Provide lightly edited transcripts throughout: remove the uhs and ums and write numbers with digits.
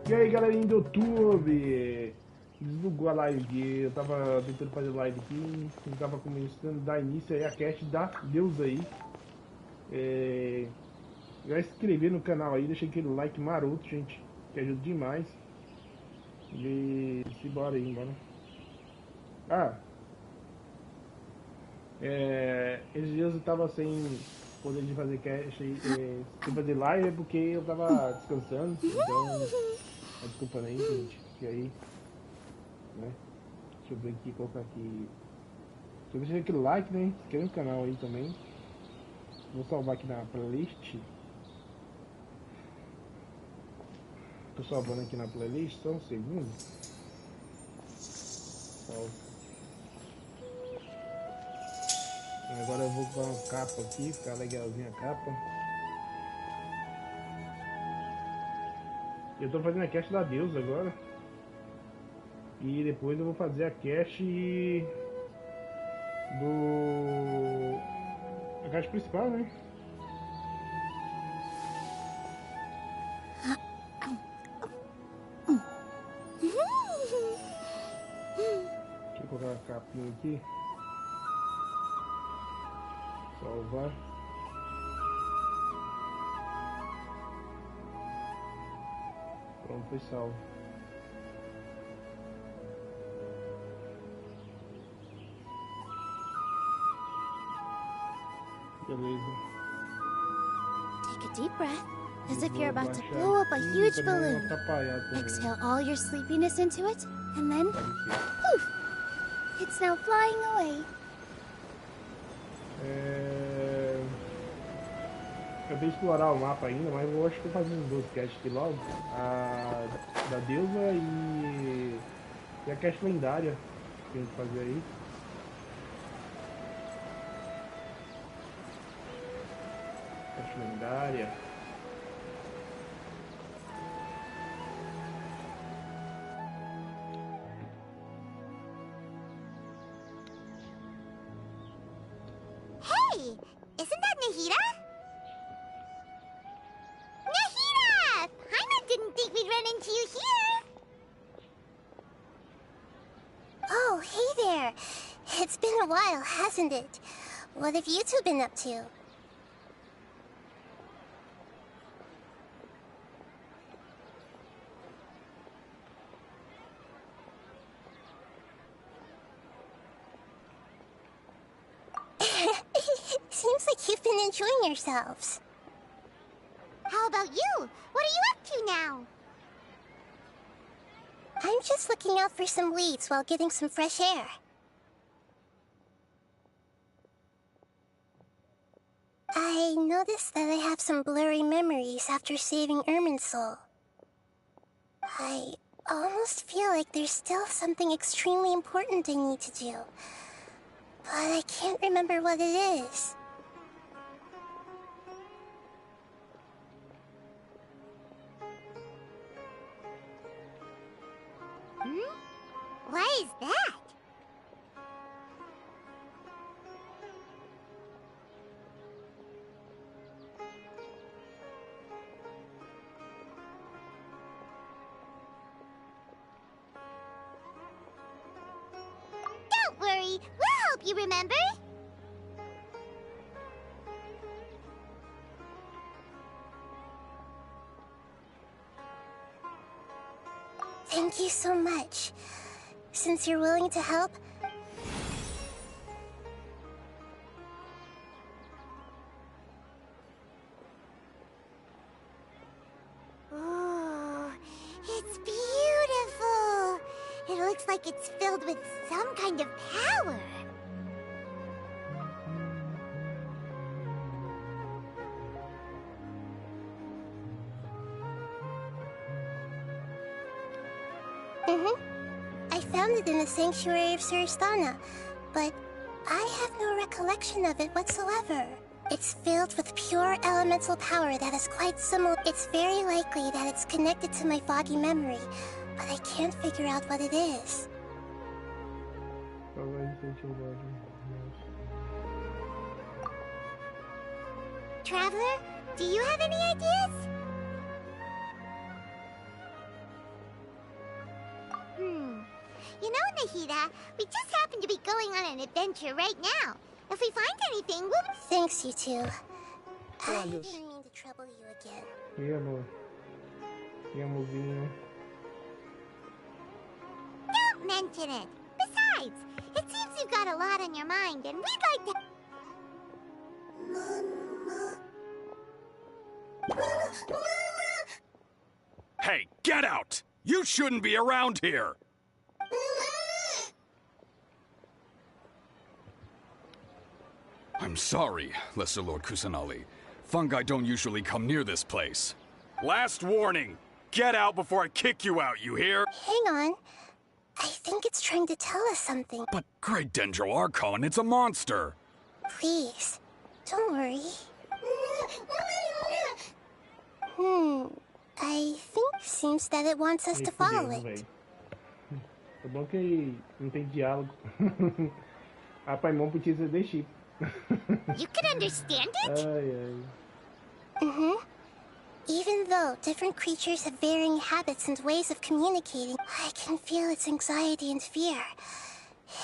E aí, galerinha do YouTube? Desbugou a live aqui. Eu tava tentando fazer live aqui. Eu tava começando a dar início aí a cast da Deus aí. Já inscrever no canal aí, deixa aquele like maroto, gente, que ajuda demais. E bora aí, bora. Esses dias eu tava sem poder de fazer cast aí, sem fazer live porque eu tava descansando, então desculpa aí, gente. E aí, né? Deixa eu ver aqui, colocar aqui. Deixa eu ver aquele like, né? Se inscreve no canal aí também. Vou salvar aqui na playlist. Tô salvando aqui na playlist, só um segundo. Salve. Agora eu vou com uma capa aqui, ficar legalzinha a capa. Eu tô fazendo a cast da Deusa agora. E depois eu vou fazer a cast a caixa principal, né? Deixa eu colocar a capinha aqui. Salvar. Pronto, foi salvo. Beleza. Take a deep breath, as if you're about to blow up a huge balloon. Exhale all your sleepiness into it, and then, poof! It's now flying away. Eu tenho que explorar o mapa ainda, mas eu acho que vou fazer os dois casts aqui logo. A da Deusa e a cast lendária que a gente fazer aí. Cast lendária. Hey! Isn't that Nahida? Nahida! Paimon didn't think we'd run into you here! Oh, hey there! It's been a while, hasn't it? What have you two been up to? Seems like you've been enjoying yourselves. How about you? What are you up to now? I'm just looking out for some weeds while getting some fresh air. I noticed that I have some blurry memories after saving Irminsul. I almost feel like there's still something extremely important I need to do, but I can't remember what it is. What is that? Don't worry, we'll help you remember. Thank you so much. Since you're willing to help... Ooh, it's beautiful. It looks like it's filled with some kind of power. I found it in the sanctuary of Suristana, but I have no recollection of it whatsoever. It's filled with pure elemental power that is quite similar. It's very likely that it's connected to my foggy memory, but I can't figure out what it is. Traveler, do you have any ideas? Nahida. We just happen to be going on an adventure right now. If we find anything, we'll... Thanks, you two. I Olha. didn't mean to trouble you again. E amor? E amorzinho? Don't mention it. Besides, it seems you've got a lot on your mind, and we'd like to... Hey, get out! You shouldn't be around here! I'm sorry, Lesser Lord Kusanali. Fungi don't usually come near this place. Last warning! Get out before I kick you out, you hear? Hang on. I think it's trying to tell us something. But Great Dendro Archon, it's a monster! Please, don't worry. I think seems that it wants us to follow it. É bom que não tem diálogo. A Paimon precisa de chip. You can understand it? Ai, ai. Even though different creatures have varying habits and ways of communicating, I can feel its anxiety and fear.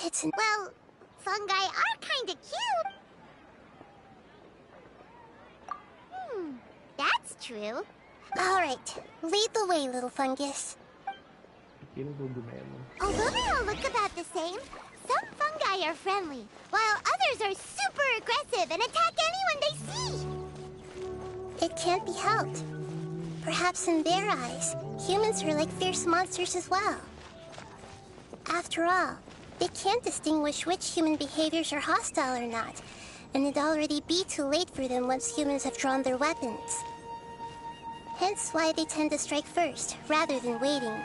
Well, fungi are kinda cute. That's true. Alright, lead the way, little fungus. Pequeno cogumelo. Although they all look about the same, some fungi are friendly, while others are super aggressive and attack anyone they see. It can't be helped. Perhaps in their eyes, humans are like fierce monsters as well. After all, they can't distinguish which human behaviors are hostile or not, and it'd already be too late for them once humans have drawn their weapons. Hence why they tend to strike first, rather than waiting.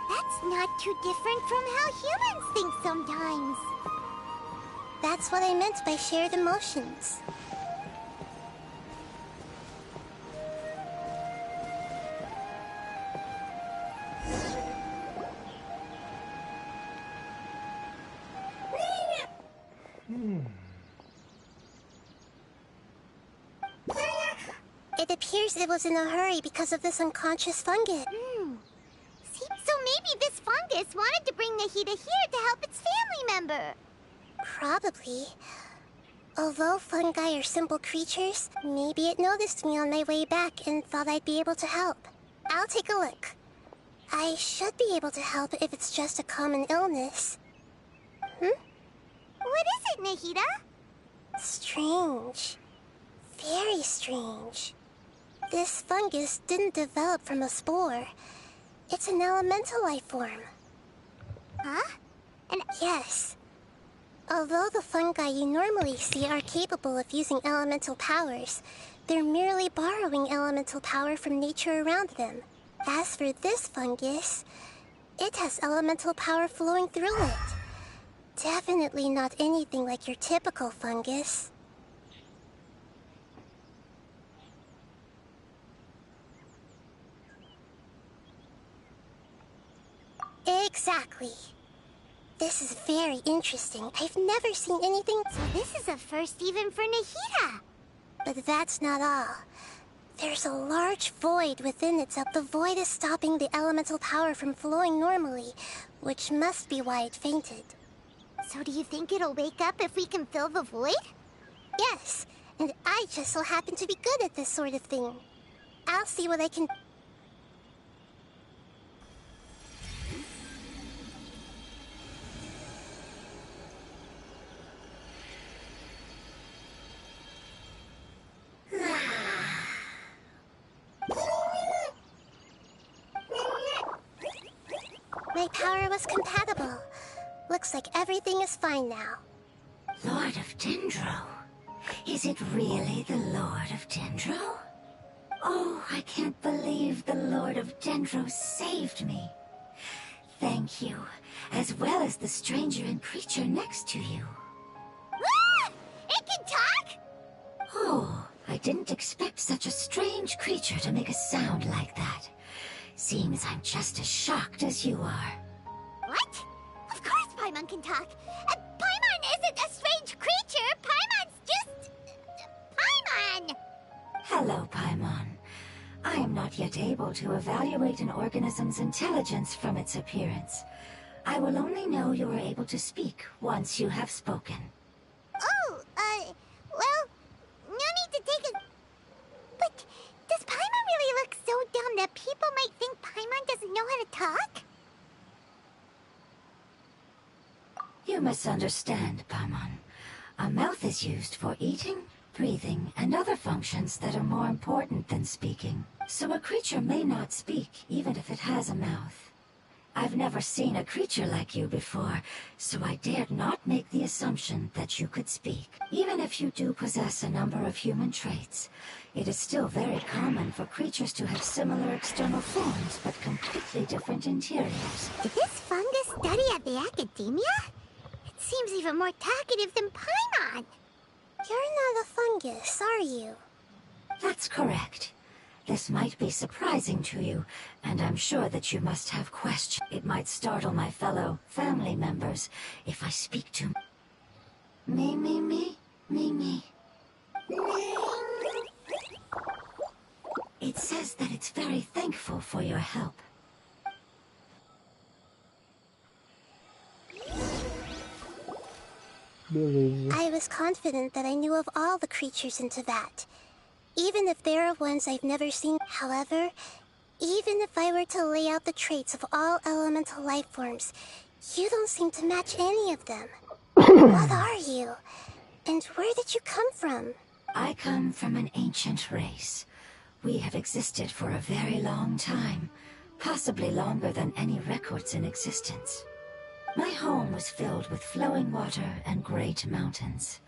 That's not too different from how humans think sometimes. That's what I meant by shared emotions. It appears it was in a hurry because of this unconscious fungus. So maybe this fungus wanted to bring Nahida here to help its family member. Probably. Although fungi are simple creatures, maybe it noticed me on my way back and thought I'd be able to help. I'll take a look. I should be able to help if it's just a common illness. What is it, Nahida? Strange. Very strange. This fungus didn't develop from a spore. It's an elemental life form. Huh? Yes. Although the fungi you normally see are capable of using elemental powers, they're merely borrowing elemental power from nature around them. As for this fungus, it has elemental power flowing through it. Definitely not anything like your typical fungus. Exactly. This is very interesting. I've never seen anything... So this is a first even for Nahida. But that's not all. There's a large void within it. The void is stopping the elemental power from flowing normally, which must be why it fainted. So do you think it'll wake up if we can fill the void? Yes, and I just so happen to be good at this sort of thing. I'll see what I can... My power was compatible. Looks like everything is fine now. Lord of Dendro? Is it really the Lord of Dendro? Oh, I can't believe the Lord of Dendro saved me. Thank you, as well as the stranger and creature next to you. Ah! It can talk? Oh, I didn't expect such a strange creature to make a sound like that. Seems I'm just as shocked as you are. What? Of course Paimon can talk. Paimon isn't a strange creature. Paimon's just... Paimon! Hello, Paimon. I am not yet able to evaluate an organism's intelligence from its appearance. I will only know you are able to speak once you have spoken. Oh, well, no need to take a... But does Paimon really look so dumb that people might think Paimon doesn't know how to talk? You misunderstand, Paimon. A mouth is used for eating, breathing, and other functions that are more important than speaking. So a creature may not speak, even if it has a mouth. I've never seen a creature like you before, so I dared not make the assumption that you could speak. Even if you do possess a number of human traits, it is still very common for creatures to have similar external forms, but completely different interiors. Did this fungus study at the academia? It seems even more talkative than Paimon. You're not a fungus, are you? That's correct. This might be surprising to you, and I'm sure that you must have questions. It might startle my fellow family members if I speak to me. It says that it's very thankful for your help. Beleza. I was confident that I knew of all the creatures in Teyvat, even if there are ones I've never seen. However, even if I were to lay out the traits of all elemental life forms, you don't seem to match any of them. What are you? And where did you come from? I come from an ancient race. We have existed for a very long time, possibly longer than any records in existence. My home was filled with flowing water and great mountains.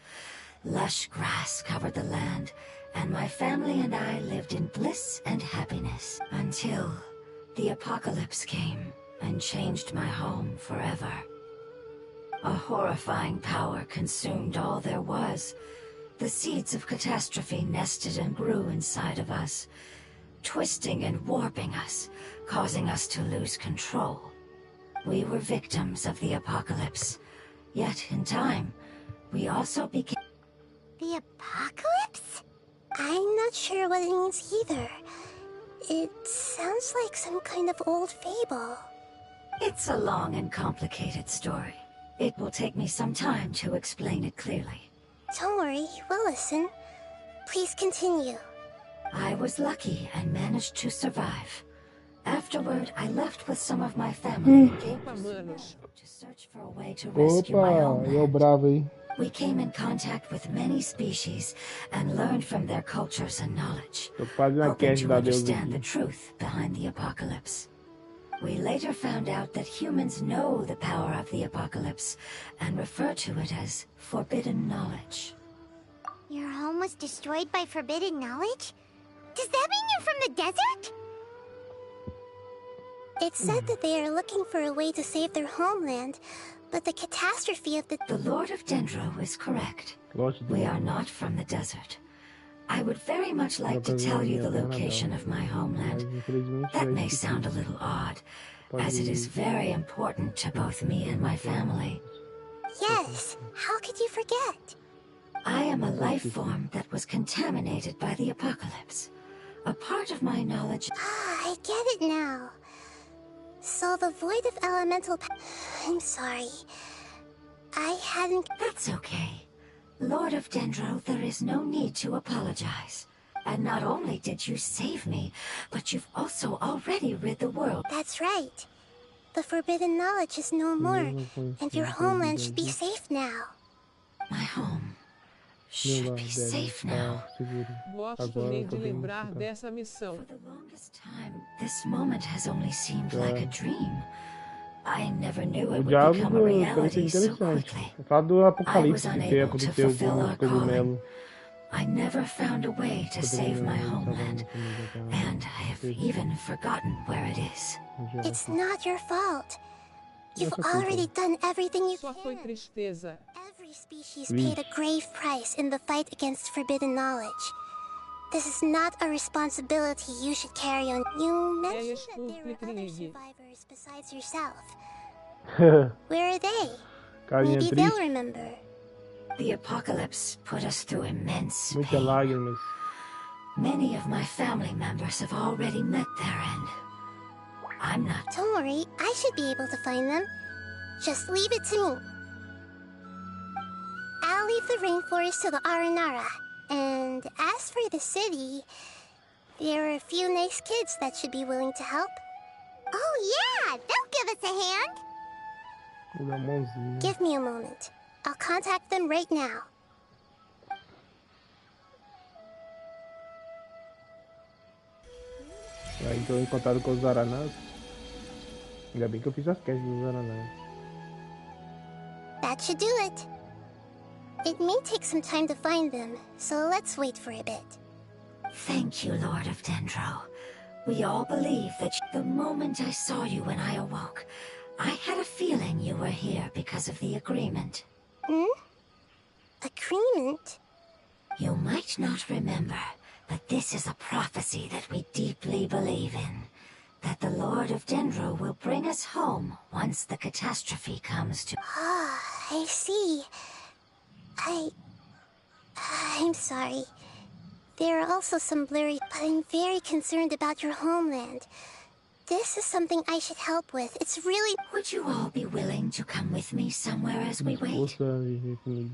Lush grass covered the land, and my family and I lived in bliss and happiness until the apocalypse came and changed my home forever. A horrifying power consumed all there was. The seeds of catastrophe nested and grew inside of us, twisting and warping us, causing us to lose control. We were victims of the apocalypse, yet in time, we also became... The apocalypse? I'm not sure what it means either. It sounds like some kind of old fable. It's a long and complicated story. It will take me some time to explain it clearly. Don't worry, we'll listen. Please continue. I was lucky and managed to survive. Afterward, I left with some of my family to search for a way to rescue my Opa, eu homeland. bravo, hein? We came in contact with many species and learned from their cultures and knowledge, Tô quase na hoping cash to da Deus understand the aqui. truth behind the apocalypse. We later found out that humans know the power of the apocalypse and refer to it as forbidden knowledge. Your home was destroyed by forbidden knowledge? Does that mean you're from the desert? It said that they are looking for a way to save their homeland, but the catastrophe of the... The Lord of Dendro is correct. Lógico. We are not from the desert. I would very much like to tell you the location of my Mas homeland. infelizmente That é may difícil. sound a little odd, as it is very important to both me and my family. Yes, how could you forget? I am a life form that was contaminated by the apocalypse. A part of my knowledge... Ah, I get it now. So the void of elemental... I'm sorry. I hadn't... That's okay. Lord of Dendro, there is no need to apologize. And not only did you save me, but you've also already rid the world. That's right. The forbidden knowledge is no more, and your homeland should be safe now. My home Meu should lar be deve safe estar now. seguro. Gosto Agora também eu de tô bem lembrar ficar. dessa missão. For the longest time, this moment has only seemed like a dream. I never knew O it would diálogo become a parece reality so interessante. quickly. Fala do apocalipse que unable to aconteceu fulfill com our o cogumelo. I never found a way to save my homeland, and I have even forgotten where it is. It's not your fault. You've Nossa culpa. already done everything you Só foi can. tristeza. Every species paid a grave price in the fight against forbidden knowledge. This is not a responsibility you should carry on. You mentioned that there were other survivors besides yourself. Where are they? Carinha Maybe they'll triste, remember. The apocalypse put us through immense muitas pain. lágrimas. Many of my family members have already met their end. I'm not. Don't worry, I should be able to find them. Just leave it to me. I'll leave the rainforest to the Aranara. And as for the city, there are a few nice kids that should be willing to help. Oh yeah, they'll give us a hand. Vou dar uma mãozinha. Give me a moment. I'll contact them right now. Aí tô em contato com os aranás. Ainda bem que eu fiz as quests dos aranás. That should do it. It may take some time to find them, so let's wait for a bit. Thank you, Lord of Dendro. We all believe that the moment I saw you when I awoke, I had a feeling you were here because of the agreement. Agreement? You might not remember, but this is a prophecy that we deeply believe in. That the Lord of Dendro will bring us home once the catastrophe comes to... Ah, I see. I'm sorry. There are also some blurry, but I'm very concerned about your homeland. This is something I should help with. It's really... Would you all be willing to come with me somewhere as we wait? Possa viver comigo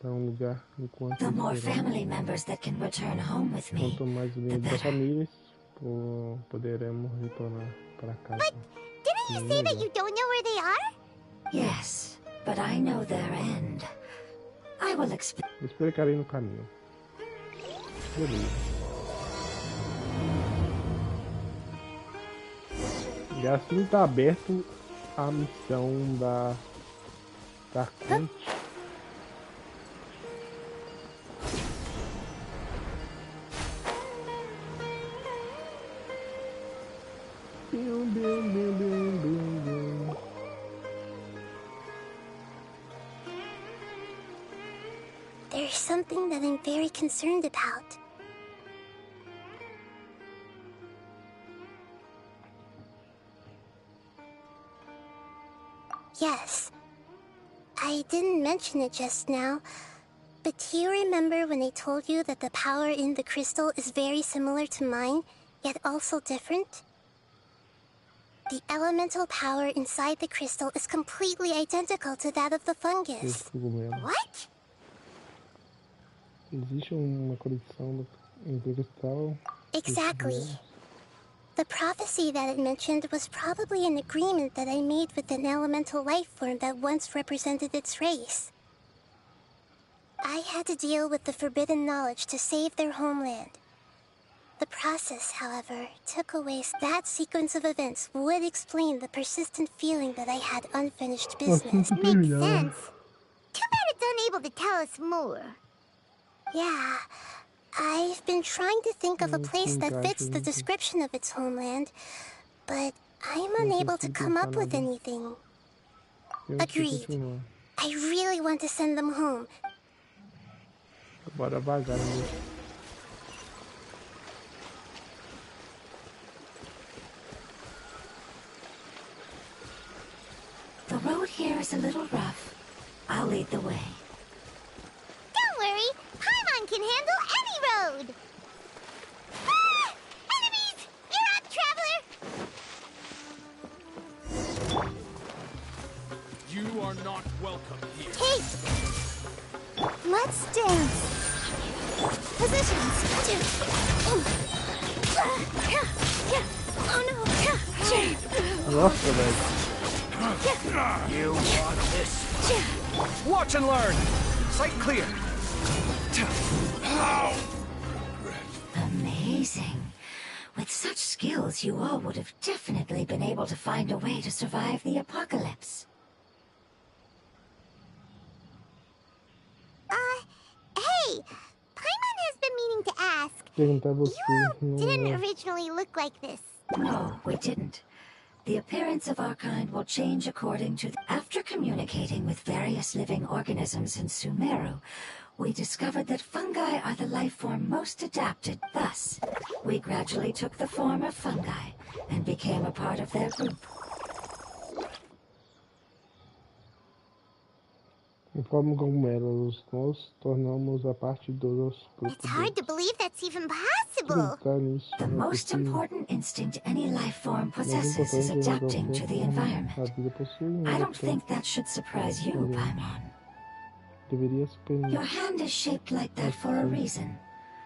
para lugar enquanto The more esperamos. family members that can return home with me, Quanto mais the unidos das better. famílias, poderemos retornar para casa. Didn't you say that you don't know where they are? Yes, but I know their end. I will explain. Eu explicarei no caminho. Beleza. E assim tá aberto a missão da Conte. There's something that I'm very concerned about. Yes. I didn't mention it just now, but do you remember when I told you that the power in the crystal is very similar to mine, yet also different? The elemental power inside the crystal is completely identical to that of the fungus. What? Existe uma conexão entre o cristal. Exactly. The prophecy that it mentioned was probably an agreement that I made with an elemental life form that once represented its race. I had to deal with the forbidden knowledge to save their homeland. The process, however, took away that sequence of events would explain the persistent feeling that I had unfinished business. Makes sense. Too bad it's unable to tell us more. Yeah, I've been trying to think of a place that fits the description of its homeland, but I'm unable to come up with anything. Agreed. I really want to send them home. Bora vagar, né? The road here is a little rough. I'll lead the way. Don't worry, Paimon can handle any road. Ah! Enemies! You're up, traveler! You are not welcome here. Hey! Let's dance! Positions! Oh no! Nossa, velho. You want this? Watch and learn. Sight clear. Amazing. With such skills, you all would have definitely been able to find a way to survive the apocalypse. Hey! Paimon has been meaning to ask. Perguntar a você. You didn't originally look like this. No, we didn't. The appearance of our kind will change according to... After communicating with various living organisms in Sumeru, we discovered that fungi are the life form most adapted. Thus, we gradually took the form of fungi and became a part of their group. Como cogumelos, nós tornamos a parte dos grupos. It's hard to believe that's even possible. The most important instinct any life form possesses is adapting to the environment. I don't think that should surprise you, Paimon. Your hand is shaped like that for a reason,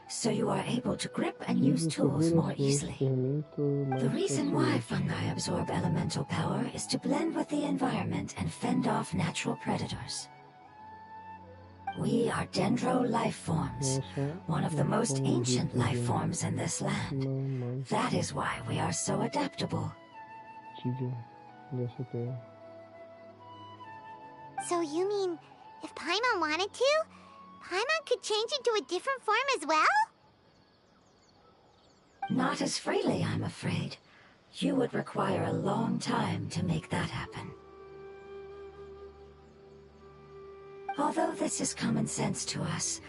so you are able to grip and use tools more easily. The reason why fungi absorb elemental power is to blend with the environment and fend off natural predators. We are dendro life forms, one of the most ancient life forms in this land. That is why we are so adaptable. So you mean, if Paimon wanted to, Paimon could change into a different form as well? Not as freely, I'm afraid. You would require a long time to make that happen. Although this is common sense to us,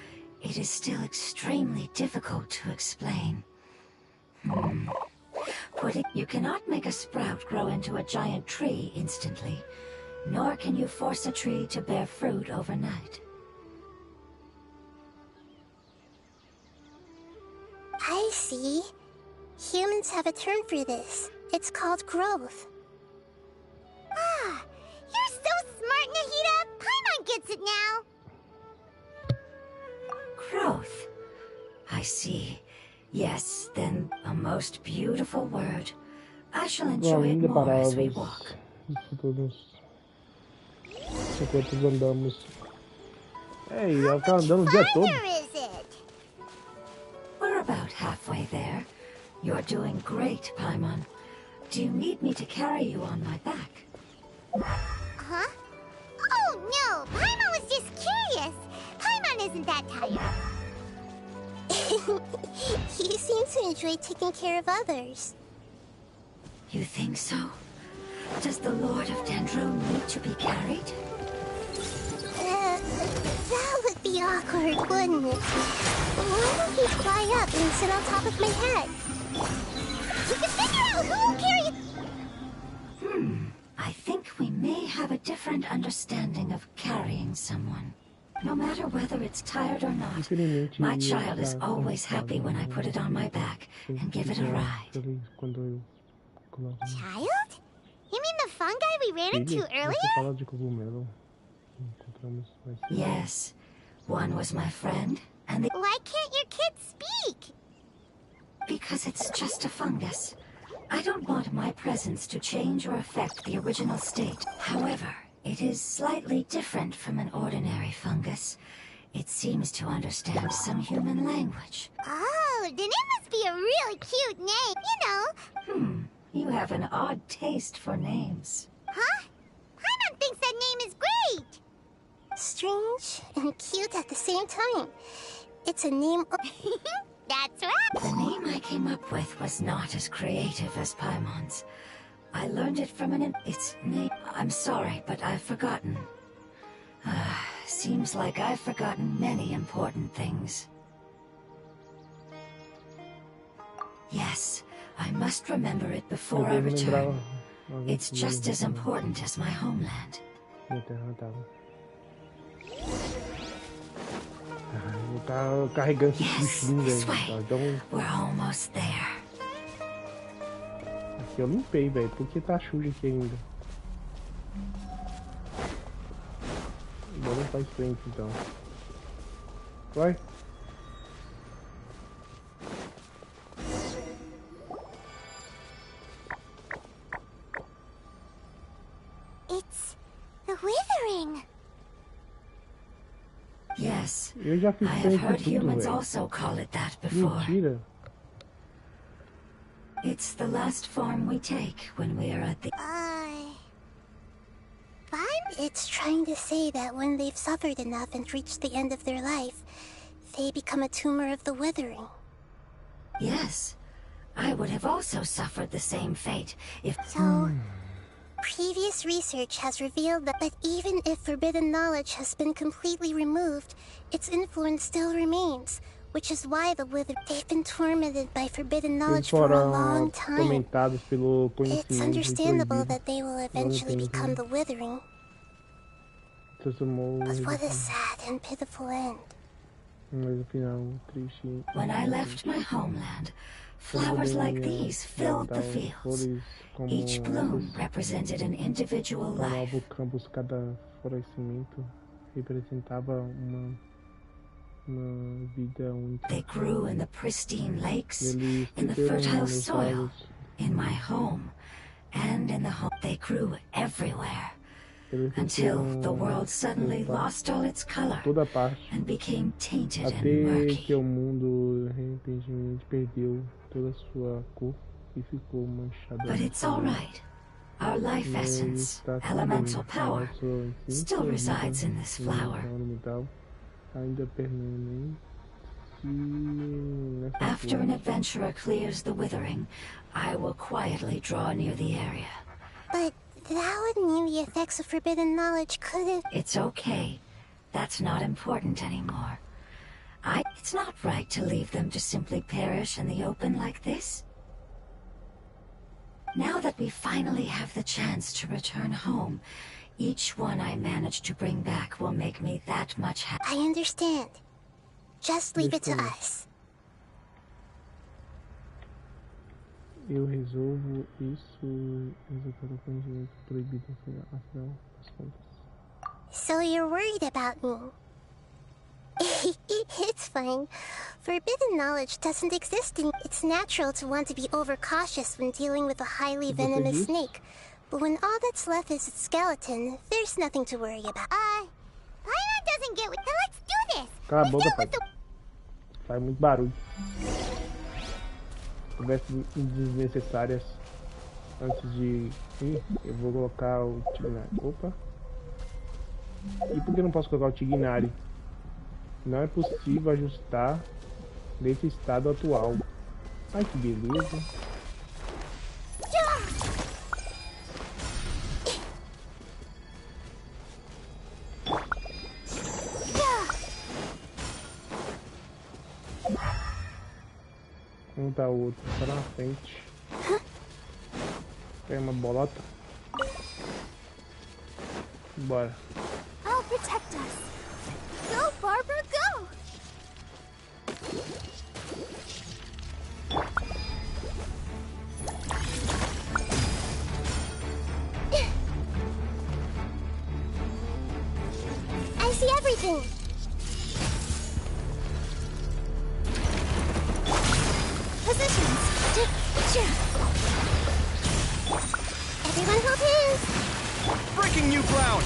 it is still extremely difficult to explain. You cannot make a sprout grow into a giant tree instantly, nor can you force a tree to bear fruit overnight. I see. Humans have a term for this. It's called growth. Ah, you're so smart, Nahida! Paimon gets it now! Growth. I see. Yes, then a most beautiful word. I shall enjoy it more as we walk. Enquanto andamos. Ei, ela tá andando o dia todo. We're about halfway there. You're doing great, Paimon. Do you need me to carry you on my back? Huh? Oh no! Paimon was just curious! Paimon isn't that tired. You seem to enjoy taking care of others. You think so? Does the Lord of Dendro need to be carried? That would be awkward, wouldn't it? Why don't you fly up and sit on top of my head? We can figure out who will carry it! I think we may have a different understanding of carrying someone. No matter whether it's tired or not, my child is always happy when I put it on my back and give it a ride. Child? You mean the fungi we ran into earlier? Yes. One was my friend, and the... Why can't your kid speak? Because it's just a fungus. I don't want my presence to change or affect the original state. However, it is slightly different from an ordinary fungus. It seems to understand some human language. Oh, then it must be a really cute name, you know. You have an odd taste for names. Huh? Paimon thinks that name is great! Strange and cute at the same time. It's a name... That's right! The name I came up with was not as creative as Paimon's. I learned it from its name... I'm sorry, but I've forgotten. Seems like I've forgotten many important things. Yes, I must remember it before I return. It's just as important as my homeland. Tá carregando esse Yes, bichinho, this velho. way. Então, We're almost there. aqui eu limpei, velho. Por que tá sujo aqui ainda? Vamos pra frente, então. Vai. It's the withering. Yes, Eu já fiz I have frente heard de tudo, humans velho. also call it that before. Mentira. It's the last form we take when we are at the... It's trying to say that when they've suffered enough and reached the end of their life, they become a tumor of the withering. Yes, I would have also suffered the same fate if... So, previous research has revealed that even if forbidden knowledge has been completely removed, its influence still remains, which is why the withered... They've been tormented by forbidden knowledge for a long time. Atormentados pelo It's conhecimento understandable proibido. that they will eventually become the withering. Transformou But what a sad and pitiful end. mas o final triste. When I left my homeland, flowers like these filled the fields. Each bloom represented an individual Para life. novo campus, cada florescimento representava uma vida única. They grew in the pristine lakes, Eles in the cresceram fertile nos soil, lagos, in my home, and in the home. They grew everywhere. eles Until cresceram the world suddenly em lost all its color toda parte, and became tainted and até que murky. o mundo repentinamente perdeu toda a sua cor e ficou manchado. But it's all right. Our life Mas essence, está tudo elemental bem. power, Nosso still instinto, resides in this flower. elemental ainda permanece nessa After flor. an adventurer clears the withering, I will quietly draw near the area. But that would mean the effects of forbidden knowledge could have... It's okay. That's not important anymore. It's not right to leave them to simply perish in the open like this. Now that we finally have the chance to return home, each one I manage to bring back will make me that much happier. I understand. Just leave it to us. Eu resolvo isso executar o conhecimento proibido afinal das contas. So you're worried about me. It's fine. Forbidden knowledge doesn't exist in... It's natural to want to be overcautious when dealing with a highly venomous snake. But when all that's left is its skeleton, there's nothing to worry about. Paimon doesn't get with... Let's do this! Cala a boca, Let's pai. do it Faz muito barulho. Conversas desnecessárias. Antes de ir, eu vou colocar o Tignari. Opa. E por que eu não posso colocar o Tignari? Não é possível ajustar nesse estado atual. Ai, que beleza. Um tá o outro, tá na frente. Tem uma bolota. Bora. I'll protect us. Go, Barbara, go! I see everything. Positions. Everyone hold hands. Breaking new ground!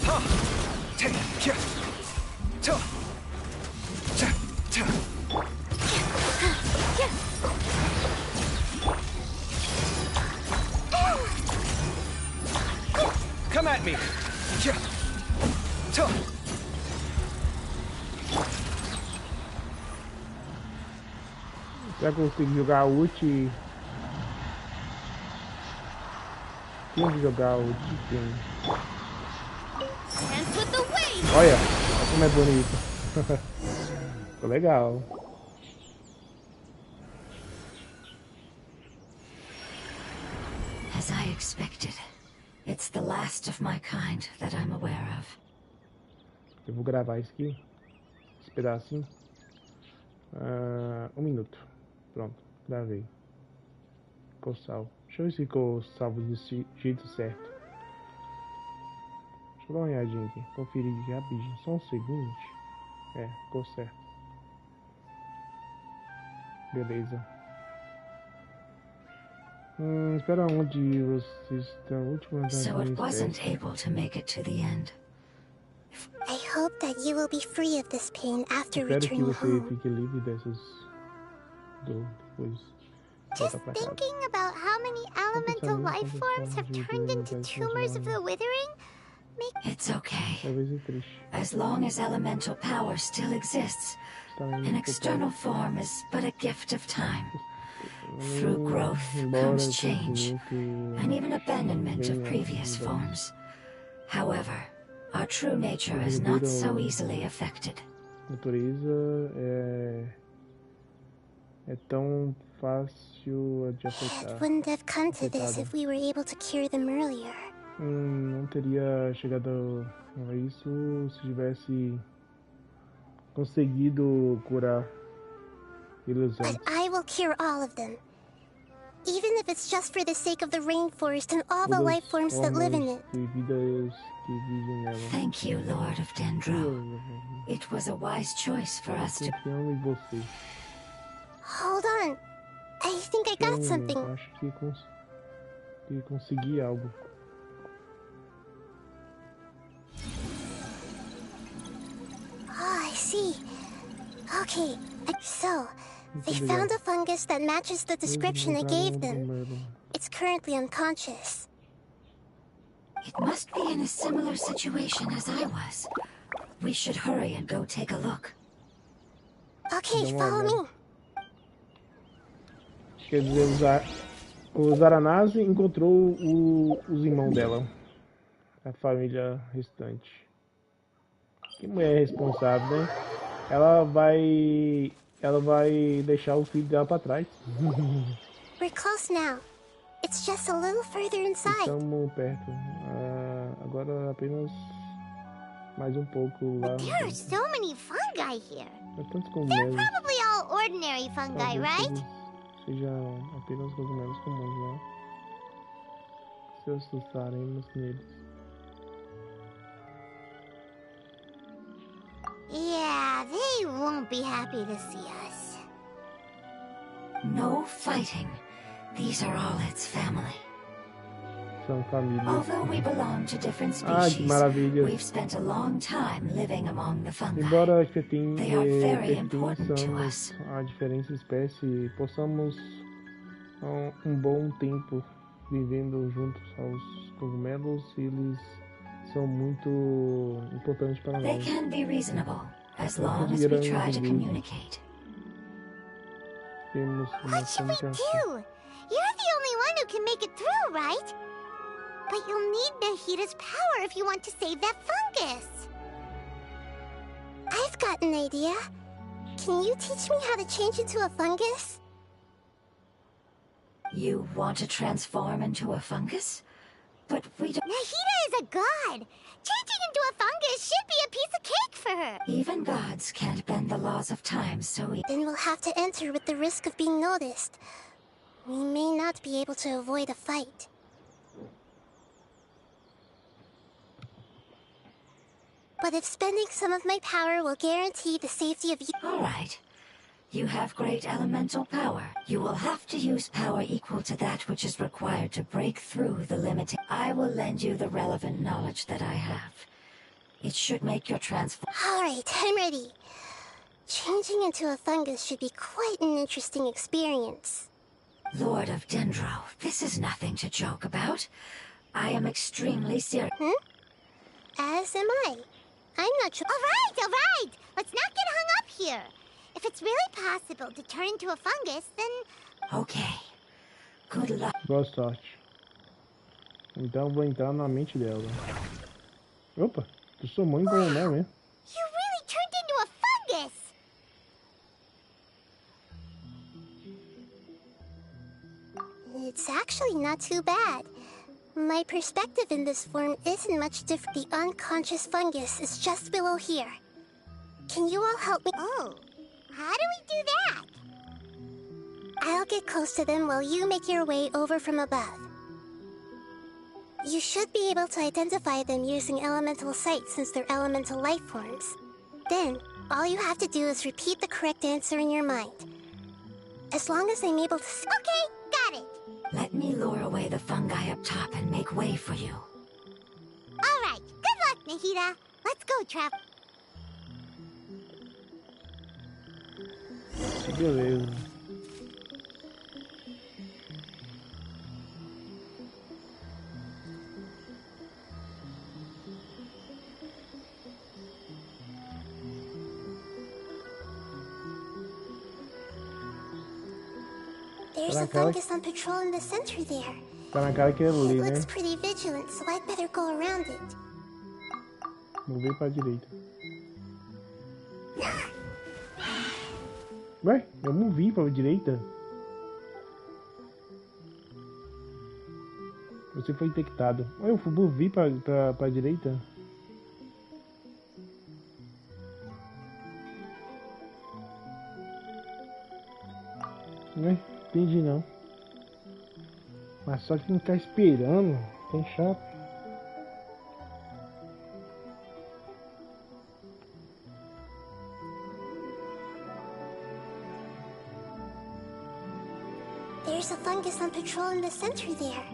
Huh! Take it! Tuh! Come at me! Tuh! Já consegui jogar ult. Tinha que jogar ult. Dance with the wind! Olha como é bonito. Ficou legal. As I expected, it's the last of my kind that I'm aware of. Eu vou gravar isso aqui. Esse pedacinho. 1 minuto. Pronto, gravei. Ficou salvo. Deixa eu ver se ficou salvo do jeito certo. Deixa eu dar uma olhadinha aqui. Conferir aqui rapidinho. Só um segundo. Ficou certo. Beleza. Espera onde vocês estão. Última So it wasn't able to make it to the end. I hope that you will be free of this pain after Espero que returning você home. fique livre dessas dor depois. Just thinking about how many elemental life forms have turned into tumors of the withering It's okay. Talvez é triste. As long as elemental power still exists, an external form is but a gift of time. Through growth comes change, and even abandonment of previous forms. However, our true nature is not so easily affected. Natureza é tão fácil de afetar. It wouldn't have come to this if we were able to cure them earlier. Não teria chegado a isso se tivesse conseguido curar eles But antes. I will cure all of them. Even if it's just for the sake of the rainforest and all the Todas life forms that live in it. de vidas que vivem nela. Thank you, Lord of Dendro. It was a wise choice for us to... Confiando em você. Hold on. I think I got something. Acho que consegui algo. Oh, I see. Okay, so they found a fungus that matches the description I gave them. It's currently unconscious. It must be in a similar situation as I was. We should hurry and go take a look. Okay, follow me. Quer dizer, o Zaranazi encontrou os irmãos dela. A família restante. Que mulher responsável, né? Ela vai deixar o filho dela para trás. We're close now. It's just a little further inside. Estamos perto. Agora apenas mais um pouco lá. There are so many fungi here. Tantos They're cogumelos. probably all ordinary fungi, right? Sejam apenas cogumelos comuns, né? Se assustaremos neles. Yeah, they won't be happy to see us. No fighting. These are all its family. São famílias. Although we belong to different Que species, maravilha. we've spent a long time living among the fungi. Embora They are very important to us. pertençamos a diferentes espécies, possamos bom tempo vivendo juntos aos cogumelos, eles são muito importantes para They nós. can be reasonable, as long as we try to communicate. Temos uma What should we comunicação. do? You're the only one who can make it through, right? But you'll need Nahita's power if you want to save that fungus. I've got an idea. Can you teach me how to change into a fungus? You want to transform into a fungus? But we don't... Nahita is a god. Changing into a fungus should be a piece of cake for her. Even gods can't bend the laws of time so Then we'll have to enter with the risk of being noticed. We may not be able to avoid a fight. But if spending some of my power will guarantee the safety of you... All right. You have great elemental power. You will have to use power equal to that which is required to break through the limiting... I will lend you the relevant knowledge that I have. It should make your transform... Alright, I'm ready. Changing into a fungus should be quite an interesting experience. Lord of Dendro, this is nothing to joke about. I am extremely serious. As am I. I'm not sure... All right. Let's not get hung up here. If it's really possible to turn into a fungus, then... Okay. Good luck. Boa sorte. Então vou entrar na mente dela. Opa, tu sou muito bom, né, mesmo? You really turned into a fungus! It's actually not too bad. My perspective in this form isn't much different. The unconscious fungus is just below here. Can you all help me? Oh, how do we do that? I'll get close to them while you make your way over from above. You should be able to identify them using elemental sight since they're elemental life forms. Then, all you have to do is repeat the correct answer in your mind. As long as I'm able to... Okay, got it. Let me lure away the fungi up top and make way for you. All right, good luck, Nahita. Let's go, Trap. Beleza. There's a fungus on patrol in the center there. Tá na cara que é It ali, né? looks pretty vigilant, so I'd better go around it. Mover pra direita. Ué, eu movi pra direita. Você foi detectado. Ué, eu movi pra direita. Ué, entendi não. Mas só que não tá esperando. Tem chato. There's a fungus on patrol in the center there.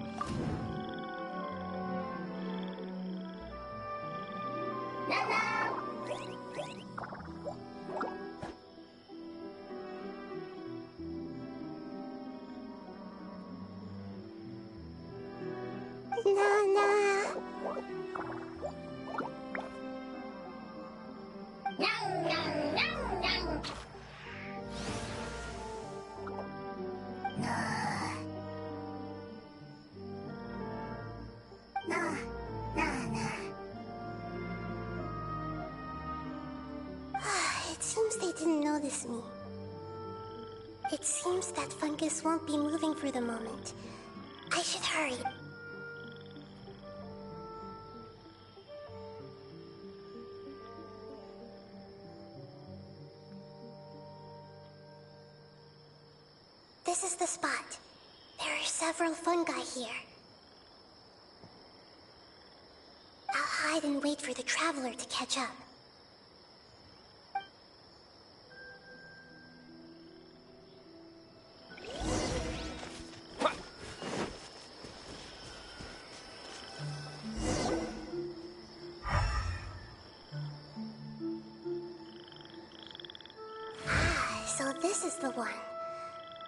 It seems they didn't notice me. It seems that fungus won't be moving for the moment. I should hurry. This is the spot. There are several fungi here. I'll hide and wait for the traveler to catch up. So this is the one.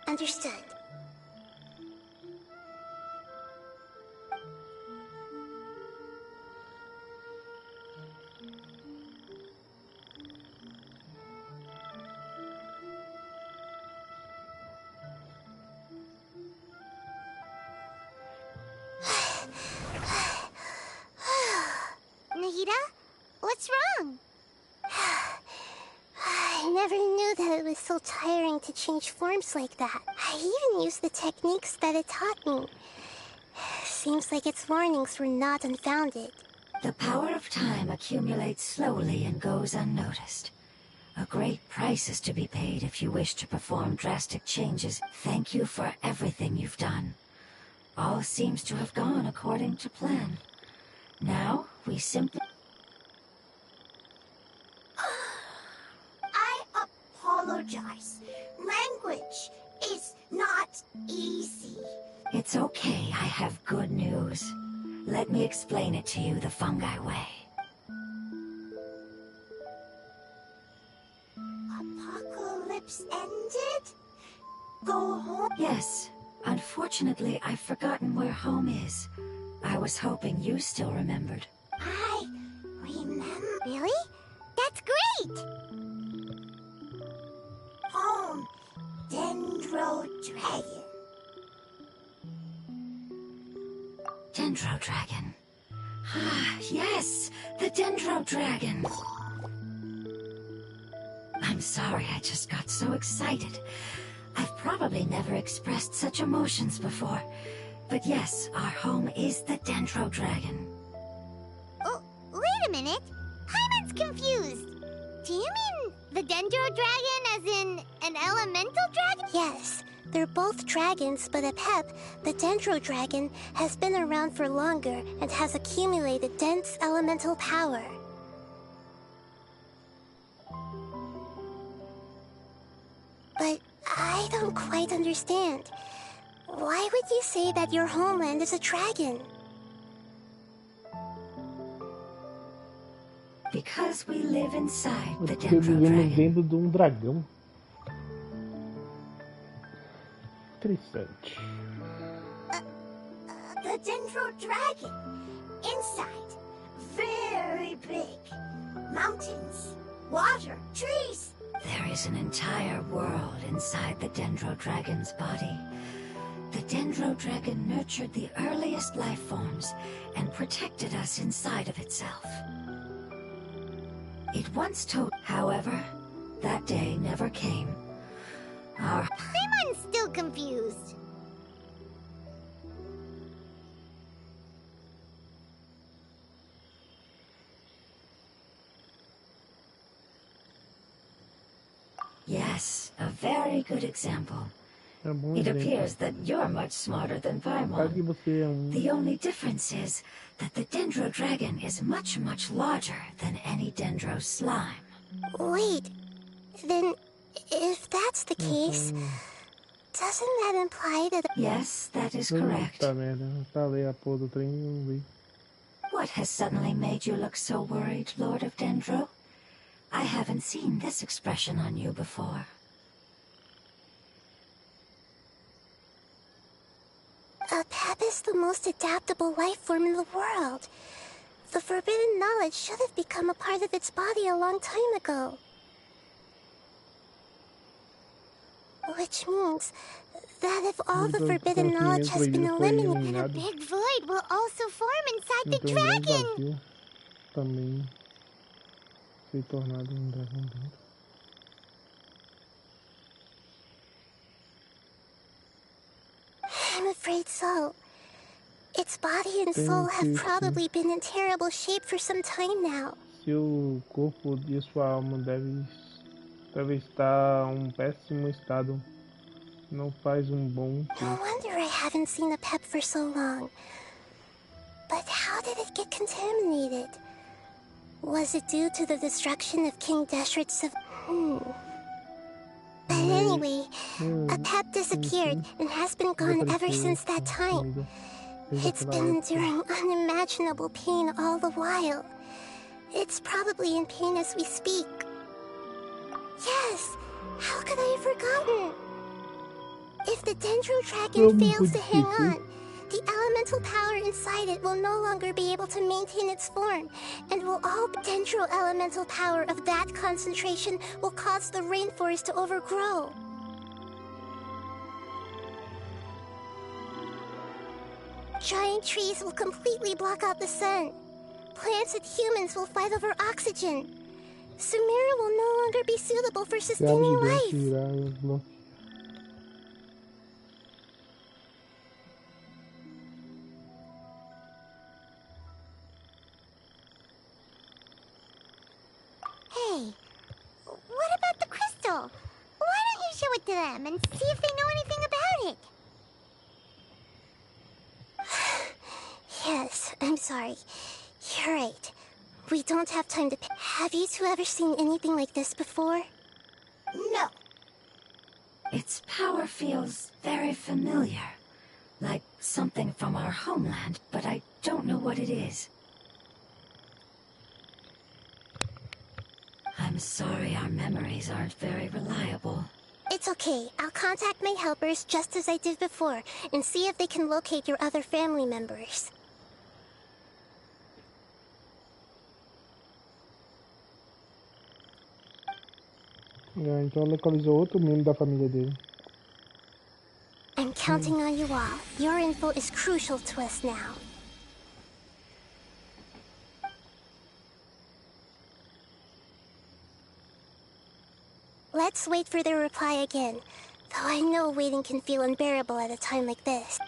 Understood. Nahida? What's wrong? I never knew that it was so tiring to change forms like that. I even used the techniques that it taught me. Seems like its warnings were not unfounded. The power of time accumulates slowly and goes unnoticed. A great price is to be paid if you wish to perform drastic changes. Thank you for everything you've done. All seems to have gone according to plan. Now, we simply... I apologize. Language is not easy. It's okay, I have good news. Let me explain it to you the fungi way. Apocalypse ended? Go home? Yes. Unfortunately, I've forgotten where home is. I was hoping you still remembered. I remember. Really? That's great! Home, Dendro Dragon. Dendro Dragon. Ah, yes! The Dendro Dragon! I'm sorry, I just got so excited. I've probably never expressed such emotions before. But yes, our home is the Dendro Dragon. Oh, wait a minute. Paimon's confused. Do you mean the Dendro Dragon as in an elemental dragon? Yes, they're both dragons, but Apep, the Dendro Dragon, has been around for longer and has accumulated dense elemental power. But I don't quite understand. Why would you say that your homeland is a dragon? Because we live inside the Porque Dendro vivemos Dragon. dentro de dragão. Interessante. The Dendro Dragon. Inside. Very big. Mountains. Water. Trees. There is an entire world inside the Dendro Dragon's body. The Dendro Dragon nurtured the earliest life forms and protected us inside of itself. It once told, however, that day never came. Paimon's still confused. Yes, a very good example. É bom It exemplo. appears that you're much smarter than Sabe que Paimon. você é The only difference is that the Dendro Dragon is much, much larger than any Dendro slime. Wait, then if that's the case, doesn't that imply that... Yes, that is correct. Puta merda, tá ali a porra do trem e não vi. What has suddenly made you look so worried, Lord of Dendro? I haven't seen this expression on you before. A pep is the most adaptable life form in the world. The forbidden knowledge should have become a part of its body a long time ago. Which means that if all the forbidden knowledge has been eliminated, A big void will also form inside the Então, um grande dragon. vazio também foi tornado um dragão dentro. I'm afraid so. Its body and soul have probably been in terrible shape for some time now. Seu corpo e sua alma deve estar em um péssimo estado. Não faz um bom No tempo. wonder I haven't seen a pep for so long. But how did it get contaminated? Was it due to the destruction of King Deshret's of... But anyway, a pep disappeared and has been gone ever since that time. It's been enduring unimaginable pain all the while. It's probably in pain as we speak. Yes, how could I have forgotten? If the Dendro Dragon fails to hang on, the elemental power inside it will no longer be able to maintain its form, and will all Dendro elemental power of that concentration will cause the rainforest to overgrow. Giant trees will completely block out the sun. Plants and humans will fight over oxygen. Sumeru will no longer be suitable for sustaining life. Hey, what about the crystal? Why don't you show it to them and see if they know anything about it? Yes, I'm sorry. You're right. We don't have time to... Have you two ever seen anything like this before? No. Its power feels very familiar. Like something from our homeland, but I don't know what it is. I'm sorry our memories aren't very reliable. It's okay. I'll contact my helpers just as I did before and see if they can locate your other family members. Então localizou outro membro da família dele. I'm counting on you all. Your info is crucial to us now. Let's wait for their reply again, though I know waiting can feel unbearable at a time like this.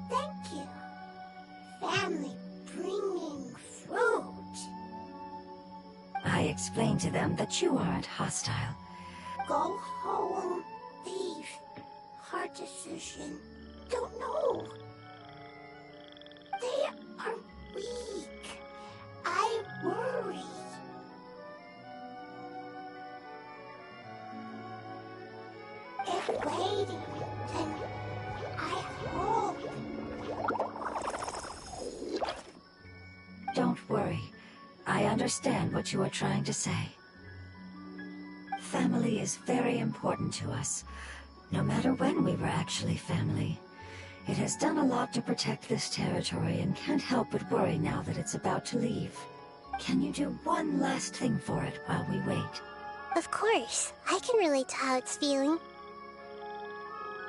Thank you. Family bringing fruit. I explained to them that you aren't hostile. Go home. Leave. Hard decision. Don't know. They are weak. I worry. If waiting, then I hope. Don't worry. I understand what you are trying to say. Family is very important to us. No matter when we were actually family. It has done a lot to protect this territory and can't help but worry now that it's about to leave. Can you do one last thing for it while we wait? Of course. I can relate to how it's feeling.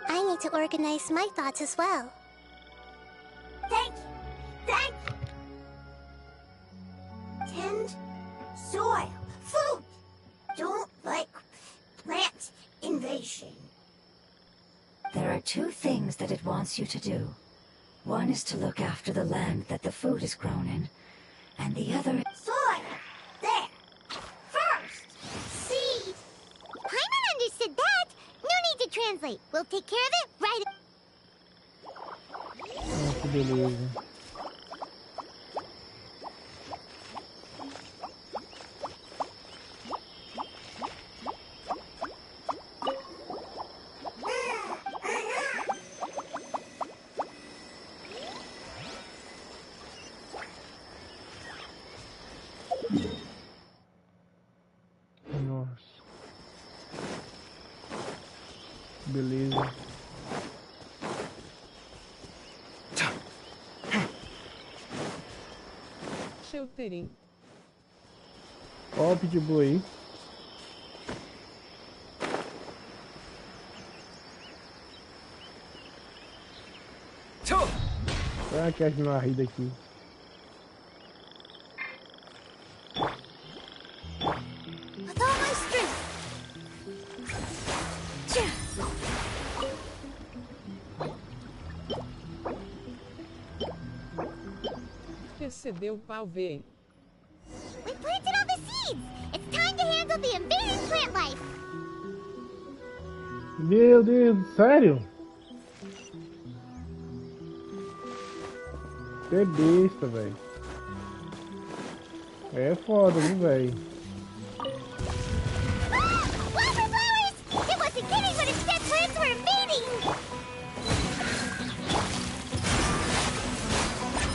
I need to organize my thoughts as well. Thank you. Thank you. Tend soil. Food. Don't like plant invasion. There are two things that it wants you to do. One is to look after the land that the food is grown in, and the other... Soil! There! First! Seed! Paimon understood that. No need to translate. We'll take care of it right... Ah, que beleza. Nossa. Beleza. Sheltering. Ó o pitbull aí. Será que acha uma rida aqui? With all my strength. Recebeu pau, véi. We planted all the seeds. It's time to handle the invading plant life. Meu Deus, sério? Você é besta, velho. É foda, viu, velho? Flower flowers! It wasn't kidding when it said plants were invading.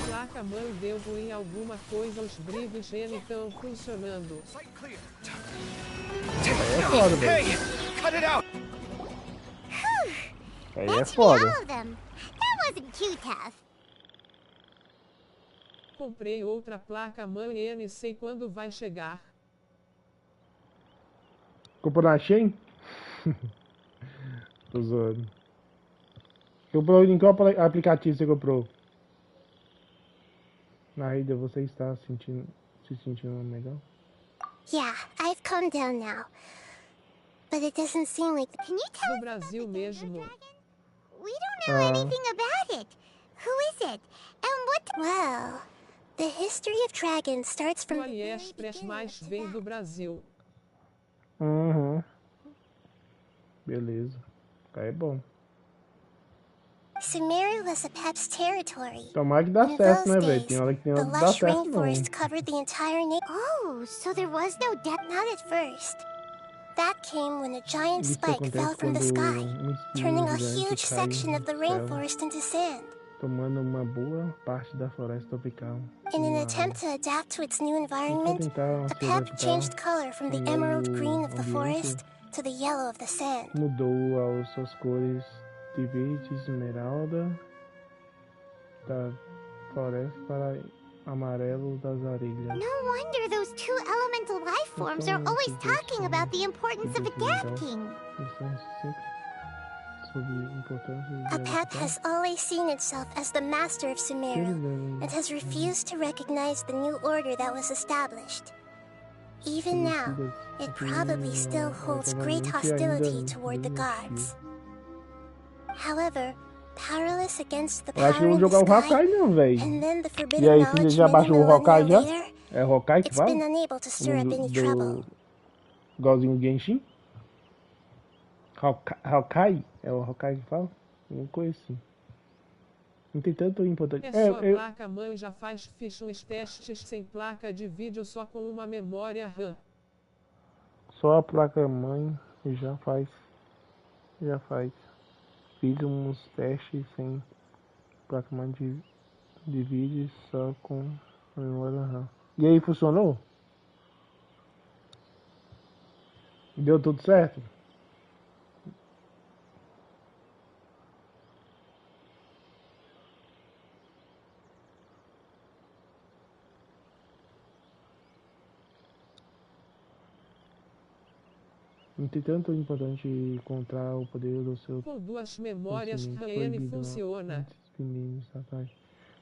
Placa mãe deu ruim alguma coisa, os brigos N estão funcionando. Aí é foda, velho. Hey! Cut it out! Aí é That should be foda. all of them. That wasn't too tough. Comprei outra placa mãe N, sei quando vai chegar. Comprou na Shein? Tô zoando. Comprou em qual aplicativo você comprou? Naida, você está se sentindo legal? Yeah, I've calmed down now. But it doesn't seem like... Can you tell No Brasil mesmo. We don't know anything about it. Who is it? And what... Well, the history of dragons starts O from... AliExpress mais vem do Brasil. Uhum. Beleza. É bom. Sumeru was a Pep's territory. Tomara que dá In certo, those né, velho? days, Tem hora que tem the hora que dá lush certo, não. rainforest covered the entire nation. Oh, so there was no death. Not at first. That came when a giant Isso spike fell acontece from the quando sky, espinho turning a gigante huge cai section of the do céu, rainforest into sand. tomando uma boa parte da floresta tropical. In an Uma attempt to adapt to its new Para environment, tentar a se Pep adaptar changed color from the ao emerald novo green of the ambiente, forest to the yellow of the sand. mudou as suas cores de verde esmeralda da floresta para amarelo das areias. No wonder those two elemental life forms are always talking about the importance of adapting. Eles são sempre sobre a importância de A Pep adaptar. has always seen itself as the master of Sumeru Ele and has refused to recognize the new order that was established. Even now, it probably still holds great hostility toward the gods. However, powerless against the Eu acho que power eu in vou the jogar o sky, Hakai não, velho. and then the E forbidden aí, você knowledge já many baixou o millennia Hakai já? later, É o Hakai que it's fala? been unable to stir up any trouble. Igualzinho o Genshin? Hakai? É o Hakai que fala? Alguma coisa assim. Não tem tanto importante. É só placa mãe já fiz uns testes sem placa de vídeo só com uma memória RAM. Só a placa-mãe já faz. Fiz uns testes sem placa-mãe de vídeo só com a memória RAM. E aí, funcionou? Deu tudo certo? Não tem tanto importante encontrar o poder do seu Com duas memórias conhecimento RAM N proibido funciona. antes dos meninos atrás.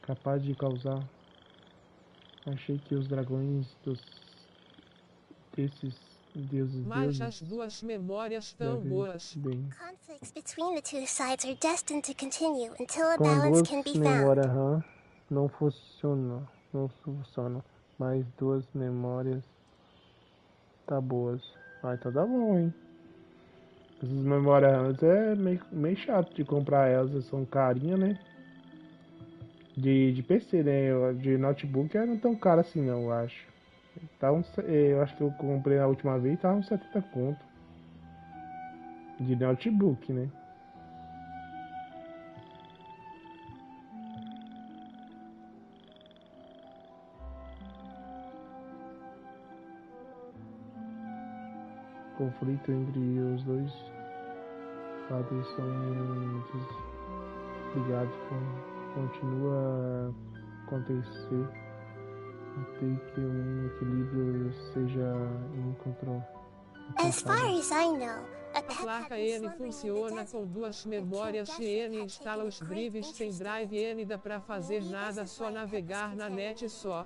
capaz de causar. Achei que os dragões desses Mas as duas memórias tão boas. Bem. Conflicts between the two sides are destined to continue until a Com balance duas can be found. memórias RAM não funciona, mas duas memórias tá boas. Ah, então tá bom, hein? Essas memórias RAM é meio chato de comprar elas, são carinhas, né? De PC, né? De notebook não tão caro assim não, eu acho. Tá eu acho que eu comprei na última vez, tava uns 70 conto. De notebook, né? Conflito entre os dois lados são desligados, continua a acontecer até que um equilíbrio seja encontrado. As far as I know, a A placa N funciona com duas memórias e N instala os drives sem drive N dá pra fazer nada, só navegar na net só.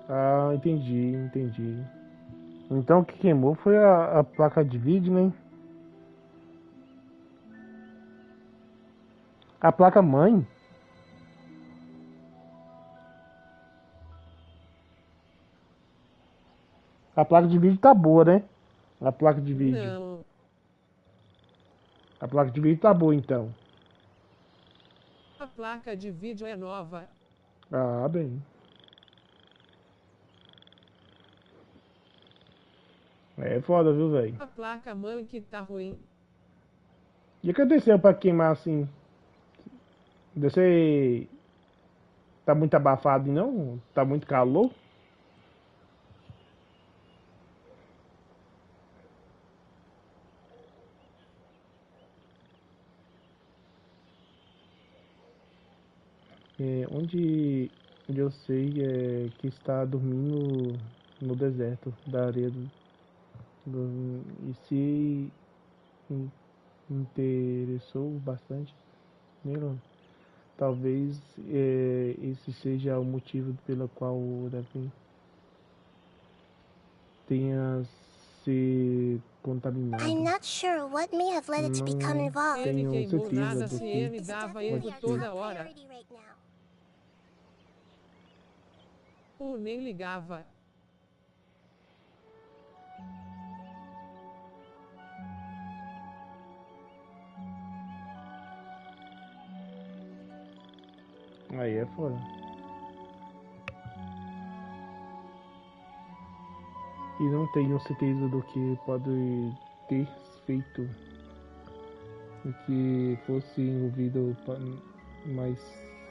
Ah, entendi. Então o que queimou foi a placa de vídeo, né? A placa mãe? A placa de vídeo tá boa, né? A placa de vídeo. Não. A placa de vídeo tá boa, então. A placa de vídeo é nova. Ah, bem. É foda, viu, velho? A placa mãe que tá ruim. E o que aconteceu pra queimar assim? Você tá muito abafado, não? Tá muito calor? Onde eu sei que está dormindo no deserto da areia e se interessou bastante nele. Talvez esse seja o motivo pelo qual o Davi tenha se contaminado. I'm not sure what may have led it to become involved. Ele Tenho queimou certeza nada do se que ele It's dava definitely erro a toda top hora. priority right now. Ou nem ligava. Aí é foda. E não tenho certeza do que pode ter feito o que fosse envolvido, mas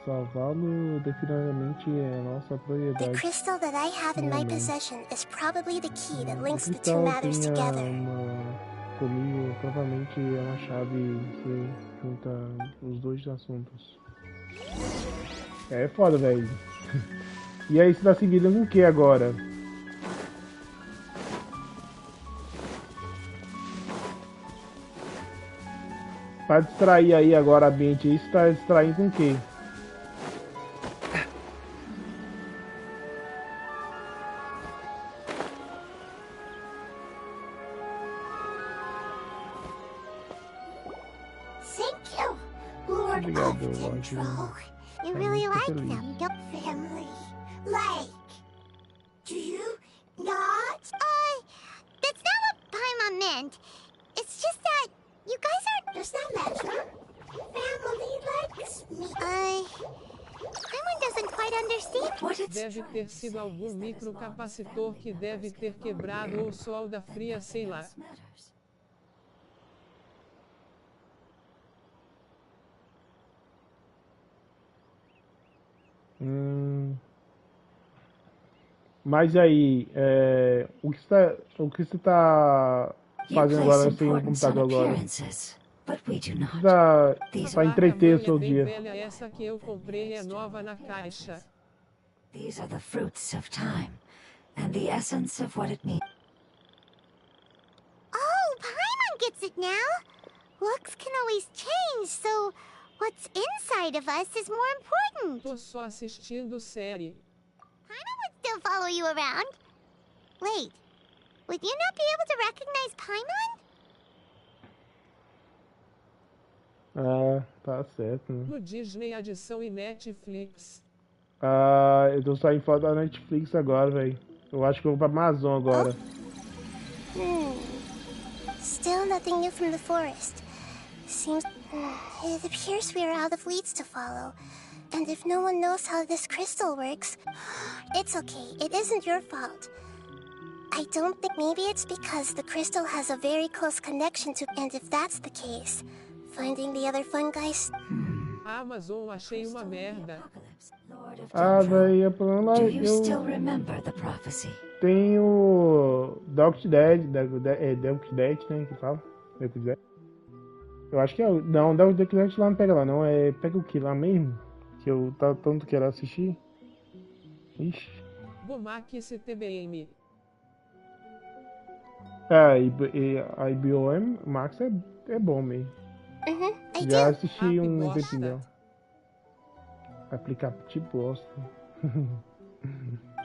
salvá-lo definitivamente é a nossa The prioridade. crystal that I have in my Momento. possession is probably the key that O links the two cristal matters tenha together. comigo, provavelmente é uma chave que junta os dois assuntos. É foda, velho. E aí, você tá se virando com o que agora? Pra distrair aí agora a mente aí, você tá distraindo com o quê? Thank you, Lord Obrigado, of Lorde. Control. You really muito like feliz. them, don't Family. Like. Do you not? That's not what Paimon meant. It's just that you guys are... Does that matter? Family likes me. Paimon doesn't quite understand. What it's Deve ter sido algum microcapacitor que deve ter quebrado ou solda fria, sei lá. matters. Mas aí, o que você tá You fazendo place agora sem o importance on computador agora? appearances, but we do Você not. tá These pra are, entreter o Placa-mãe seu é bem dia. velha, essa que eu comprei é nova na caixa. these are the fruits of time, and the essence of what it means. Oh, Paimon gets it now. Looks can always change, so what's inside of us is more important. Tô só assistindo série. Paimon would still follow you around. Wait, would you not be able to recognize Paimon? Ah, tá certo, né? No Disney Adição e Netflix. Ah, eu tô saindo fora da Netflix agora, velho. Eu acho que eu vou pra Amazon agora. Still nothing new from the forest. Seems... It appears we are out of leads to follow. And if no one knows how this crystal works... It's okay, it isn't your fault. I don't think... Maybe it's because the crystal has a very close connection to... And if that's the case, finding the other fungi... A Amazon achei uma merda. Ah, velho, o problema é Do you still remember the prophecy? tem o Doctor Dead, Doctor Dead, né, que fala? Doctor Dead. Eu acho que é o... Não, o Doctor Dead lá não pega lá, não. É... Pega o que lá mesmo? Que eu tanto quero assistir. Ixi. Bomac CTBM. A IBOM Max é bom mesmo. I Já do. assisti um gosta. tempinho. Aplicativo bosta.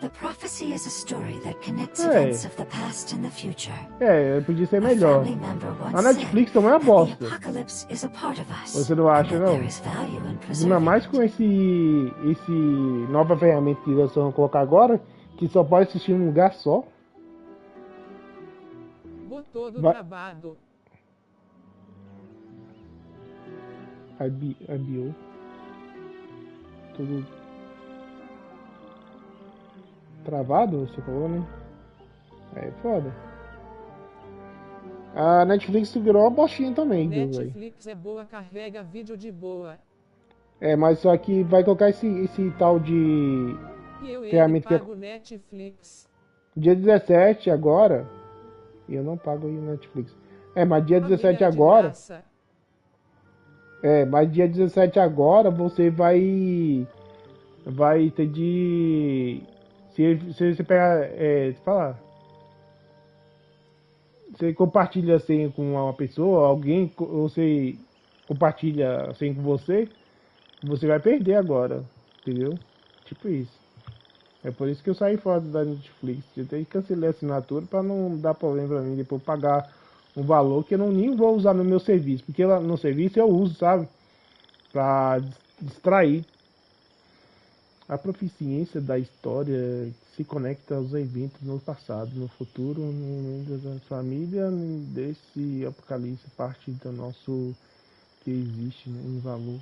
The prophecy is a story that connects Hey. events of the past and the future. Podia ser A melhor. family member once A Netflix também é uma said that bosta. the apocalypse is a part of us. Você não acha, and that não? there is value in Ainda preserving mais it. com esse nova ferramenta que eles vão colocar agora, que só pode assistir em um lugar só. Botou do Vai- travado. A bio. Tudo travado, você falou, né? É foda. A Netflix virou uma bostinha também, viu, velho? Netflix é boa, carrega vídeo de boa. Mas só que vai colocar esse tal de E eu Ferramenta que é- pago Netflix. dia 17 agora. E eu não pago aí o Netflix. Mas dia 17 Amiga de agora. graça. Mas dia 17 agora você vai ter de... Se você pegar... falar... Você compartilha a senha com uma pessoa, alguém, ou você compartilha a senha com você vai perder agora, entendeu? Tipo isso. É por isso que eu saí fora da Netflix. Eu até cancelei a assinatura para não dar problema pra mim depois pagar um valor que eu nem vou usar no meu serviço, porque lá no serviço eu uso, sabe? Pra distrair. A proficiência da história se conecta aos eventos no passado, no futuro, no mundo da família, desse apocalipse, parte do nosso que existe, né, em valor.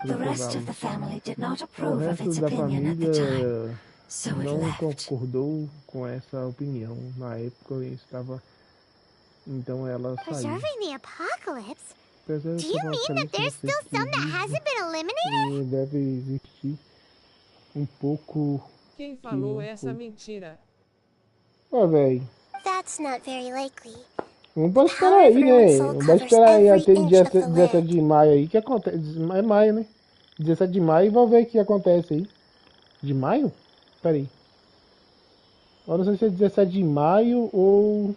The rest of the family did not O approve of resto its da opinion at the time, família so it não left. concordou com essa opinião. Na época eu estava... Então ela saiu. Preserving the apocalypse? Apesar de Do you ser um mean that apocalipse there's still some that existe, hasn't been eliminated? deve existir um pouco... Quem falou não essa foi. mentira? Véi, That's not very likely. não pode esperar aí, né? Não pode esperar aí até dia 17 de maio aí, que acontece, é maio, né? 17 de maio, vamos ver o que acontece aí. De maio? Pera aí. Eu não sei se é 17 de maio ou...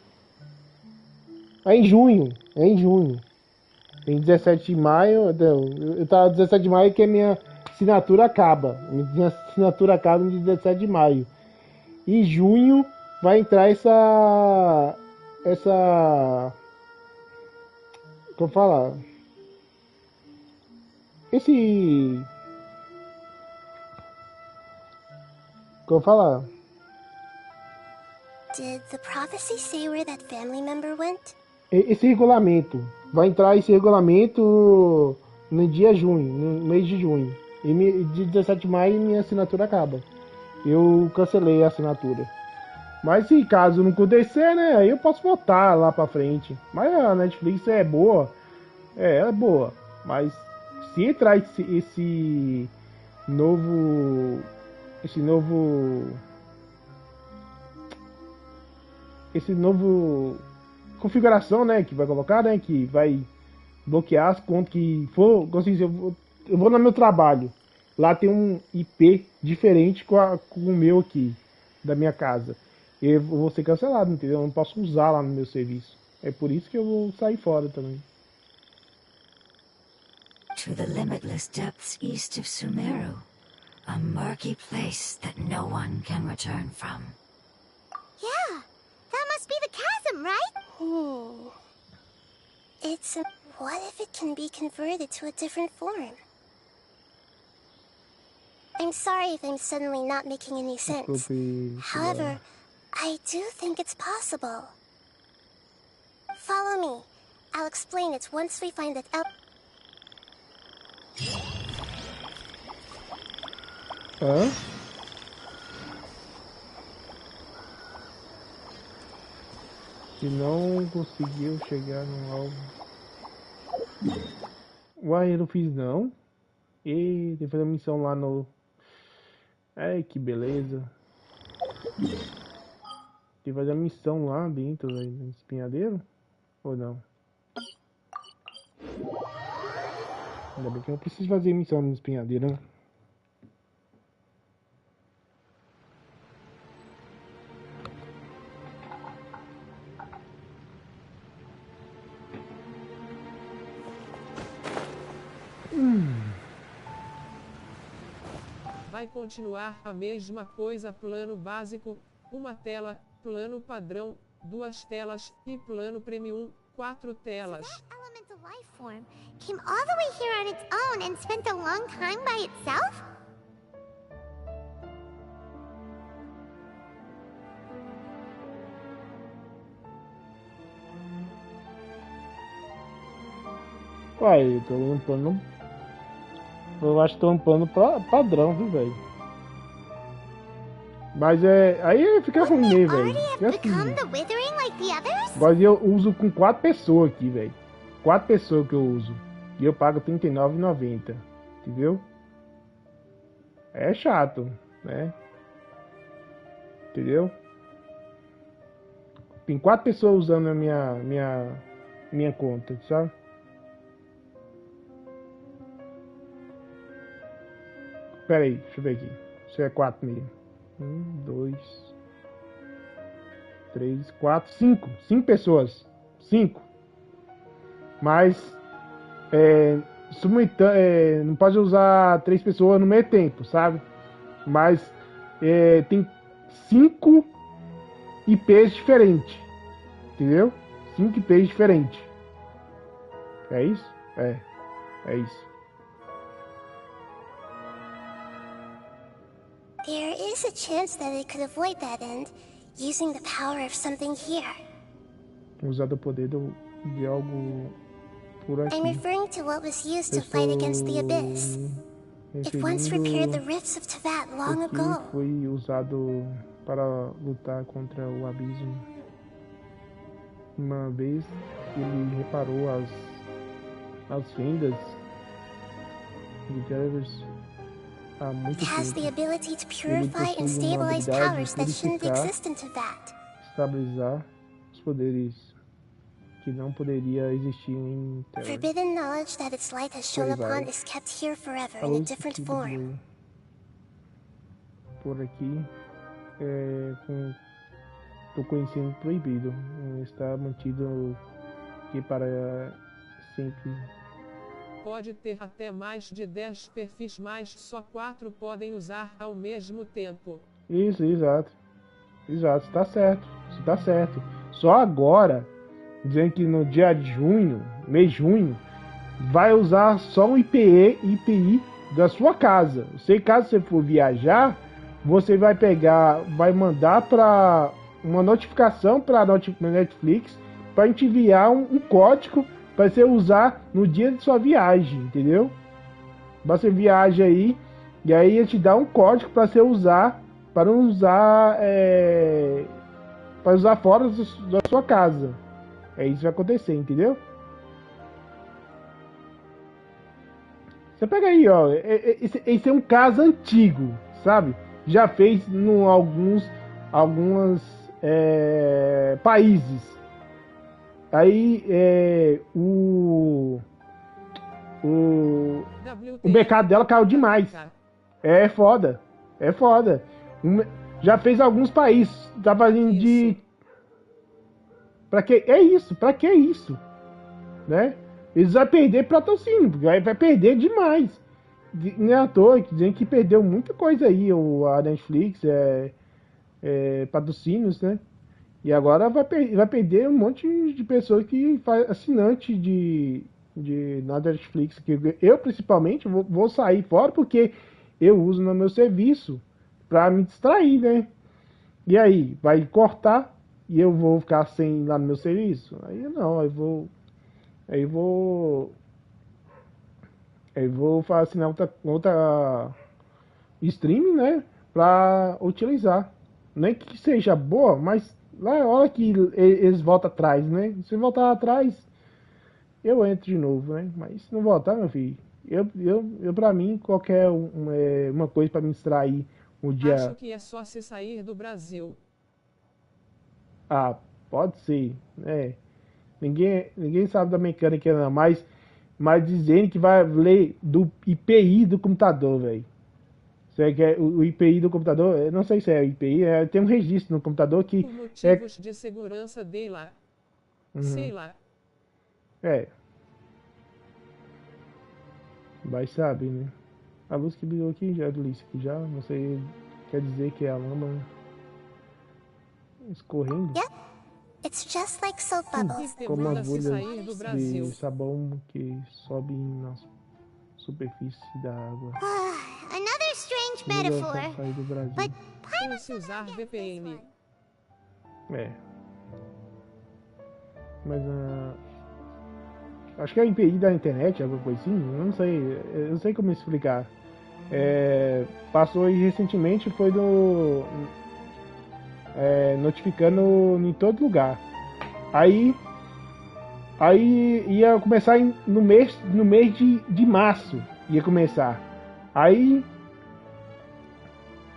É em junho, Em 17 de maio, eu tava 17 de maio que a minha assinatura acaba. Minha assinatura acaba no 17 de maio. Em junho vai entrar essa... Como falar? Como falar? Did the prophecy say where that family member went? Esse regulamento. Vai entrar esse regulamento no dia junho, no mês de junho. E de 17 de maio minha assinatura acaba. Eu cancelei a assinatura. Mas se caso não acontecer, né? Aí eu posso voltar lá pra frente. Mas a Netflix é boa. Ela é boa. Mas se entrar esse novo configuração, né, que vai colocar, né, que vai bloquear as contas que for, eu vou no meu trabalho, lá tem um IP diferente com o meu aqui, da minha casa, eu vou ser cancelado, entendeu? Eu não posso usar lá no meu serviço, é por isso que eu vou sair fora também. to the limitless depths east of Sumeru. A murky place that no one can return from. Yeah, that must be the chasm, right? It's what if it can be converted to a different form? I'm sorry if I'm suddenly not making any sense. However, I do think it's possible. Follow me. I'll explain it once we find that out. Hã? Se não conseguiu chegar no alvo. Uai, eu não fiz não. E tem que fazer uma missão lá no... Ai, que beleza. Tem que fazer uma missão lá dentro, velho, no espinhadeiro? Ou não? Ainda bem que eu não preciso fazer missão no espinhadeiro, né? Vai continuar a mesma coisa, plano básico, uma tela, plano padrão, 2 telas e plano premium, 4 telas. That elemental life form came all the way here on its own and spent a long time by itself? Uai, eu tô um plano. Eu acho que tô um plano padrão, viu, velho? Mas é. Aí fica ruim, velho. Fica assim. Mas eu uso com 4 pessoas aqui, velho. 4 pessoas que eu uso. E eu pago R$39,90. Entendeu? É chato, né? Entendeu? Tem 4 pessoas usando a minha conta, sabe? Pera aí, deixa eu ver aqui. Isso é 4 mesmo. 1, 2, 3, 4, 5. 5 pessoas. 5. Mas não pode usar 3 pessoas no mesmo tempo, sabe? Mas tem 5 IPs diferentes. Entendeu? 5 IPs diferentes. É isso? É isso. There is a chance that it could avoid that end, using the power of something here. Usar o poder de algo por aqui. I'm referring to what was used to fight against the Abyss. It once repaired the rifts of Teyvat long ago. Foi usado para lutar contra o abismo. Uma vez ele reparou as fendas de Lendarias. It has the ability to purify and stabilize powers that shouldn't exist in Teyvat. Estabilizar os poderes que não poderia existir em Terra. Forbidden knowledge that its light has shone upon is kept here forever in a different form. Por aqui, do conhecimento proibido, está mantido aqui para sempre. Pode ter até mais de 10 perfis, mas só 4 podem usar ao mesmo tempo. Isso, exato. Exato, está certo. Está certo. Só agora, dizendo que no dia de junho, mês de junho, vai usar só um IPI da sua casa. Sei, caso você for viajar, você vai mandar para uma notificação para a Netflix para a gente enviar um código para você usar no dia de sua viagem, entendeu? Você viaja aí e aí ele te dá um código para você usar, para não usar, para usar fora da sua casa. É isso que vai acontecer, entendeu? Você pega aí, ó, esse é um caso antigo, sabe? Já fez em alguns países. Aí o mercado dela caiu demais. É foda. Já fez alguns países. Tá fazendo de... Pra que é isso? Né? Eles vão perder patrocínio, porque vai perder demais. Não é à toa, dizendo que perdeu muita coisa aí, a Netflix, patrocínios, né? E agora vai perder um monte de pessoas que faz assinante na Netflix. Que eu, principalmente, vou sair fora porque eu uso no meu serviço pra me distrair, né? E aí, vai cortar e eu vou ficar sem ir lá no meu serviço? Aí não, Aí vou assinar outra stream, né? Pra utilizar. Nem que seja boa, mas lá é a hora que eles voltam atrás, né? Se voltar atrás, eu entro de novo, né? Mas se não voltar, meu filho, eu pra mim, qualquer uma coisa pra me distrair um dia. Acho que é só se sair do Brasil. Ah, pode ser, né? Ninguém sabe da mecânica, não, mas dizendo que vai ler do IPI do computador, velho. O IPI do computador, eu não sei se é o IPI, tem um registro no computador que Por motivos de segurança dele lá. Sei lá. Vai saber, né? A luz que brilhou aqui já, Alice, que já, você quer dizer que é a lama escorrendo? Yep. It's just like soap bubbles. Como Manda se agulhas sair do Brasil. de sabão que sobem na superfície da água. Another strange Melhor metaphor. pra sair do Brasil. But Como se usar VPN. Mas acho que é a IPI da internet, alguma coisa assim, eu não sei como explicar. Passou aí recentemente, foi notificando em todo lugar. Aí ia começar no mês de março, ia começar. Aí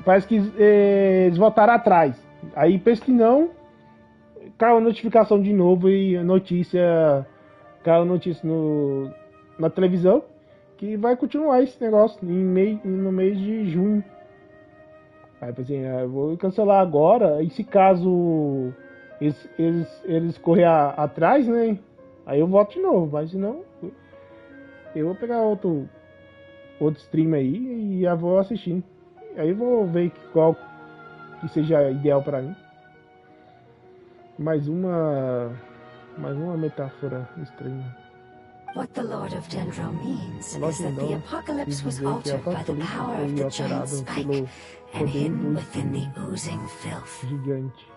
parece que eles voltaram atrás. Aí pensa que não, caiu a notificação de novo e caiu notícia na televisão que vai continuar esse negócio no mês de junho. Aí assim, eu vou cancelar agora, e se caso eles correr atrás, né? Aí eu volto de novo, mas se não, eu vou pegar outro stream aí e já vou assistindo. Aí eu vou ver qual que seja ideal pra mim. Mais uma metáfora estranha. What the Lord of Dendro means is that the apocalypse was altered by the power of the giant spike and hidden within the oozing filth. Gigante,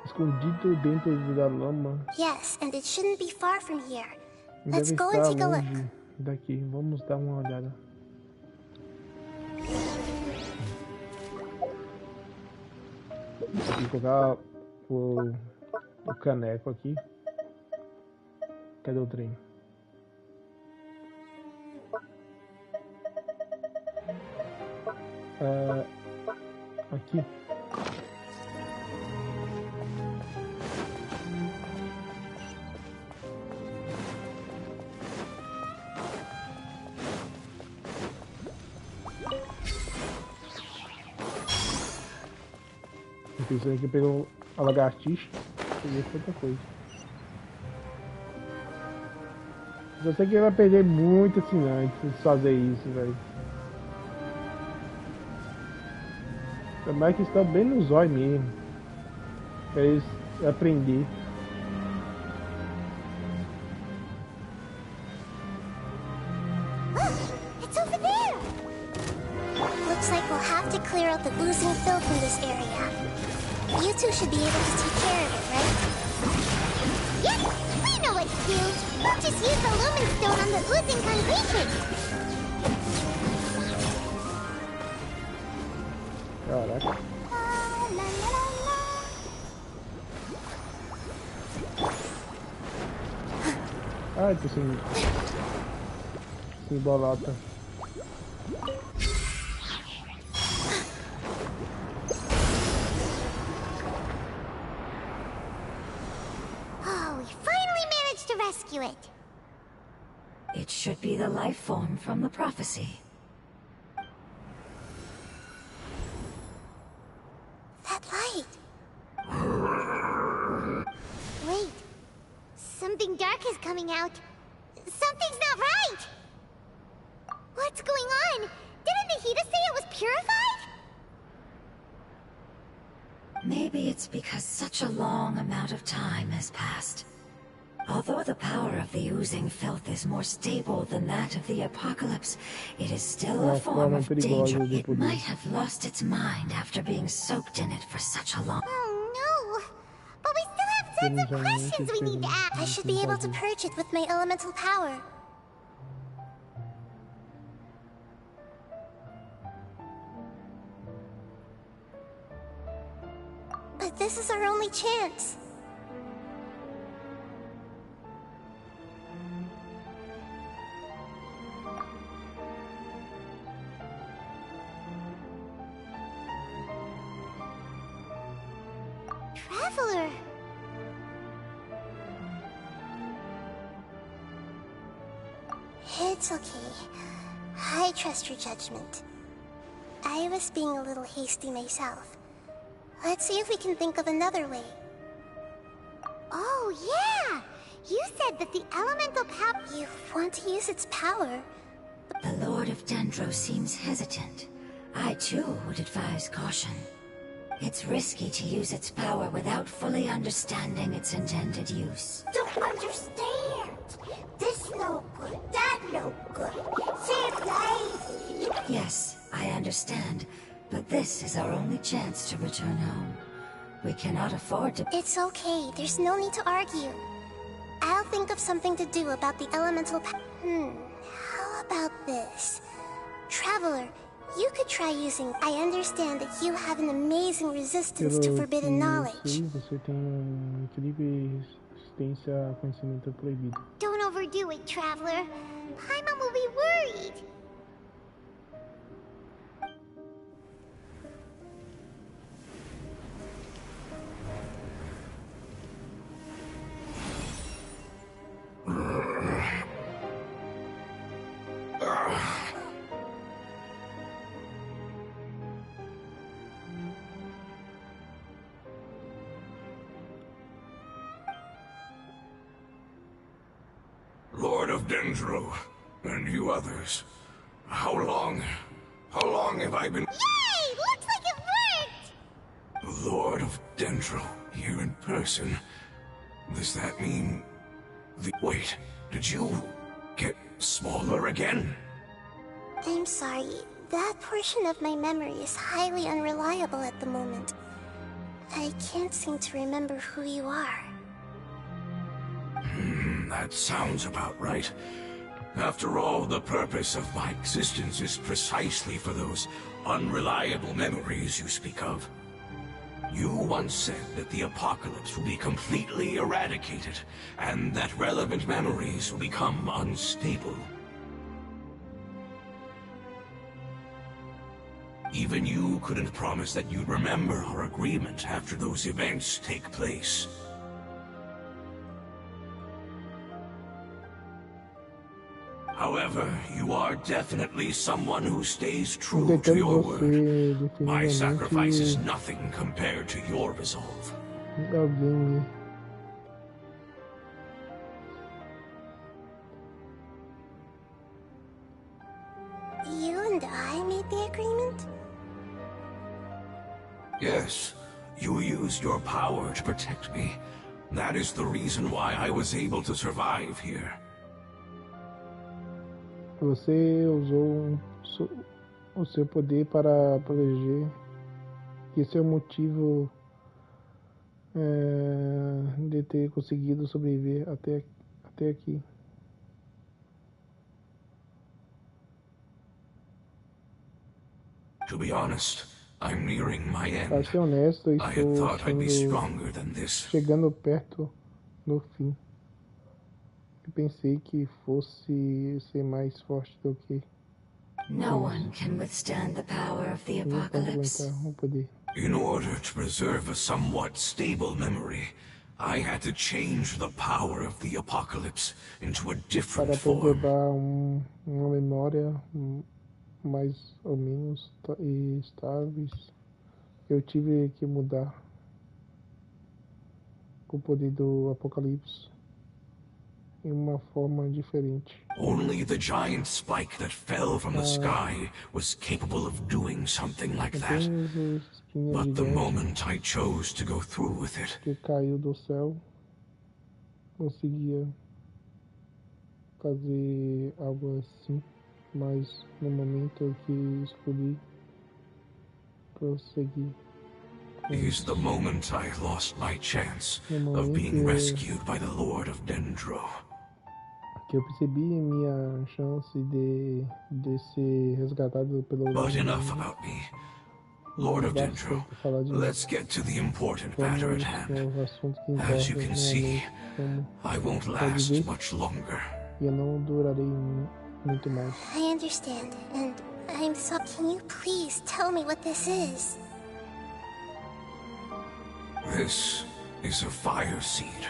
escondido dentro da lama. Yes, and it shouldn't be far from here. Let's Deve go and estar take a look. longe daqui. Vamos dar uma olhada. Vou colocar o caneco aqui. Cadê o trem? Aqui. Pensei que pegou a lagartixa, peguei outra coisa. Eu sei que vai perder muito assinante se fazer isso, velho. Também que está bem no zóio mesmo. Pra eles aprender. it's over there. Looks like we'll have to clear out the oozing filth in this area. You two should be able to take care of it, right? Yep, we know what to do. We'll just use the lumen stone on the oozing concretion. Caraca. La, la, la, la. Ai, tô sem bolota. Oh, we finally managed to rescue it. It should be the life form from the prophecy. That light. Wait, something dark is coming out. Something's not right! What's going on? Didn't Nahida say it was purified? Maybe it's because such a long amount of time has passed. Although the power of the oozing filth is more stable than that of the apocalypse, it is still a form of danger. It might have lost its mind after being soaked in it for such a long... Oh no! But we still have tons of questions we need to ask! I should be able to purge it with my elemental power. But this is our only chance. Traveler! It's okay. I trust your judgment. I was being a little hasty myself. Let's see if we can think of another way. Oh yeah! You said that the elemental power... You want to use its power? The Lord of Dendro seems hesitant. I too would advise caution. It's risky to use its power without fully understanding its intended use. Don't understand! This no good, that no good. Save life! Yes, I understand, but this is our only chance to return home. We cannot afford to... It's okay. There's no need to argue. I'll think of something to do about the elemental how about this? Traveler, you could try using... I understand that you have an amazing resistance to forbidden knowledge. Você tem incrível resistência a conhecimento proibido. Don't overdo it, Traveler. Paimon will be worried. Lord of Dendro, and you others. How long have I been... Yay! Looks like it worked! Lord of Dendro, here in person. Does that mean... Wait, did you get smaller again? I'm sorry. That portion of my memory is highly unreliable at the moment. I can't seem to remember who you are. That sounds about right. After all, the purpose of my existence is precisely for those unreliable memories you speak of. You once said that the apocalypse will be completely eradicated, and that relevant memories will become unstable. Even you couldn't promise that you'd remember our agreement after those events take place. However, you are definitely someone who stays true to your word. My sacrifice is nothing compared to your resolve. Alguém... You and I made the agreement? Yes, you used your power to protect me. That is the reason why I was able to survive here. Você usou o seu poder para proteger. Esse é o motivo de ter conseguido sobreviver até aqui. To be honest, I'm nearing my end. Para ser honesto, I had thought I'd be stronger than this. Chegando perto do fim. Eu pensei que fosse ser mais forte do que... No one can withstand the power of the apocalypse. O poder. In order to preserve a somewhat stable memory, I had to change the power of the apocalypse into a different Para form. preservar uma memória mais ou menos estáveis, eu tive que mudar o poder do apocalipse em uma forma diferente. Only the giant spike that fell from the sky was capable of doing something like that. Apenas o espinho But the gigante moment I chose to go through with it, que caiu do céu conseguia fazer algo assim, mas no momento que escolhi prosseguir, is the moment I lost my chance no of momento being rescued by the Lord of Dendro. que eu percebi minha chance de ser resgatado pelo But enough about me. Lord of Dendro, let's get to the important matter at hand. As you can see, I won't last much longer. E eu não durarei muito mais. I understand, and I'm so... Can you please tell me what this is? This is a fire seed.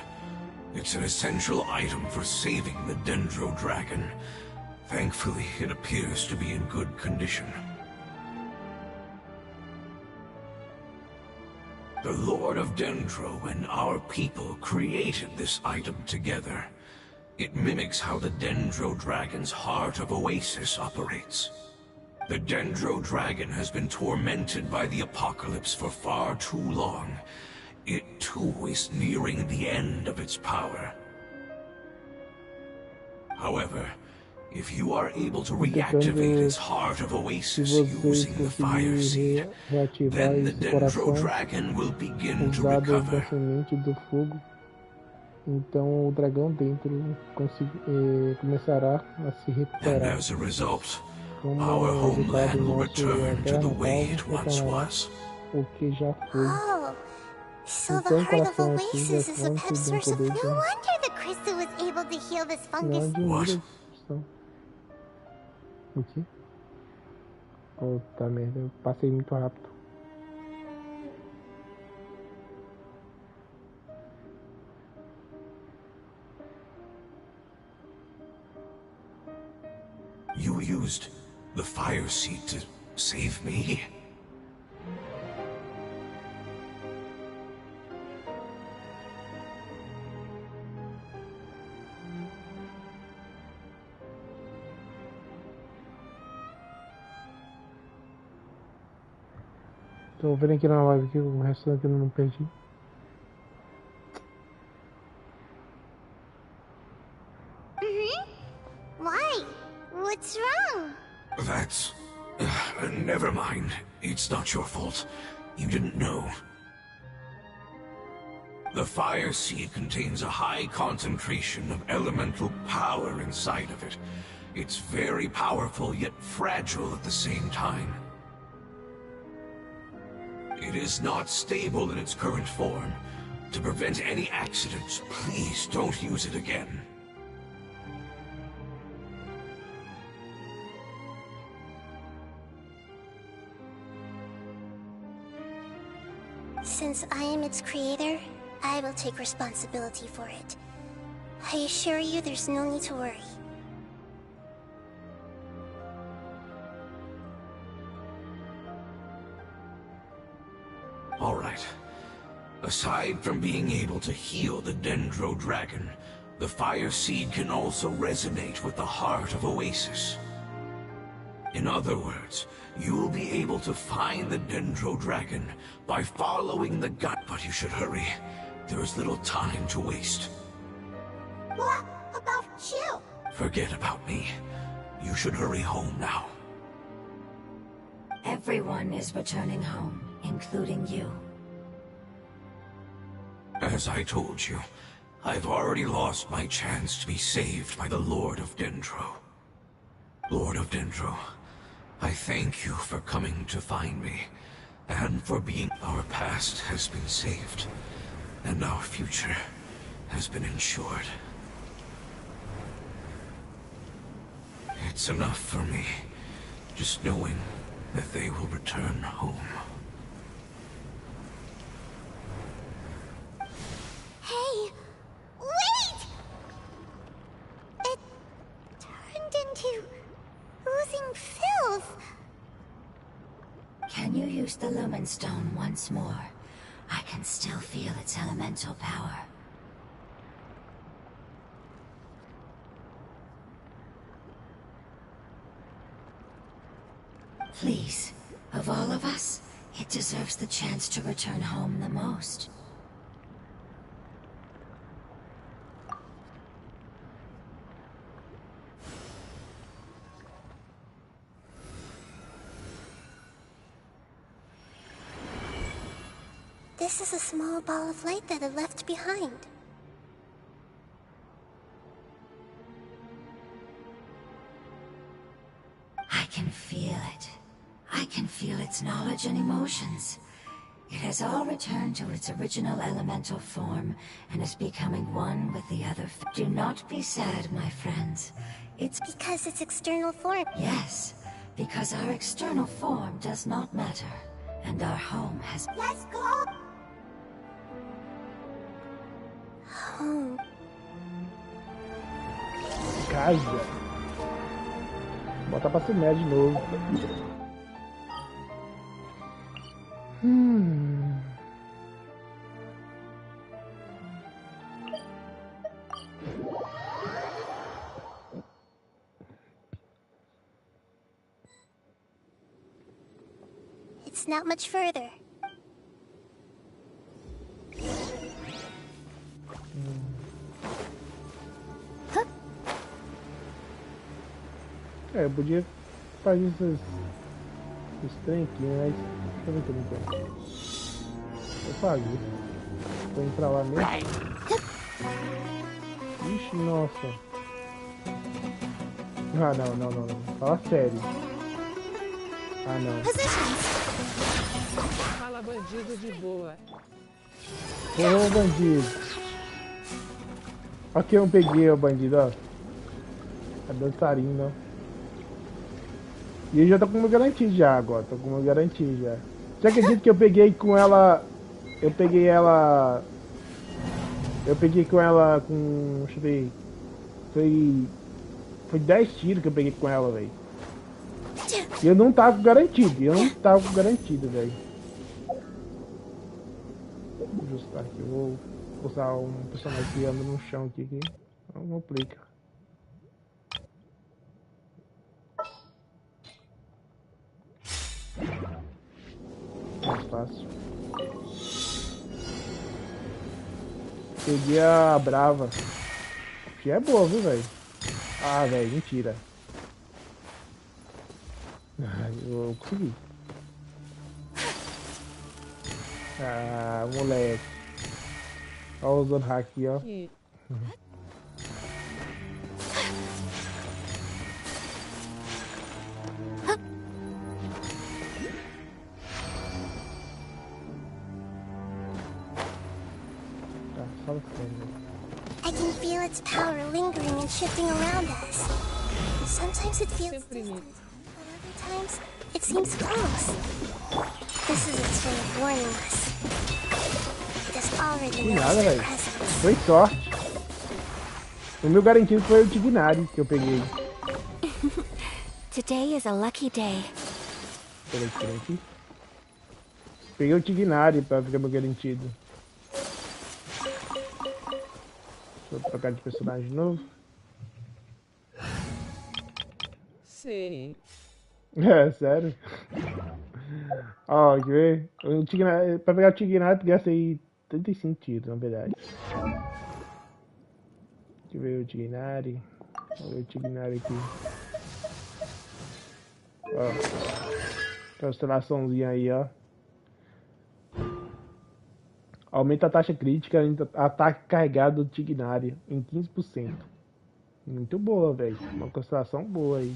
It's an essential item for saving the Dendro dragon. Thankfully, it appears to be in good condition. The Lord of Dendro and our people created this item together. It mimics how the Dendro dragon's heart of Oasis operates. The Dendro dragon has been tormented by the apocalypse for far too long. It too is nearing the end of its power. However, if you are able to reactivate its heart of Oasis using the fire seed, then the Dendro dragon will begin to recover. Do fogo, então o dragão dentro começará a se And recuperar. as a result, our homeland will return to the way it once was. O que já foi. Oh, so the heart of Oasis is a pet source of... No wonder the crystal was able to heal this fungus. What? O quê? Puta merda, eu passei muito rápido. You used the fire seed to save me? Tô vendo aqui na live que o resto que eu não perdi. Why? What's wrong? That's... never mind. It's not your fault. You didn't know. The fire seed contains a high concentration of elemental power inside of it. It's very powerful, yet fragile at the same time. It is not stable in its current form. To prevent any accidents, please don't use it again. Since I am its creator, I will take responsibility for it. I assure you there's no need to worry. Alright. Aside from being able to heal the Dendro dragon, the fire seed can also resonate with the heart of Oasis. In other words, you will be able to find the Dendro dragon by following the gut. But you should hurry. There is little time to waste. What about you? Forget about me. You should hurry home now. Everyone is returning home, including you. As I told you, I've already lost my chance to be saved by the Lord of Dendro. Lord of Dendro, I thank you for coming to find me, and for being... Our past has been saved, and our future has been ensured. It's enough for me, just knowing that they will return home. Hey, wait! It turned into oozing filth. Can you use the Lumen Stone once more? I can still feel its elemental power. Please, of all of us, it deserves the chance to return home the most. This is a small ball of light that I left behind. I can feel it. I can feel its knowledge and emotions. It has all returned to its original elemental form and is becoming one with the other. Do not be sad, my friends. It's Because its external form. yes, because our external form does not matter, and our home has. Let's go! Home. Casa. Bota pra semear de novo. It's not much further. Eu podia fazer esses trem aqui, mas deixa eu ver como que é. Vou fazer. Vou ir pra lá mesmo. Ixi, nossa. Ah, não. Fala sério. Ah, não. Fala, bandido de boa. Ô, bandido. Olha que eu peguei, ó, bandido, ó. É dançarino, ó. E eu já tô com uma garantia já agora, tô com uma garantia já. Você acredita que eu peguei com ela... Eu peguei com ela com... Deixa eu ver... Foi 10 tiros que eu peguei com ela, velho. E eu não tava com garantido, velho. Vou ajustar aqui, eu vou usar um personagem que anda no chão aqui. Não aplica. Mais fácil. Peguei a Brava. Que é boa, viu, velho? Ah, velho, mentira. Eu consegui. Ah, moleque. Olha usando hack aqui, ó. I can feel its power lingering and shifting around us. Sometimes it feels distant, but other times it seems close. This is its way of warning us. It has already Que noticed nada, our velho. presence. Foi sorte. O meu garantido foi o Tignari que eu peguei. Today is a lucky day. Peraí, aqui. Peguei o Tignari pra ficar meu garantido. Deixa eu trocar de personagem de novo. Sim. É, sério? Ó, quer ver? O Tignari, pra pegar o Tignari, tu gasta aí 35 tiros, na verdade. Deixa eu ver o Tignari. Vou ver o Tignari aqui. Ó. Constelaçãozinha aí, ó. Aumenta a taxa crítica em ataque carregado do Tignari em 15%. Muito boa, velho. Uma constelação boa aí.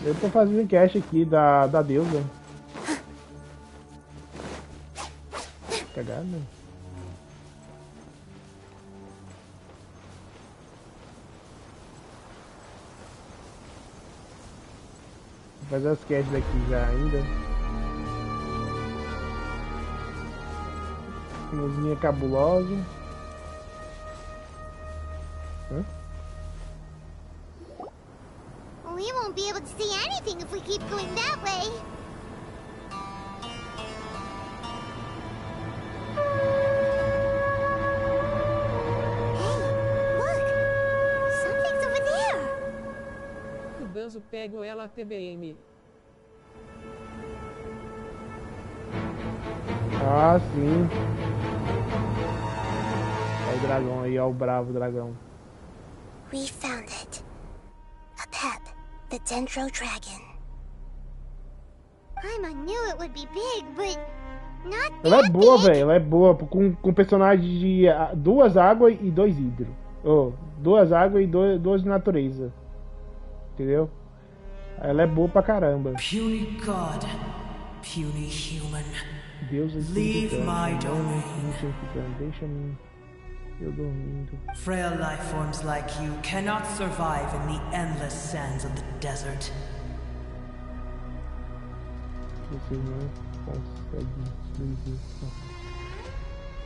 Eu tô fazendo cache aqui da deusa. Cagada. Vou fazer as caches daqui já ainda. Luzinha cabulosa. Hã? We won't be able to see anything if we keep going that way. Hey, look! Something's over there! caso pego ela TBM. Ah, sim. Olha o dragão aí, ó, o bravo dragão. We found it. A pep, the Dendro dragon. Paimon knew it would be big, but not Ela é that boa, big. velho. Ela é boa com personagem de 2 águas e 2 hidro. Oh, 2 águas e 2 de natureza. Entendeu? Ela é boa pra caramba. Puny God, puny human. Deus é Leave my domain. Deixa-me eu dormindo. Frail life forms like you cannot survive in the endless sands of the desert. Você não consegue viver.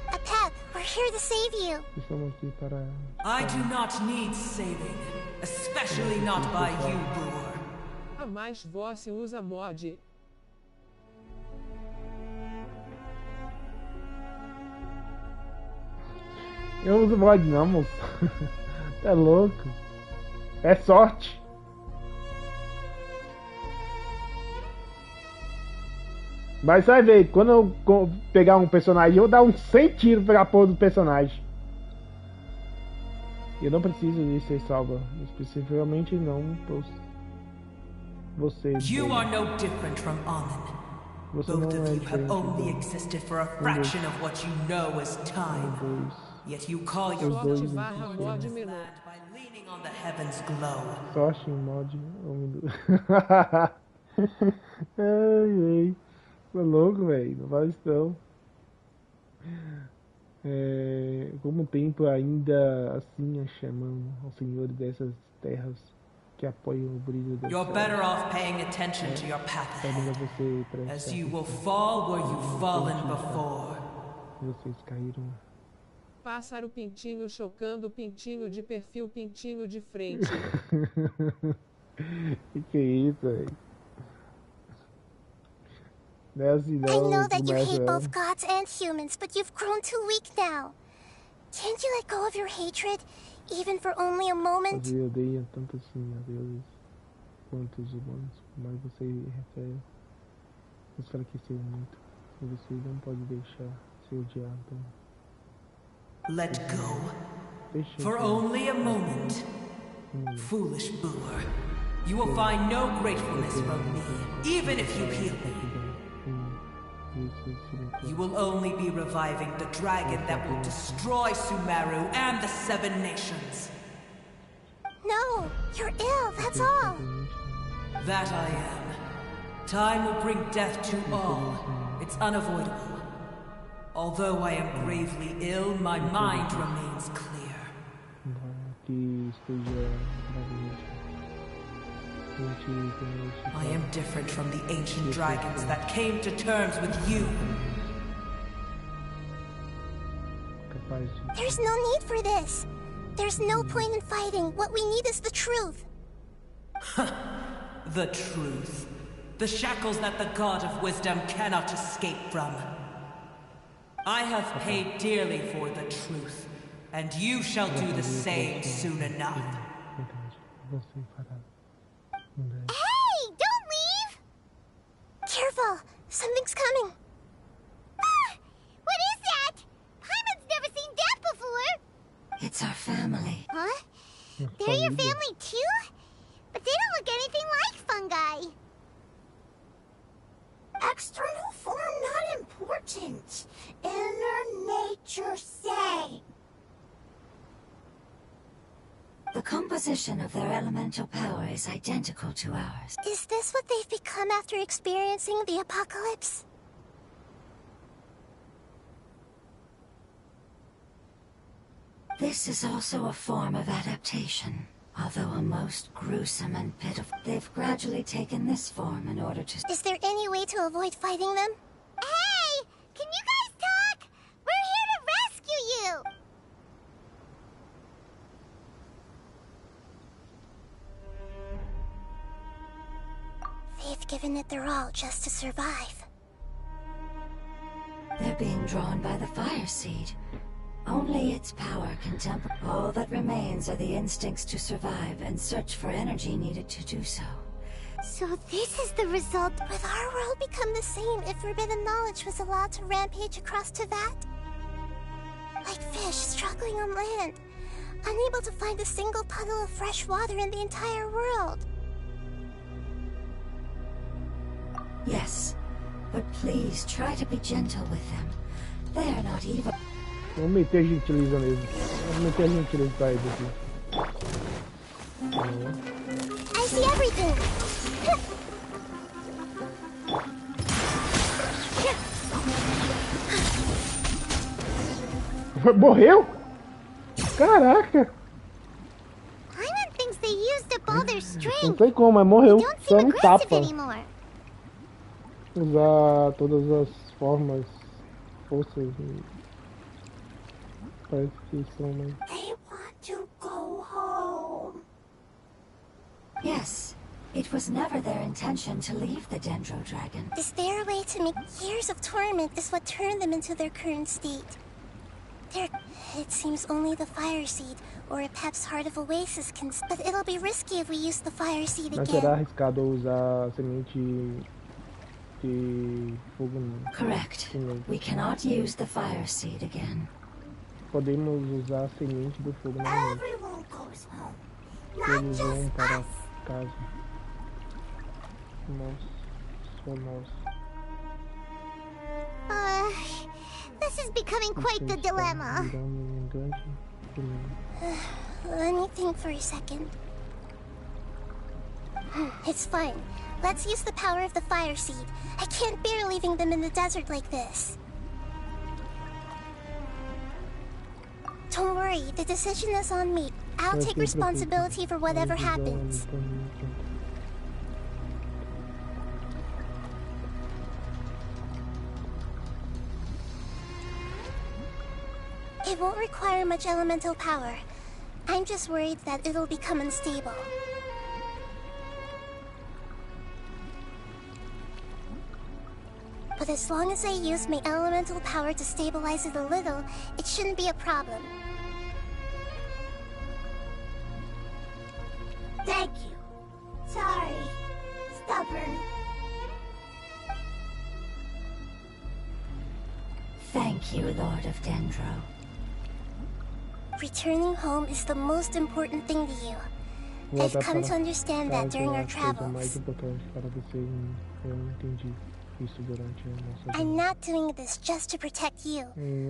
A pep, we're here to save you. Estamos aqui para... I do not need saving, especially not by you, Brewer. A mais você usa mod. Eu não uso mod não, moço. É louco. É sorte. Mas vai ver, quando eu pegar um personagem, eu vou dar uns 100 tiros pra pegar a porra do personagem. Eu não preciso de ser salva. Especificamente não por você. You are no different from Amen. Você Both não of é you have diferente only do- existed for a fraction of what you know as time. dos Yet you call Os yourself dois Sorte barra mod menor. land by leaning on the heavens' glow. sorte em mod. Ai, ai. Tô louco, velho. Não faz isso não. Como o tempo ainda assim a chamam ao Senhor dessas terras que apoiam o brilho do You're céu. better off paying attention to your path Pedem a ahead, você prestar as you atenção. will fall where you've fallen before. Vocês caíram. Pássaro pintinho chocando pintinho de perfil pintinho de frente. Que é isso, velho? Não é assim I não, know that you começa hate não. both gods and humans, but you've grown too weak now. Can't you let go of your hatred, even for only a moment? Você odeia tanto assim a deuses quanto os humanos, mas você refere nos enfraqueceu muito. E você não pode deixar se odiar, então Let go, deixa for only a moment. Foolish Brewer, you will find no gratefulness from me, even if you heal me. You will only be reviving the dragon that will destroy Sumeru and the 7 nations. No, you're ill, that's all. That I am. Time will bring death to all. It's unavoidable. Although I am gravely ill, my mind remains clear. que esteja I am different from the ancient dragons that came to terms with you. capaz de There's no need for this. There's no point in fighting. What we need is the truth. The truth. The shackles that the God of Wisdom cannot escape from. I have paid dearly for the truth, and you shall do the same soon enough. verdade você fará. Hey, don't leave! Careful, something's coming. Ah, what is that? Paimon's never seen that before. It's our family. Huh? They're your family too? But they don't look anything like fungi. External form not important. Inner nature say. The composition of their elemental power is identical to ours. Is this what they've become after experiencing the apocalypse? This is also a form of adaptation, although a most gruesome and pitiful. They've gradually taken this form in order to... Is there any way to avoid fighting them? Hey! Can you guys talk? We're here to rescue you! They've given it their all just to survive. They're being drawn by the fire seed. Only its power can temper. All that remains are the instincts to survive and search for energy needed to do so. So this is the result. Would our world become the same if forbidden knowledge was allowed to rampage across Teyvat? Like fish struggling on land, unable to find a single puddle of fresh water in the entire world. Yes, but please try to be gentle with them. They are not evil. Vamos meter gentileza mesmo. Vamos meter gentileza pra eles aqui. I see everything. Morreu? Caraca! Paimon thinks they used up all their Não strength. sei como, mas morreu. Don't Só seem um aggressive tapa. anymore. Usar todas as formas, forças. Parece que são, mas... They want to go home. Yes, it was never their intention to leave the Dendro Dragon. Is there a way to make years of torment is what turned them into their current state? It seems only the fire seed or a Pep's Heart of Oasis can... But it'll be risky if we use the fire seed Mas será again. arriscado usar a semente de fogo? Correct. We cannot use the fire seed again. Podemos usar a semente do fogo novamente. Everyone goes home. Eles vão para casa. Nós, só nós. This is becoming quite the dilemma. Let me think for a second. It's fine. Let's use the power of the fire seed. I can't bear leaving them in the desert like this. Don't worry, the decision is on me. I'll take responsibility for whatever happens. It won't require much elemental power. I'm just worried that it'll become unstable. But as long as I use my elemental power to stabilize it a little, it shouldn't be a problem. Thank you. Sorry. Stubborn. Thank you, Lord of Dendro. Returning home is the most important thing to you. I've come to understand that during our travels. I'm not doing this just to protect you,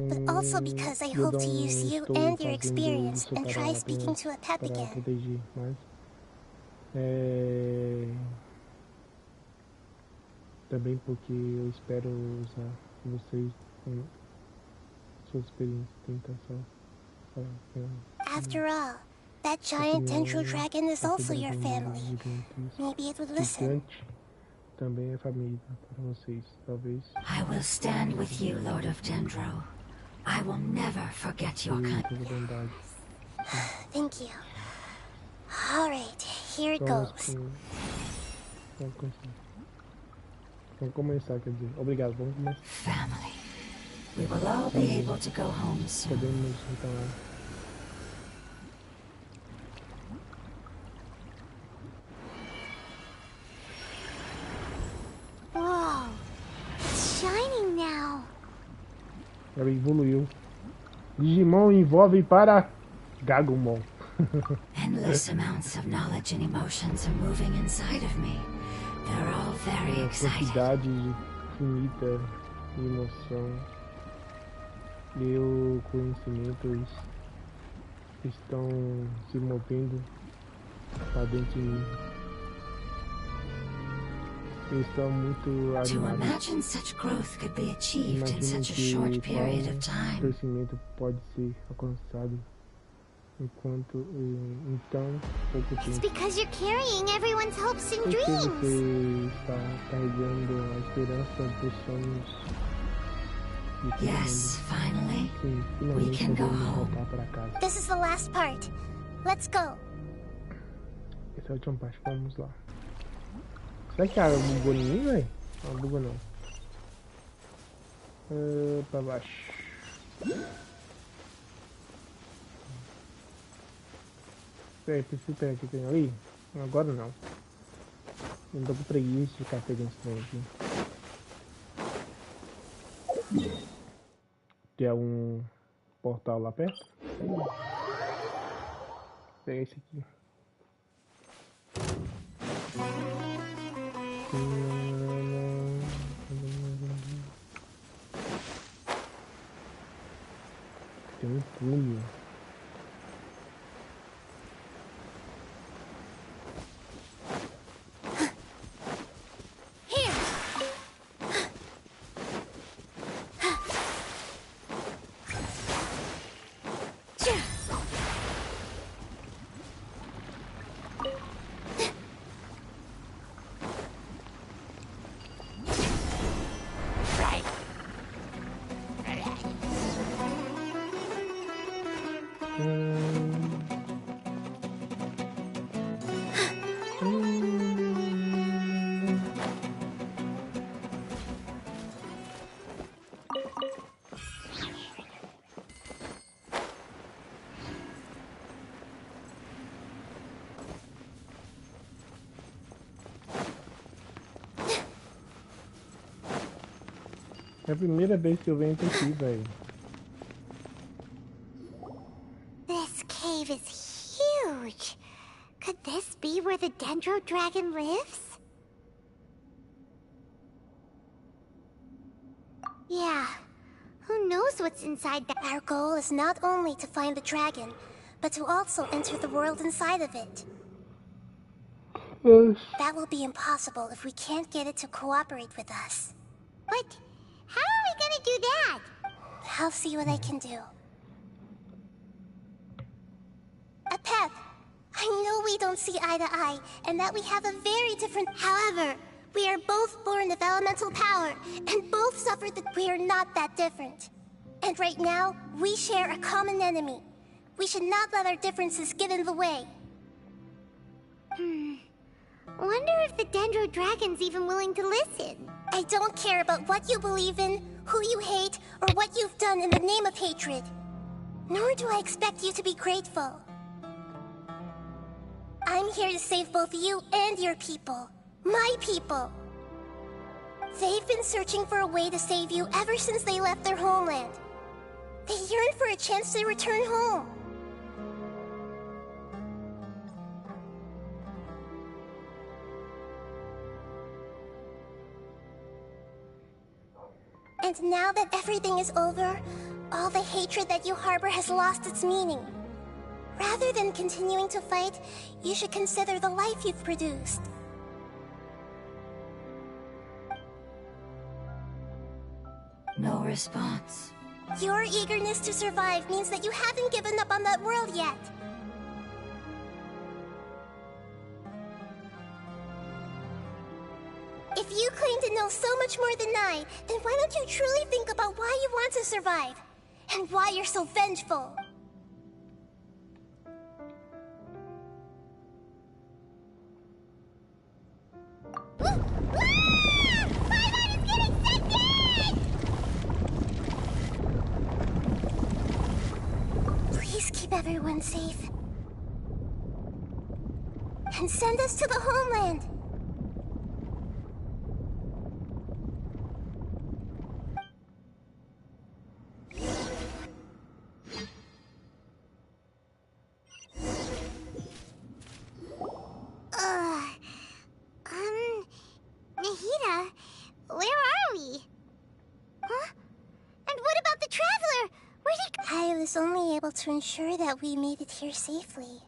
but also because I hope to use you and your experience and try speaking to a pep again. Também porque eu espero usar vocês com suas experiências, tentação. After all, that giant Dendro Dragon is also your family. Maybe it would listen. Também é família para vocês, talvez. I will stand with you, Lord of Dendro. I will never forget your kindness. Thank you. All right, here it goes. Vamos começar, quer dizer. Obrigado, vamos começar. Family. We will all be able to go home soon. Podemos então. Whoa, it's shining now. Ela evoluiu. Digimon envolve para Gagumon. Endless amounts of knowledge and emotions are moving inside of me. They're all very excited. Quantidade infinita de emoção e o conhecimento estão se movendo para dentro de mim. Eles estão muito To animados. imagine such growth could be achieved in such a short period of time. Crescimento pode ser alcançado em tão pouco It's tempo. because you're carrying everyone's hopes and Porque dreams. você está carregando a esperança dos sonhos. de todo Yes, mundo. finally. Sim, We finalmente can go podemos home. voltar para casa. This is the last part. Let's go. Essa é a última parte, vamos lá. Será que a água bugou em mim, velho? Não, bugou não. Pra baixo. Preciso pegar aqui, tem ali? Agora não. Não tô com preguiça de ficar pegando esse trem aqui. Tem um portal lá perto? Pega esse aqui. Tem um pulo. É a primeira vez que eu venho aqui, velho. This cave is huge. Could this be where the Dendro Dragon lives? Yeah. Who knows what's inside that? Our goal is not only to find the dragon, but to also enter the world inside of it. That will be impossible if we can't get it to cooperate with us. But how are we gonna do that? I'll see what I can do. Apep, I know we don't see eye to eye, and that we have a very different... However, we are both born of elemental power, and both suffered that we are not that different. And right now, we share a common enemy. We should not let our differences get in the way. Wonder if the Dendro Dragon's even willing to listen. I don't care about what you believe in, who you hate, or what you've done in the name of hatred. Nor do I expect you to be grateful. I'm here to save both you and your people. My people. They've been searching for a way to save you ever since they left their homeland. They yearn for a chance to return home. And now that everything is over, all the hatred that you harbor has lost its meaning. Rather than continuing to fight, you should consider the life you've produced. No response. Your eagerness to survive means that you haven't given up on that world yet. If you claim to know so much more than I, then why don't you truly think about why you want to survive? And why you're so vengeful? Please keep everyone safe. And send us to the homeland. Nahida, where are we? Huh? And what about the Traveler? Where'd he go? I was only able to ensure that we made it here safely.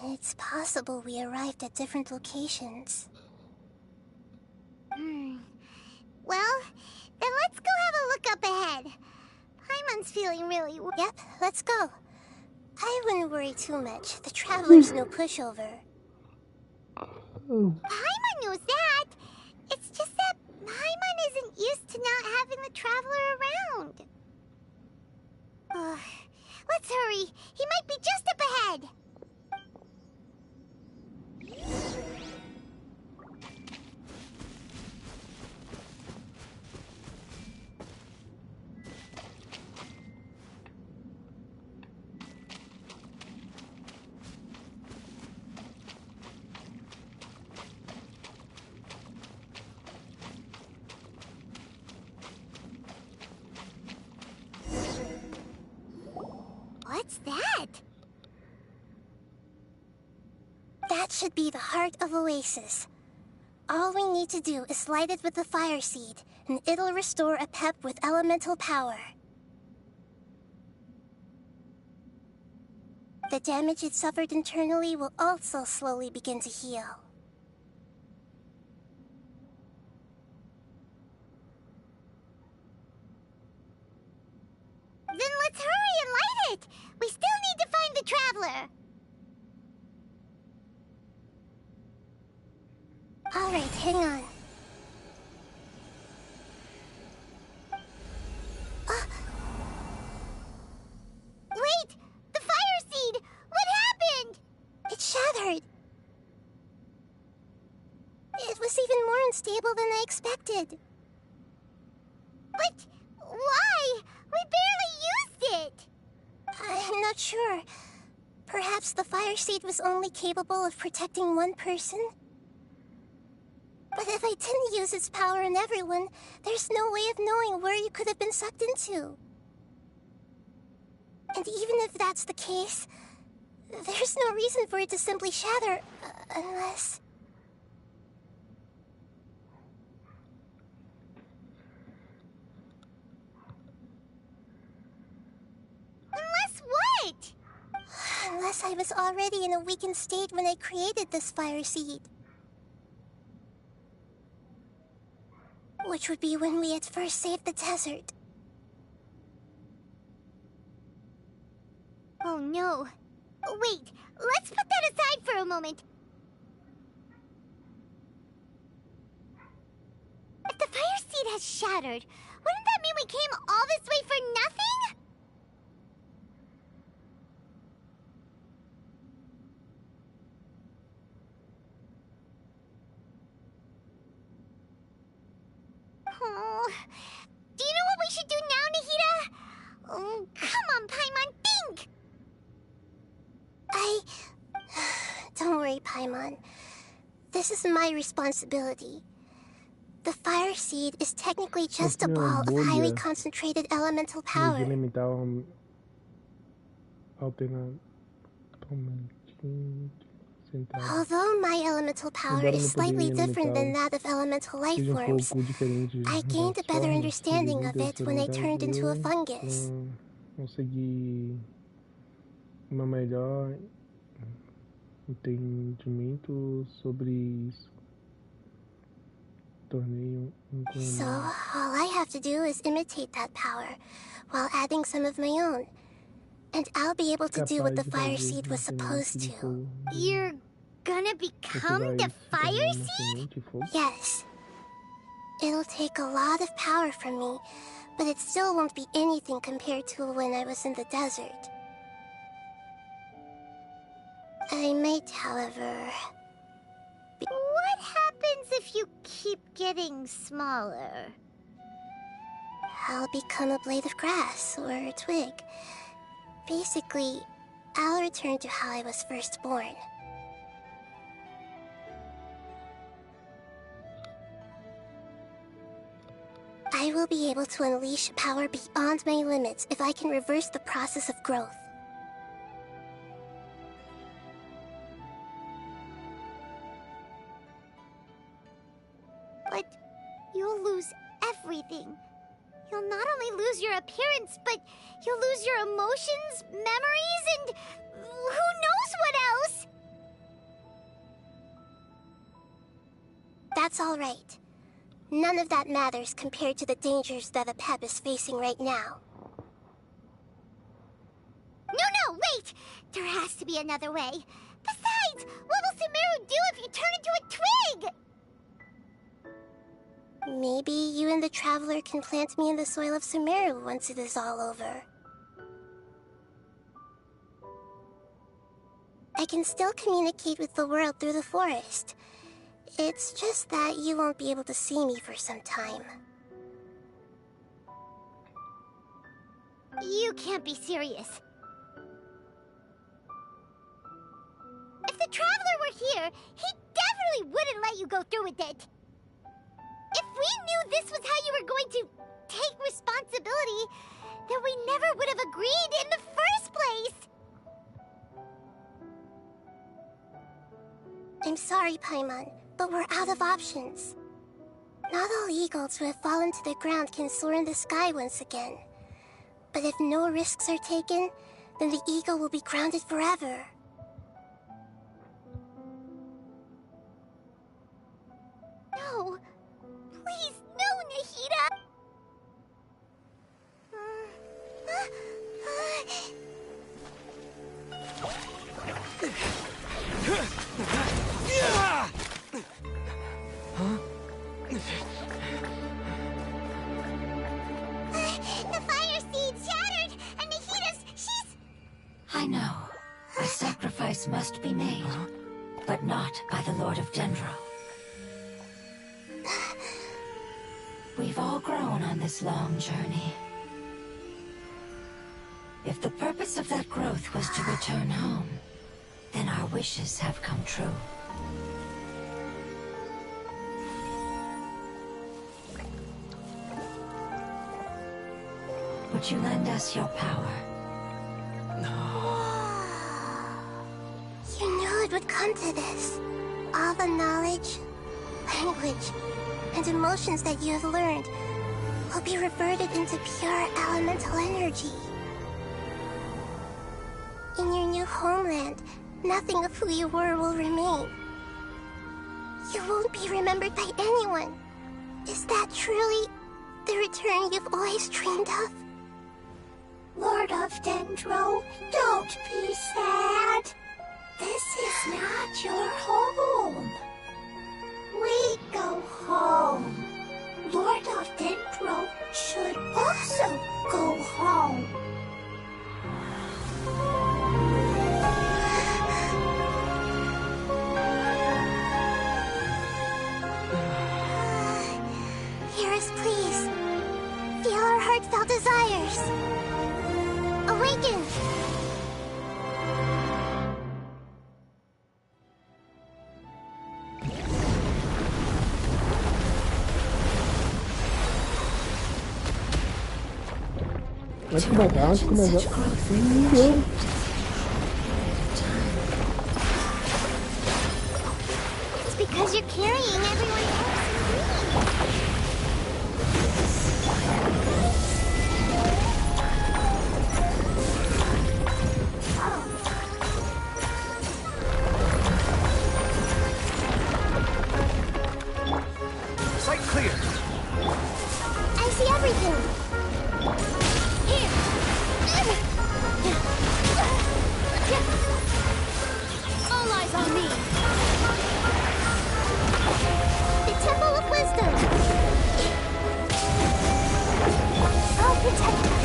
It's possible we arrived at different locations. Well, then let's go have a look up ahead. Paimon's feeling really... Yep, let's go. I wouldn't worry too much. The Traveler's no pushover. Paimon knows that. It's just that Paimon isn't used to not having the Traveler around. Let's hurry. He might be just up ahead. What's that? That should be the heart of Oasis. All we need to do is light it with the fire seed, and it'll restore a pep with elemental power. The damage it suffered internally will also slowly begin to heal. Then let's hurry and light it! We still need to find the Traveler! Alright, hang on. Wait! The fire seed! What happened? It shattered. It was even more unstable than I expected. But why? We barely used it! I'm not sure. Perhaps the fire seed was only capable of protecting one person? But if I didn't use its power on everyone, there's no way of knowing where you could have been sucked into. And even if that's the case, there's no reason for it to simply shatter, unless... Unless what? Unless I was already in a weakened state when I created this fire seed. Which would be when we had first saved the desert. Oh no. Wait, let's put that aside for a moment. If the fire seed has shattered, wouldn't that mean we came all this way for nothing? Oh, do you know what we should do now, Nahida? Oh, come on, Paimon, think! Don't worry, Paimon. This is my responsibility. The fire seed is technically just a ball of highly concentrated elemental power. Although my elemental power is slightly different than that of elemental life forms, I gained a better understanding of it when I turned into a fungus. Consegui uma melhor entendimento sobre isso. So, all I have to do is imitate that power, while adding some of my own. And I'll be able to do what the fire seed was supposed to. You're gonna become the fire seed? Yes. It'll take a lot of power from me, but it still won't be anything compared to when I was in the desert. I might, however... What happens if you keep getting smaller? I'll become a blade of grass or a twig. Basically, I'll return to how I was first born. I will be able to unleash power beyond my limits if I can reverse the process of growth. But you'll lose everything. You'll not only lose your appearance, but you'll lose your emotions, memories, and who knows what else? That's all right. None of that matters compared to the dangers that the Pep is facing right now. No, wait! There has to be another way. Besides, what will Sumeru do if you turn into a twig? Maybe you and the Traveler can plant me in the soil of Sumeru once it is all over. I can still communicate with the world through the forest. It's just that you won't be able to see me for some time. You can't be serious. If the Traveler were here, he definitely wouldn't let you go through with it. If we knew this was how you were going to take responsibility, then we never would have agreed in the first place. I'm sorry, Paimon, but we're out of options. Not all eagles who have fallen to the ground can soar in the sky once again. But if no risks are taken, then the eagle will be grounded forever. No! Please, no, Nahida! The fire seed shattered, and she's... I know. A sacrifice must be made, but not by the Lord of Dendro. We've all grown on this long journey. If the purpose of that growth was to return home, then our wishes have come true. Would you lend us your power? You knew it would come to this. All the knowledge, language, and emotions that you have learned will be reverted into pure elemental energy. In your new homeland, nothing of who you were will remain. You won't be remembered by anyone. Is that truly the return you've always dreamed of? Lord of Dendro, don't be sad. This is not your home. We go home. Lord of Dendro should also go home. Hear us, please. Feel our heartfelt desires. Awaken! Antes de começar. It's because you're carrying everyone else in me. Sight clear. I see everything. Here. All eyes on me. The Temple of Wisdom. I'll protect us.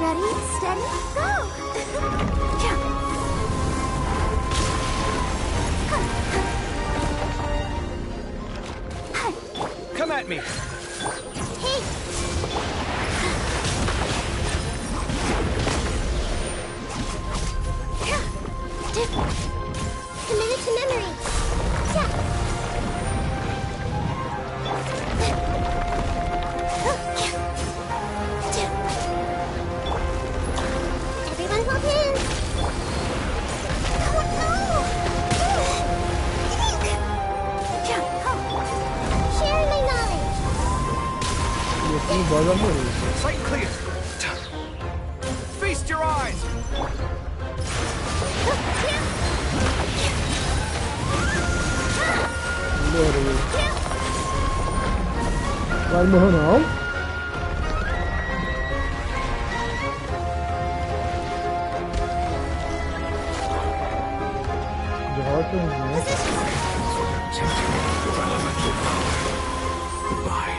Ready, steady, go. Come at me. Hey. Committed to memory. Everyone hold hands. Sharing my knowledge. Sight clear. Feast your eyes. Vai morrer não. Derrota Goodbye.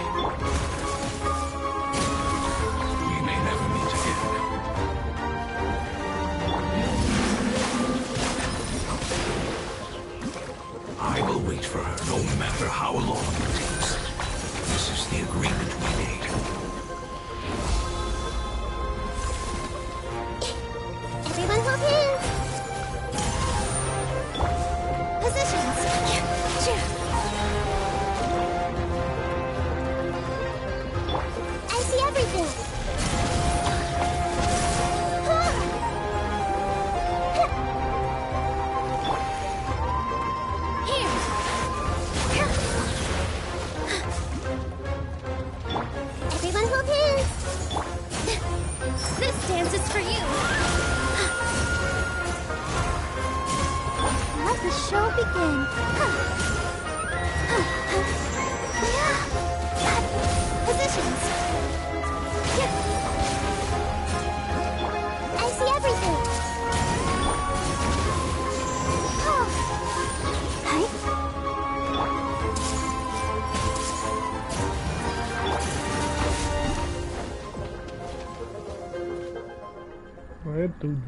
We may never meet again. I will wait for her, no matter how long it takes. This is the agreement we made. Everyone hold hands. Positions. I see everything. Positions. I see everything. Oh. Hi. É tudo.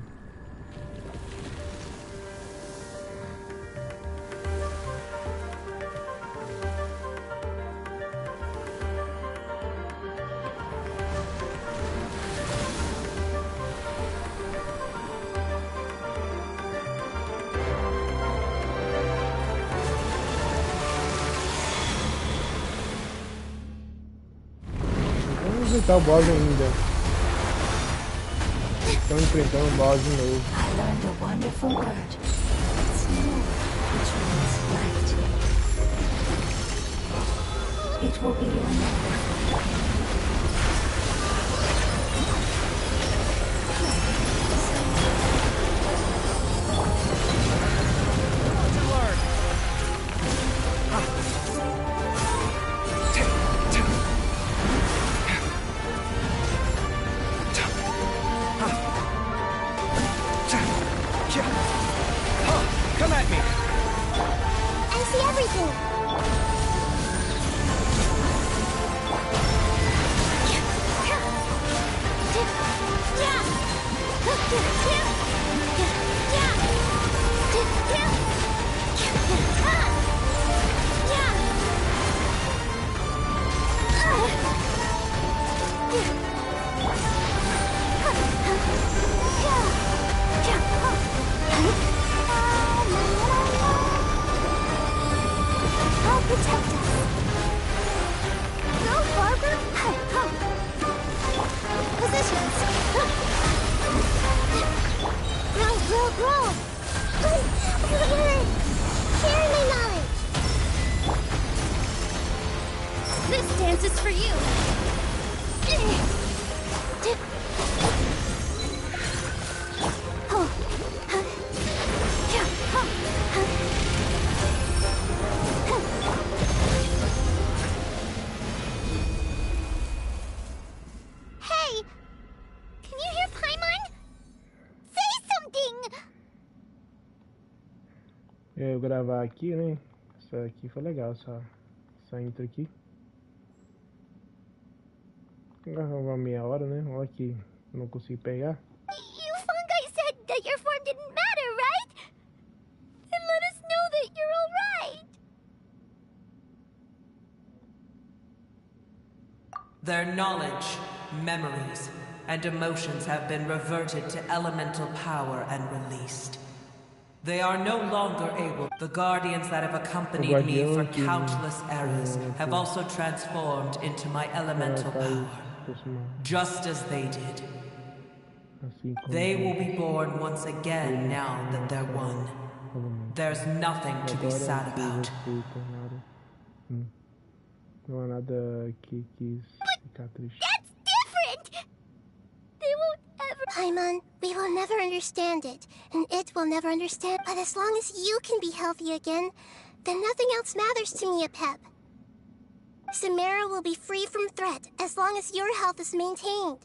Vamos visitar o boss ainda. Estão enfrentando o boss de novo. I learned a wonderful word. It's new, which means light. It will be your name. Come at me! I see everything. I'll protect us. Go, Barbara. Positions. Roll. Share my knowledge. This dance is for you. Hey! Can you hear Paimon? Say something! Eu gravar aqui, né? Essa aqui foi legal, essa intro aqui. Gravava meia hora, né? Olha aqui, não consegui pegar. You fungi said that your form didn't matter, right? Then let us know that you're alright! Their knowledge, memories, and emotions have been reverted to elemental power and released. They are no longer able. The guardians that have accompanied me for countless eras have also transformed into my elemental power, just as they did. They will be born once again now that they're one. There's nothing to be sad about. Não há nada que quis ficar triste. That's different! They won't ever... Paimon, we will never understand it, and it will never understand. But as long as you can be healthy again, then nothing else matters to me, Apep. Samara will be free from threat as long as your health is maintained.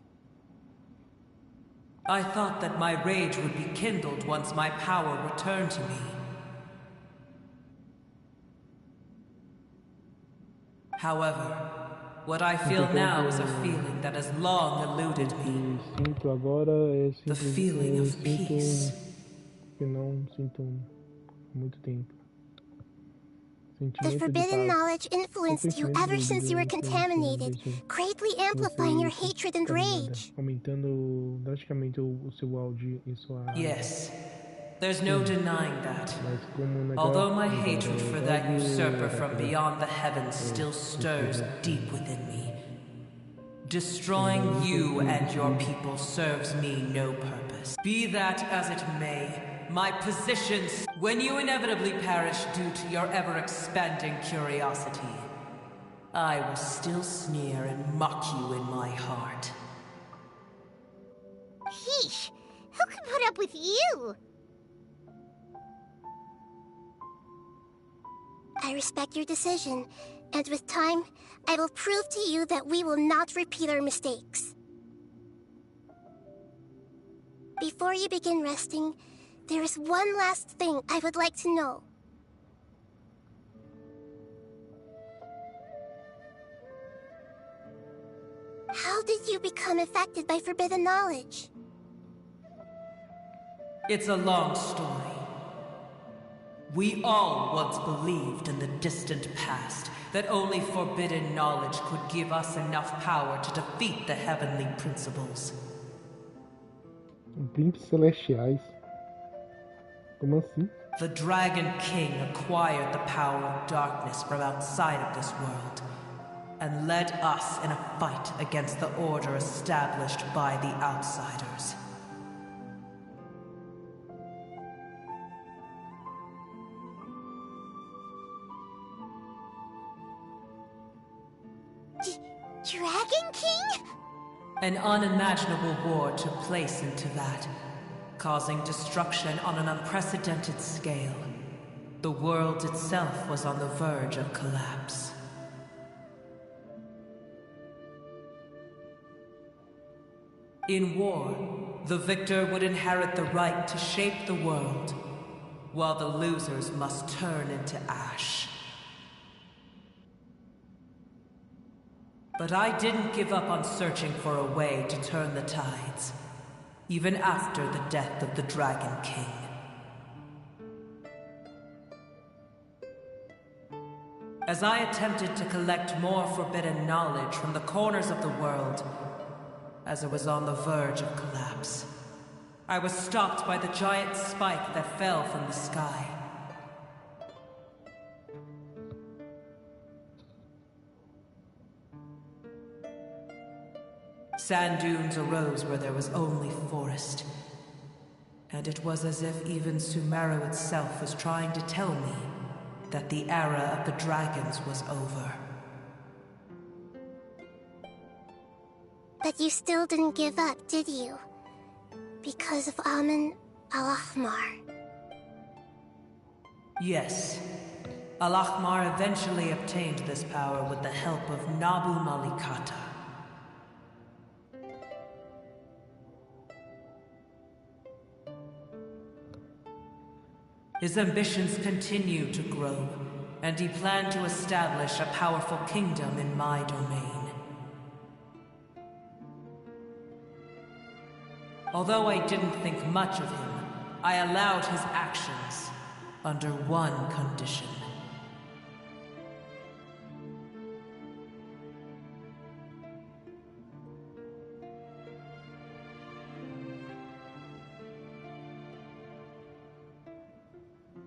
I thought that my rage would be kindled once my power returned to me. However, what I feel now is a feeling that has long eluded me. Sinto agora The feeling of peace. Que não sinto há muito tempo. The forbidden knowledge influenced you ever since you were contaminated, greatly amplifying your hatred and rage. Aumentando drasticamente o seu áudio e sua... Yes, there's no denying that. Although my hatred for that usurper from beyond the heavens still stirs deep within me. Destroying you and your people serves me no purpose. Be that as it may, my positions, when you inevitably perish due to your ever-expanding curiosity, I will still sneer and mock you in my heart. Sheesh! Who can put up with you? I respect your decision, and with time, I will prove to you that we will not repeat our mistakes. Before you begin resting, there is one last thing I would like to know. How did you become affected by forbidden knowledge? It's a long story. We all once believed in the distant past that only forbidden knowledge could give us enough power to defeat the heavenly principles. Príncipes celestiais. Como assim? The Dragon King acquired the power of darkness from outside of this world and led us in a fight against the order established by the outsiders. Dragon King? An unimaginable war took place into that, causing destruction on an unprecedented scale. The world itself was on the verge of collapse. In war, the victor would inherit the right to shape the world, while the losers must turn into ash. But I didn't give up on searching for a way to turn the tides, even after the death of the Dragon King. As I attempted to collect more forbidden knowledge from the corners of the world, as it was on the verge of collapse, I was stopped by the giant spike that fell from the sky. Sand dunes arose where there was only forest, and it was as if even Sumeru itself was trying to tell me that the era of the dragons was over. But you still didn't give up, did you? Because of Amun al-Ahmar. Yes. Al-Ahmar eventually obtained this power with the help of Nabu Malikata. His ambitions continued to grow, and he planned to establish a powerful kingdom in my domain. Although I didn't think much of him, I allowed his actions under one condition.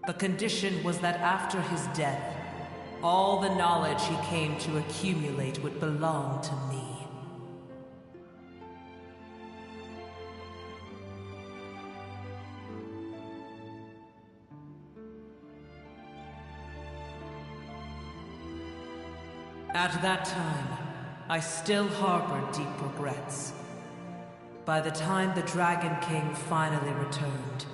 The condition was that after his death, all the knowledge he came to accumulate would belong to me. At that time, I still harbored deep regrets. By the time the Dragon King finally returned,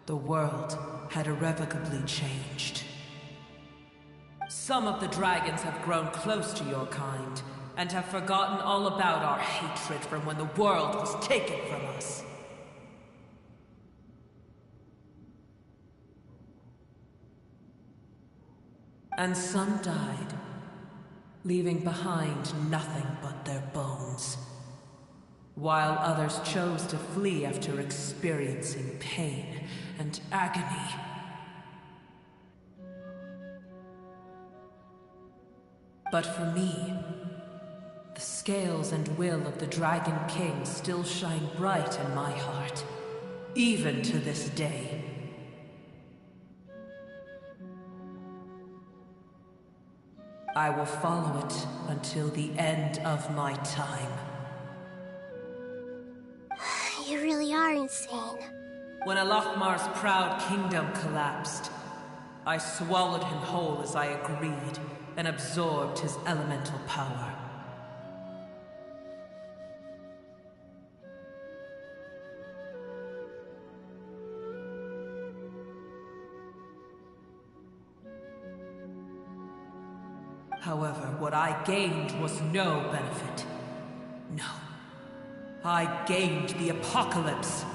the world had irrevocably changed. Some of the dragons have grown close to your kind, and have forgotten all about our hatred from when the world was taken from us. And some died, leaving behind nothing but their bones, while others chose to flee after experiencing pain and agony. But for me, the scales and will of the Dragon King still shine bright in my heart, even to this day. I will follow it until the end of my time. You really are insane. When Al-Ahmar's proud kingdom collapsed, I swallowed him whole as I agreed, and absorbed his elemental power. However, what I gained was no benefit. No. I gained the apocalypse.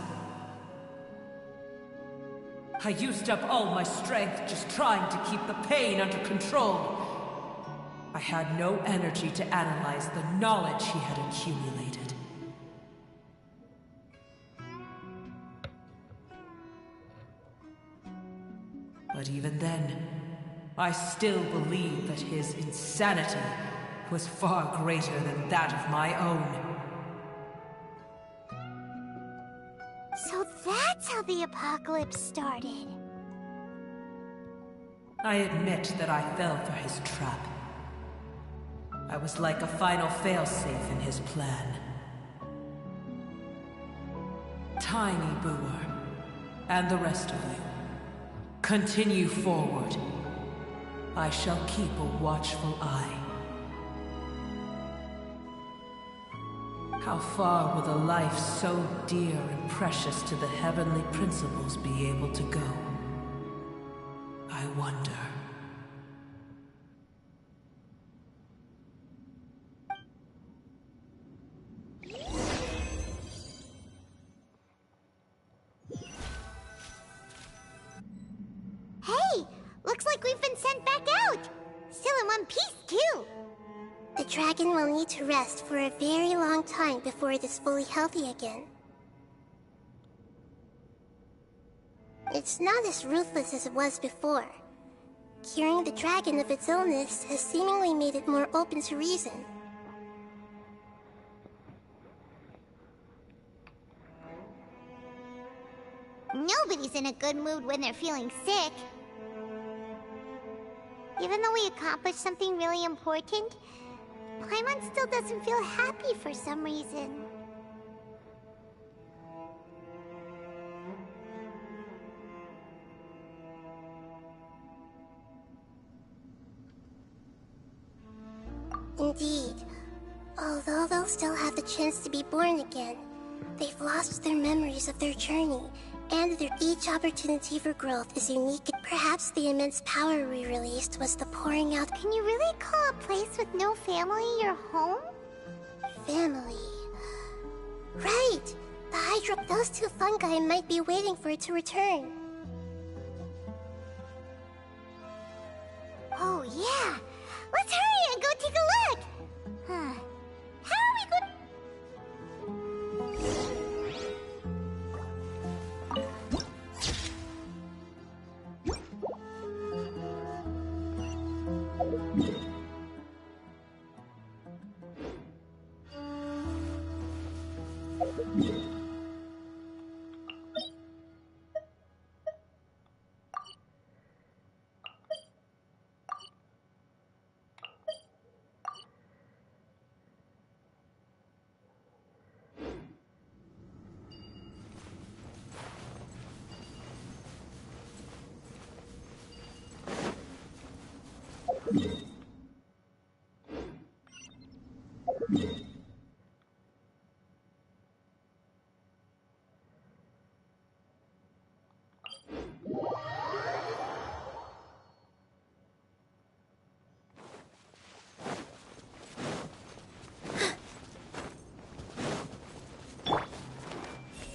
I used up all my strength just trying to keep the pain under control. I had no energy to analyze the knowledge he had accumulated. But even then, I still believe that his insanity was far greater than that of my own. So that's how the apocalypse started. I admit that I fell for his trap. I was like a final failsafe in his plan. Tiny Booer, and the rest of you, continue forward. I shall keep a watchful eye. How far will a life so dear and precious to the heavenly principles be able to go? I wonder. Hey! Looks like we've been sent back out! Still in one piece, too! The dragon will need to rest for a very long time before it is fully healthy again. It's not as ruthless as it was before. Curing the dragon of its illness has seemingly made it more open to reason. Nobody's in a good mood when they're feeling sick. Even though we accomplished something really important, Paimon still doesn't feel happy for some reason. Indeed. Although they'll still have the chance to be born again, they've lost their memories of their journey, and each opportunity for growth is unique. Perhaps the immense power we released was the pouring out. Can you really call a place with no family your home? Family. Right! The Hydro. Those two fungi might be waiting for it to return. Oh, yeah! Let's hurry and go take a look! Huh. How are we going...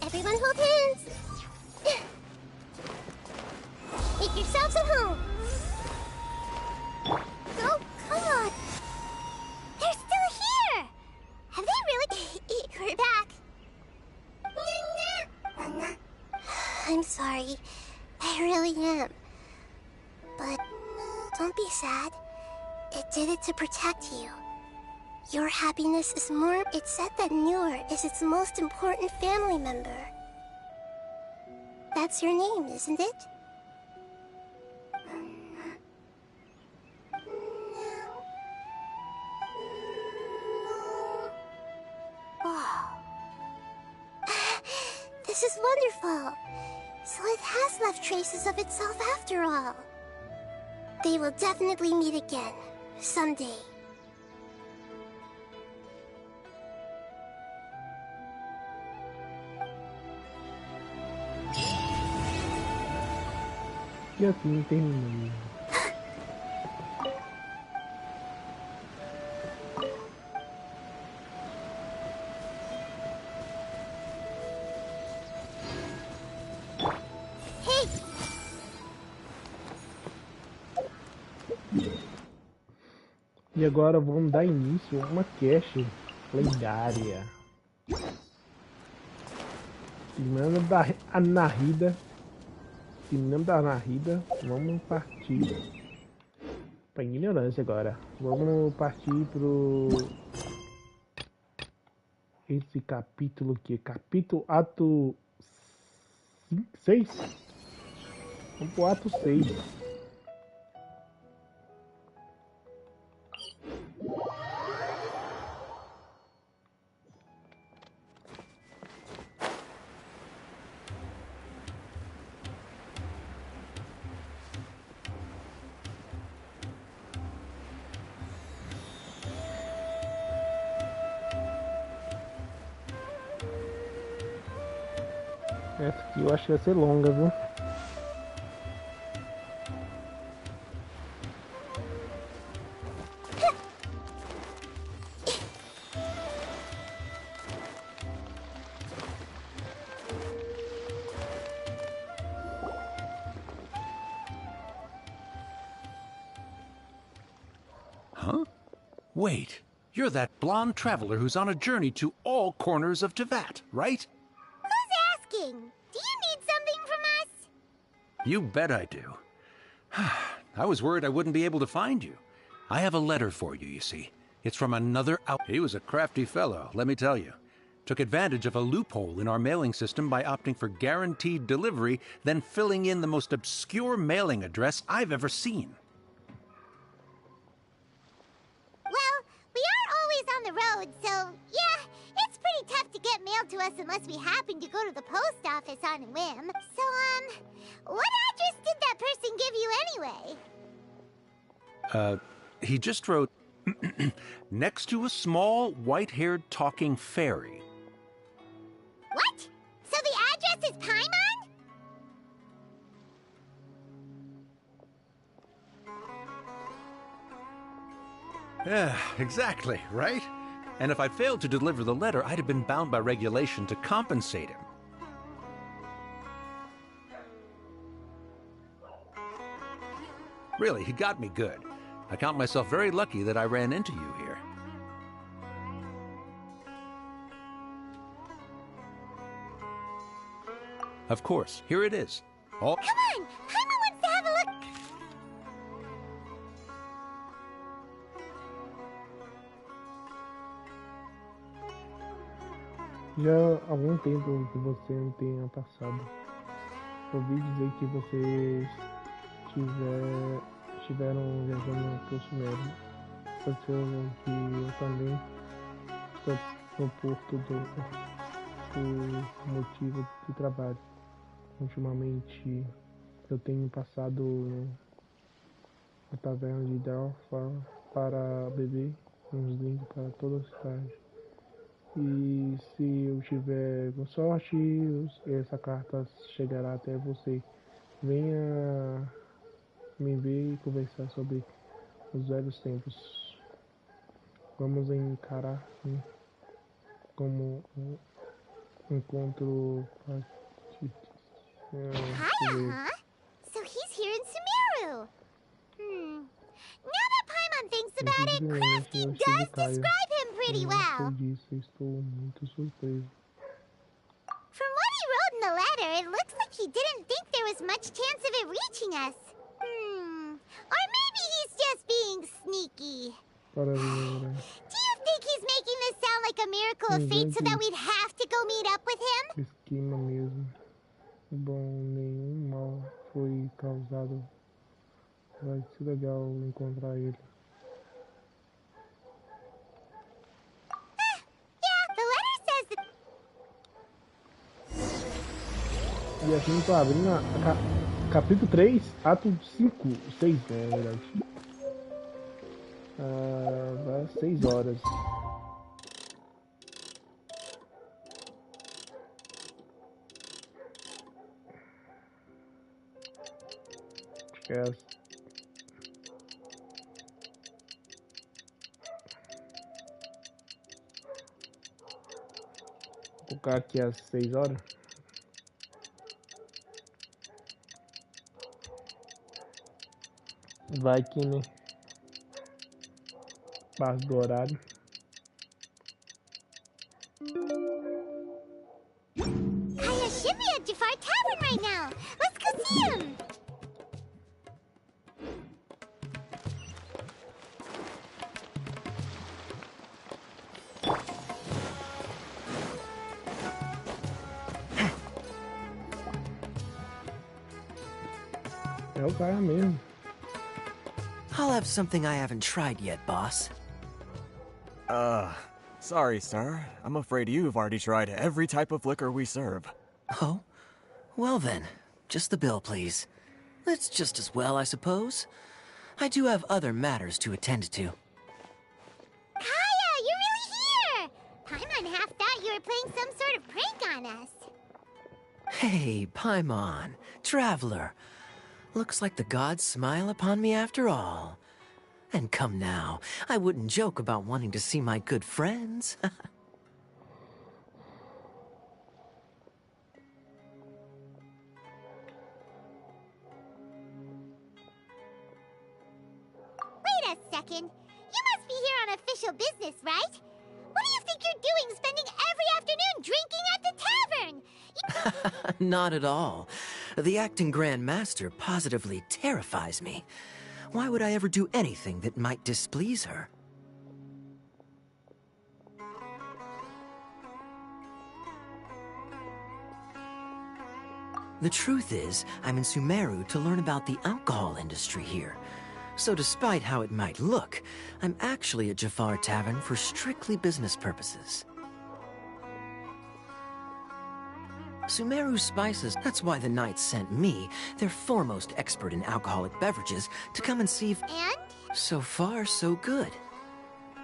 Everyone hold hands! Make yourselves at home! Oh, come on! They're still here! Have they really... We're back! I'm sorry. I really am. But don't be sad. It did it to protect you. Your happiness is more... It's said that Newer is its most important family member. That's your name, isn't it? Oh. This is wonderful. So it has left traces of itself after all. They will definitely meet again, someday. E assim terminamos. E agora vamos dar início a uma cache lendária. Terminando a narrida. Vamos partir pra ignorância agora. Vamos partir pro... Esse capítulo aqui. Capítulo ato 6? Vamos pro ato 6. Essa aqui eu acho que vai ser longa, viu? Huh? Wait, you're that blonde traveler who's on a journey to all corners of Tevat, right? Who's asking? Do you need something from us? You bet I do. I was worried I wouldn't be able to find you. I have a letter for you, you see. It's from another out... He was a crafty fellow, let me tell you. Took advantage of a loophole in our mailing system by opting for guaranteed delivery, then filling in the most obscure mailing address I've ever seen. Well, we are always on the road, so yeah, it's pretty tough to get mail to us unless we happen to go to the post office on a whim. So, what address did that person give you anyway? He just wrote, next to a small, white-haired talking fairy. What? So the address is Paimon? Yeah, exactly, right? And if I'd failed to deliver the letter, I'd have been bound by regulation to compensate him. Really, he got me good. I count myself very lucky that I ran into you here. Of course, here it is. All... Come on! Paimon wants to have a look! Já há algum tempo que você não tenha passado. Ouvi dizer que vocês estiveram viajando para o Sumério. Aconteceu que eu também estou no porto por motivo de trabalho. Ultimamente eu tenho passado na taverna de Delpha para beber uns drinks para toda a cidade. E se eu tiver com sorte, essa carta chegará até você. Venha me ver e conversar sobre os velhos tempos. Vamos encarar como um encontro Kaya, huh? So he's here in Sumeru. Now that Paimon thinks about it, Crafty does describe him pretty well. Estou muito surpreso. From what he wrote in the letter, it looks like he didn't think there was much chance of it reaching us. Or maybe he's just being sneaky. Do you think he's making this sound like a miracle of fate so that we'd have to go meet up with him? Esquema mesmo. Bom, nenhum mal foi causado. Vai ser legal encontrar ele. Yeah, the letter says that... E assim estou abrindo capítulo 3, ato 5, 6, né, na verdade. Vai 6 horas. Acho que é as... Vou colocar aqui às 6 horas. Vai que, né? Base do horário. Hayashimi at Jafar Tavern right now. Let's go see him. É o cara mesmo. I'll have something I haven't tried yet, boss. Sorry, sir. I'm afraid you've already tried every type of liquor we serve. Oh? Well then, just the bill, please. That's just as well, I suppose. I do have other matters to attend to. Kaya, you're really here! Paimon half thought you were playing some sort of prank on us. Hey, Paimon, traveler. Looks like the gods smile upon me after all. And come now, I wouldn't joke about wanting to see my good friends. Wait a second. You must be here on official business, right? What do you think you're doing spending every afternoon drinking at the tavern? Not at all. The acting Grand Master positively terrifies me. Why would I ever do anything that might displease her? The truth is, I'm in Sumeru to learn about the alcohol industry here. So despite how it might look, I'm actually at Jafar Tavern for strictly business purposes. Sumeru Spices, that's why the Knights sent me, their foremost expert in alcoholic beverages, to come and see if... And? So far, so good.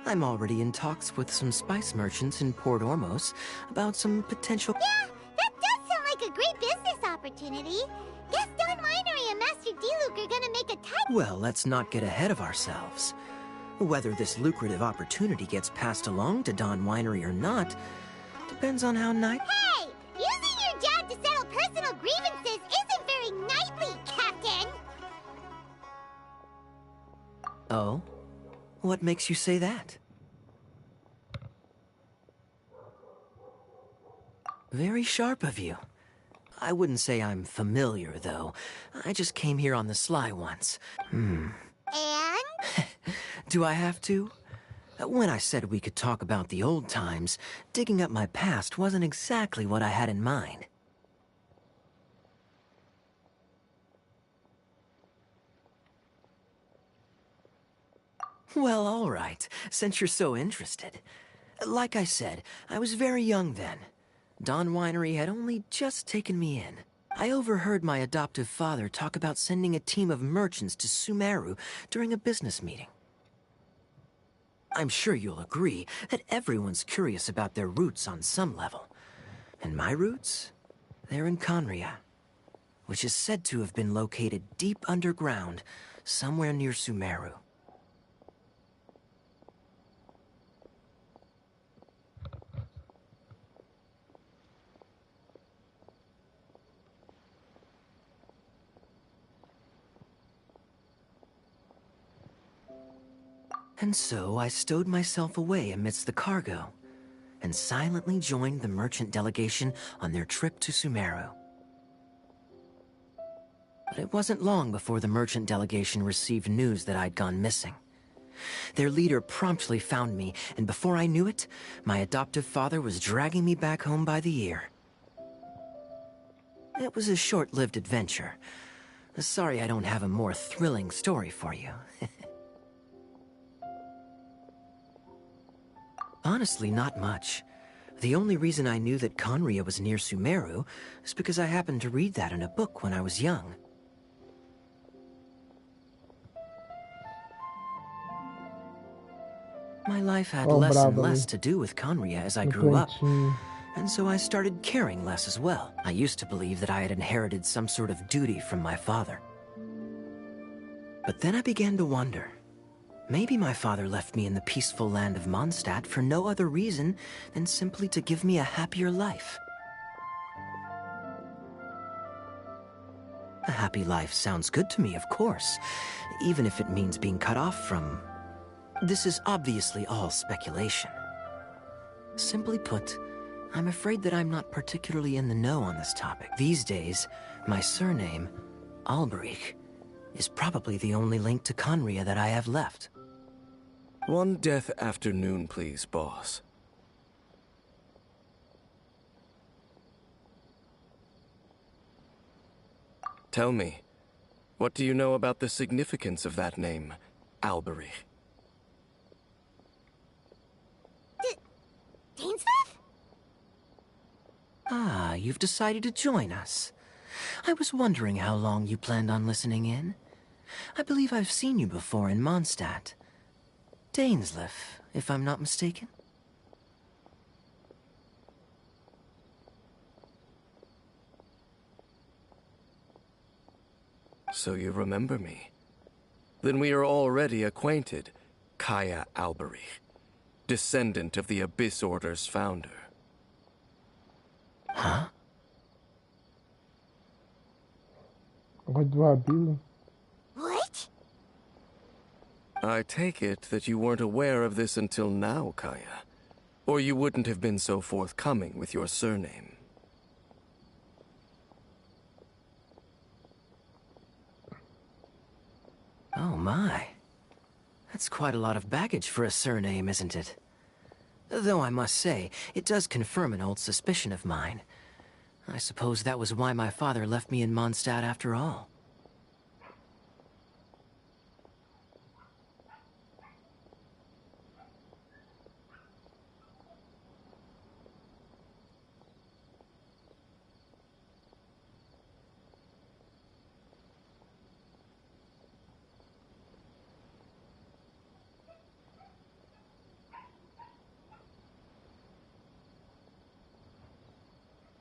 I'm already in talks with some spice merchants in Port Ormos about some potential... Yeah, that does sound like a great business opportunity. Guess Don Winery and Master D-Luke are gonna make a tight... Well, let's not get ahead of ourselves. Whether this lucrative opportunity gets passed along to Don Winery or not, depends on how nice... Hey! Using your job to settle personal grievances isn't very knightly, Captain! Oh? What makes you say that? Very sharp of you. I wouldn't say I'm familiar, though. I just came here on the sly once. And? Do I have to? When I said we could talk about the old times, digging up my past wasn't exactly what I had in mind. Well, all right, since you're so interested. Like I said, I was very young then. Don Winery had only just taken me in. I overheard my adoptive father talk about sending a team of merchants to Sumeru during a business meeting. I'm sure you'll agree that everyone's curious about their roots on some level. And my roots? They're in Conria, which is said to have been located deep underground, somewhere near Sumeru. And so I stowed myself away amidst the cargo, and silently joined the merchant delegation on their trip to Sumeru. But it wasn't long before the merchant delegation received news that I'd gone missing. Their leader promptly found me, and before I knew it, my adoptive father was dragging me back home by the ear. It was a short-lived adventure. Sorry I don't have a more thrilling story for you. Honestly, not much. The only reason I knew that Conria was near Sumeru is because I happened to read that in a book when I was young. My life had less and less to do with Conria as I grew up, and so I started caring less as well. I used to believe that I had inherited some sort of duty from my father. But then I began to wonder. Maybe my father left me in the peaceful land of Mondstadt for no other reason than simply to give me a happier life. A happy life sounds good to me, of course, even if it means being cut off from This is obviously all speculation. Simply put, I'm afraid that I'm not particularly in the know on this topic. These days, my surname, Alberich, is probably the only link to Conria that I have left. One death afternoon, please, boss. Tell me, what do you know about the significance of that name, Alberich? Dainsmith? Ah, you've decided to join us. I was wondering how long you planned on listening in. I believe I've seen you before in Mondstadt. Dainsleif, if I'm not mistaken. So you remember me. Then we are already acquainted, Kaya Alberich, descendant of the Abyss Order's founder. Huh? What? I take it that you weren't aware of this until now, Kaya. Or you wouldn't have been so forthcoming with your surname. Oh my. That's quite a lot of baggage for a surname, isn't it? Though I must say, it does confirm an old suspicion of mine. I suppose that was why my father left me in Mondstadt after all.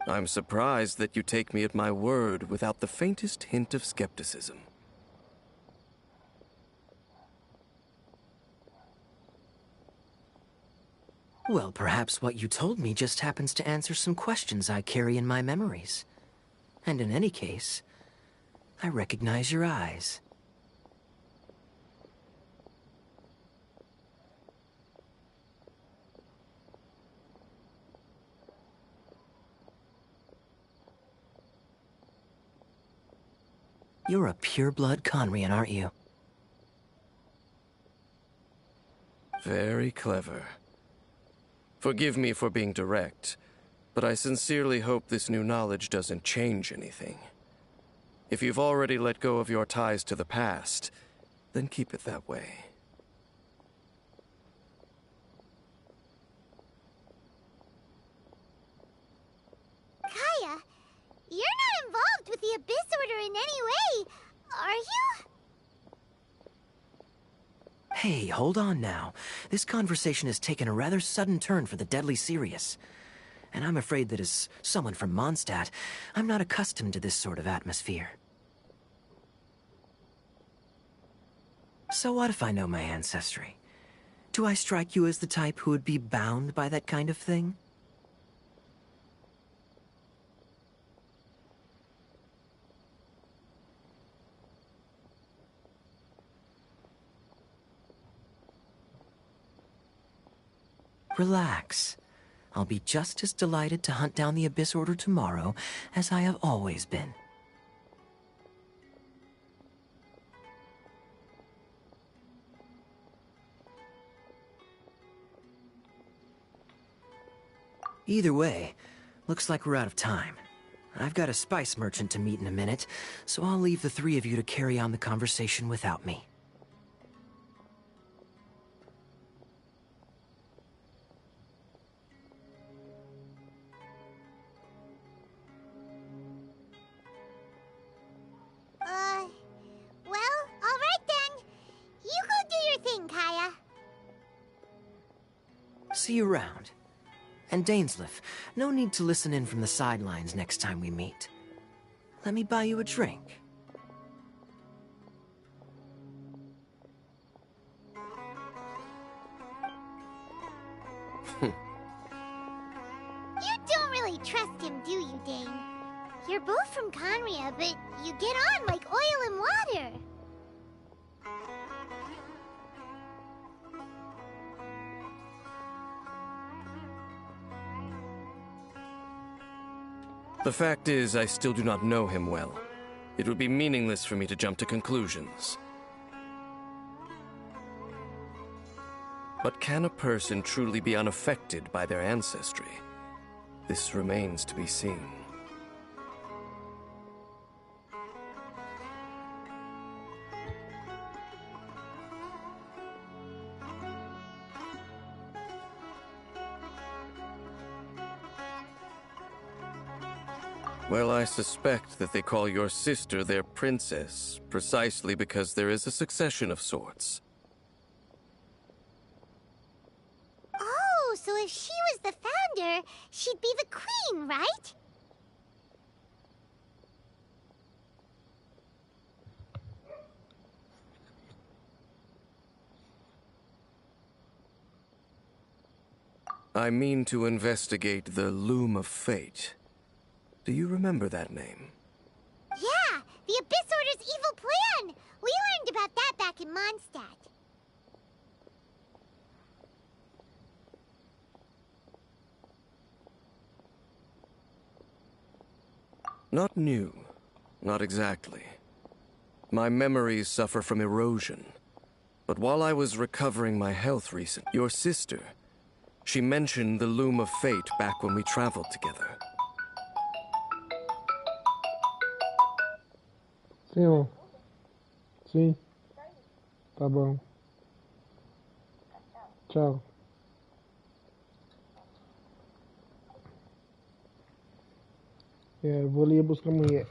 I'm surprised that you take me at my word without the faintest hint of skepticism. Well, perhaps what you told me just happens to answer some questions I carry in my memories. And in any case, I recognize your eyes. You're a pure-blood Conrian, aren't you? Very clever. Forgive me for being direct, but I sincerely hope this new knowledge doesn't change anything. If you've already let go of your ties to the past, then keep it that way. Kaya, you're not involved with the Abyss Order in any way, are you? Hey, hold on now. This conversation has taken a rather sudden turn for the deadly serious. And I'm afraid that as someone from Mondstadt, I'm not accustomed to this sort of atmosphere. So what if I know my ancestry? Do I strike you as the type who would be bound by that kind of thing? Relax. I'll be just as delighted to hunt down the Abyss Order tomorrow as I have always been. Either way, looks like we're out of time. I've got a spice merchant to meet in a minute, so I'll leave the three of you to carry on the conversation without me. Well, alright then. You go do your thing, Kaya. See you around. And Dainsleif, no need to listen in from the sidelines next time we meet. Let me buy you a drink. You don't really trust him, do you, Dane? You're both from Conria, but you get on like oil and water. The fact is, I still do not know him well. It would be meaningless for me to jump to conclusions. But can a person truly be unaffected by their ancestry? This remains to be seen. Well, I suspect that they call your sister their princess, precisely because there is a succession of sorts. Oh, so if she was the founder, she'd be the queen, right? I mean to investigate the Loom of Fate. Do you remember that name? Yeah, the Abyss Order's evil plan! We learned about that back in Mondstadt. Not new. Not exactly. My memories suffer from erosion. But while I was recovering my health recently, your sister, she mentioned the Loom of Fate back when we traveled together. Sim, ó. Sim. Tá bom. Tchau. Vou ali buscar a mulher.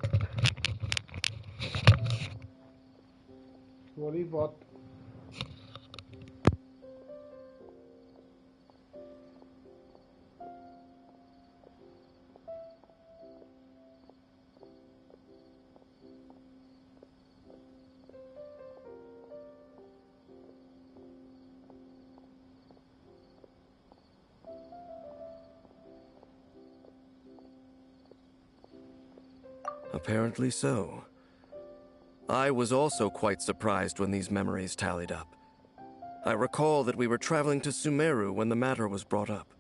Vou ali e volto. Apparently so. I was also quite surprised when these memories tallied up. I recall that we were traveling to Sumeru when the matter was brought up.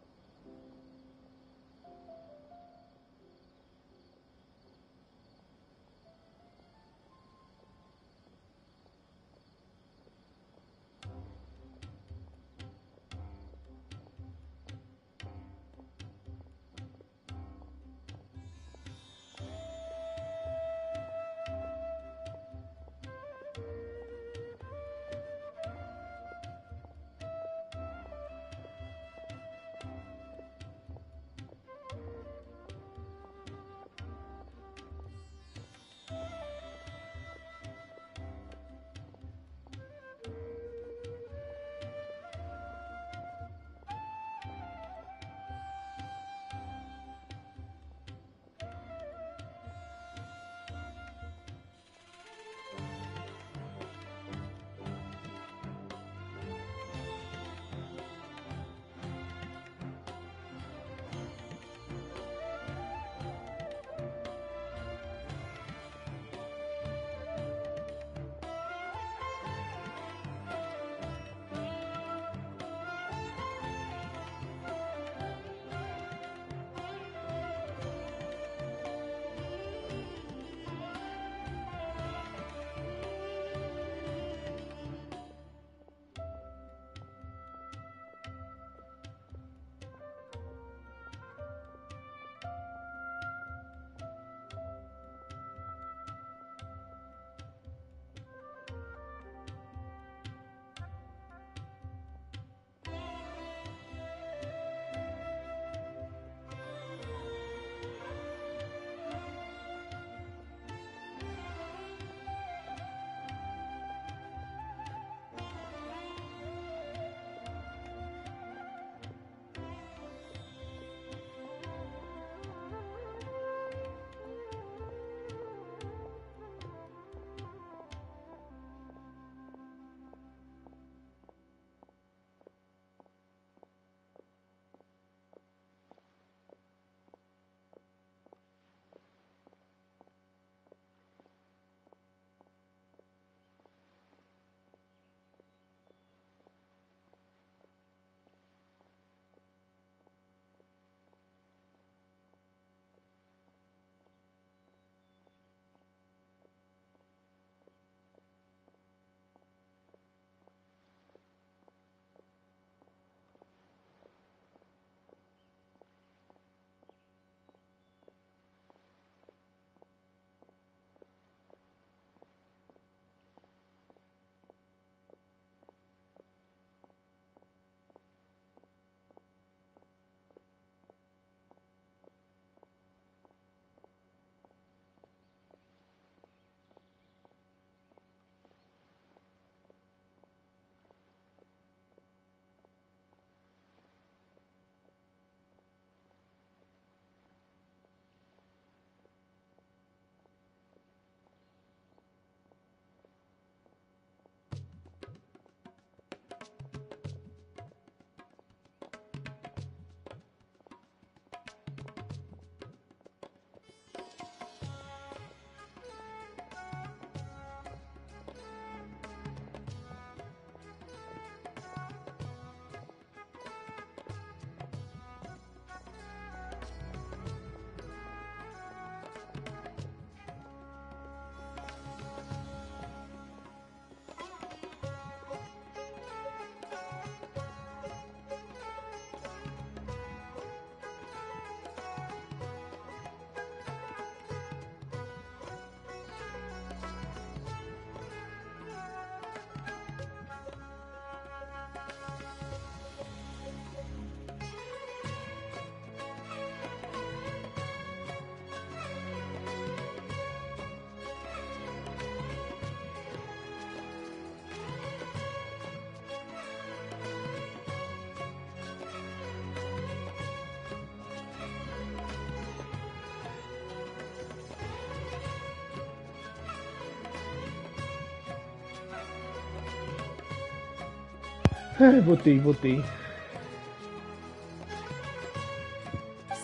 Botei.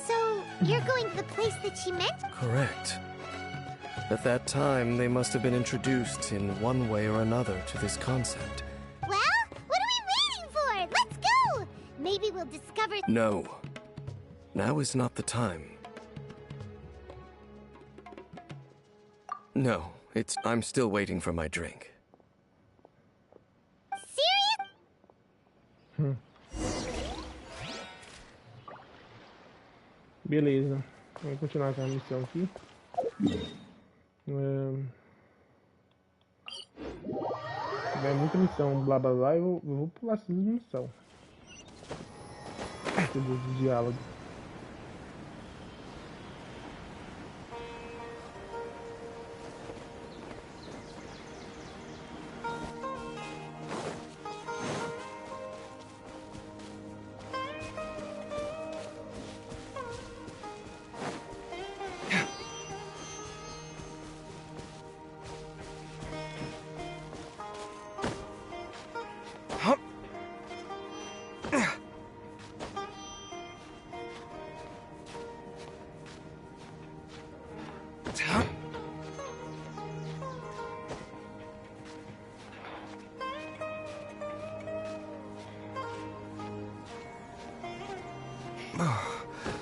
So, you're going to the place that she meant? Correct. At that time, they must have been introduced in one way or another to this concept. Well, what are we waiting for? Let's go! Maybe we'll discover... No. Now is not the time. No, I'm still waiting for my drink. Serious? Beleza. Vamos continuar com a missão aqui. É muita missão, blá blá blá, eu vou pular essas missões. Meu Deus, de diálogo.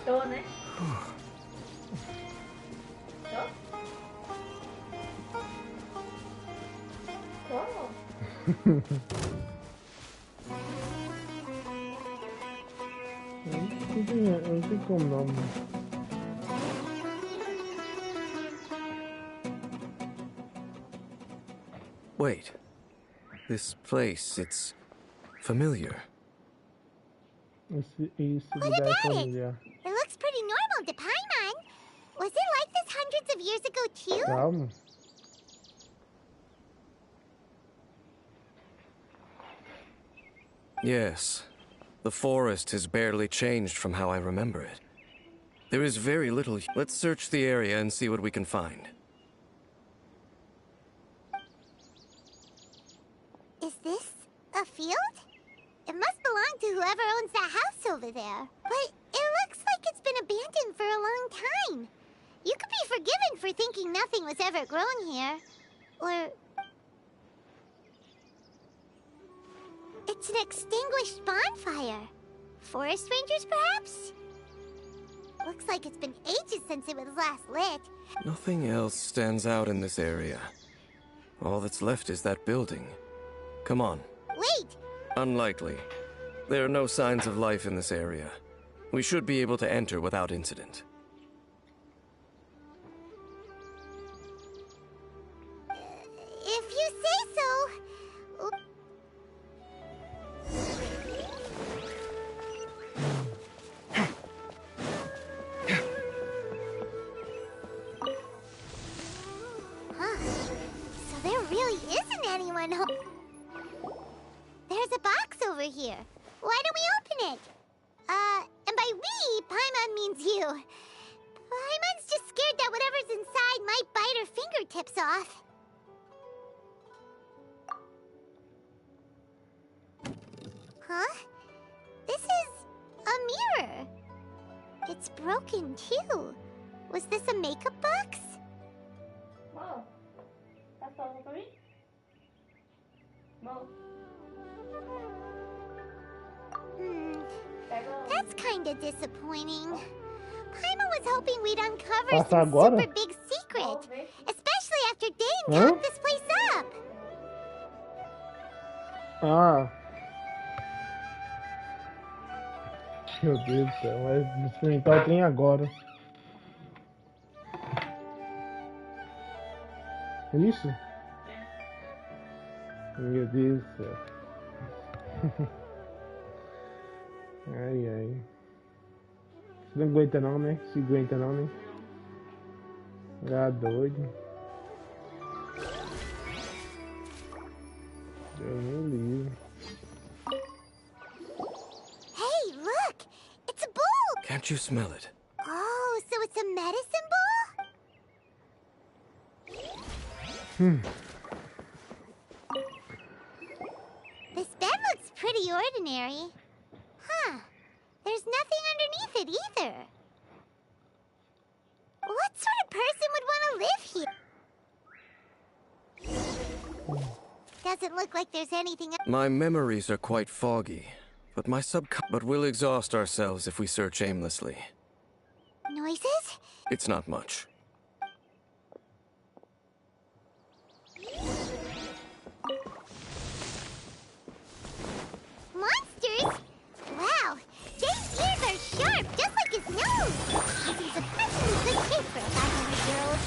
Tô, né? Como? Não tem como não. Wait. This place, it's familiar. Esse What lugar é about it? familiar. It looks pretty normal to Paimon. Was it like this hundreds of years ago too? Calma. Yes. The forest has barely changed from how I remember it. There is very little... Let's search the area and see what we can find. Is this a field? It must belong to whoever owns that house over there. But it looks like it's been abandoned for a long time. You could be forgiven for thinking nothing was ever grown here. Or... it's an extinguished bonfire. Forest rangers, perhaps? Looks like it's been ages since it was last lit. Nothing else stands out in this area. All that's left is that building. Come on. Wait! Unlikely. There are no signs of life in this area. We should be able to enter without incident. If you say so... Huh. So there really isn't anyone home. There's a box over here. Why don't we open it? And by we, Paimon means you. Paimon's just scared that whatever's inside might bite her fingertips off. Huh? This is a mirror. It's broken too. Was this a makeup box? Wow. That's all for me? Wow. That's kinda disappointing. Paimon was hoping we'd uncover Passa some agora? super big secret. Especially after Dane locked this place up. Ah. Meu Deus do céu, vai experimentar o trem agora. É isso? Meu Deus do céu. Ai, ai. Você não aguenta não, né? Se aguenta não, né? Ah, doido. Deus me livre. Hey, look! It's a bowl! Can't you smell it? Oh, so it's a medicine bowl? This bed looks pretty pretty ordinary. Huh. There's nothing underneath it either. What sort of person would want to live here? Doesn't look like there's anything else. My memories are quite foggy, but but we'll exhaust ourselves if we search aimlessly. Noises? It's not much. Monsters? Wow, Jay's ears are sharp, just like his nose. He's in surprisingly good shape for a 500-year-old.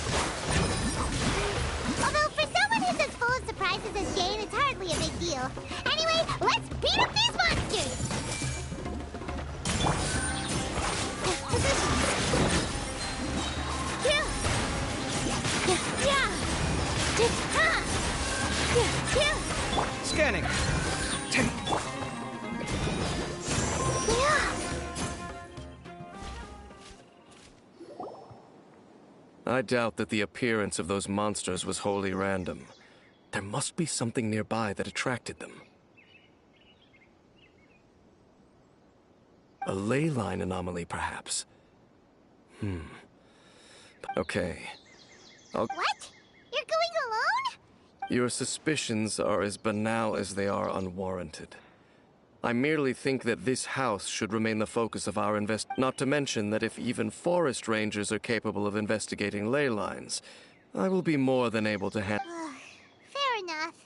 Although for someone who's as full of surprises as Jane, it's hardly a big deal. Anyway, let's beat up these monsters! Scanning. I doubt that the appearance of those monsters was wholly random. There must be something nearby that attracted them. A ley line anomaly, perhaps. Okay. What? You're going alone? Your suspicions are as banal as they are unwarranted. I merely think that this house should remain the focus of our not to mention that if even forest rangers are capable of investigating ley lines, I will be more than able to handle. Fair enough.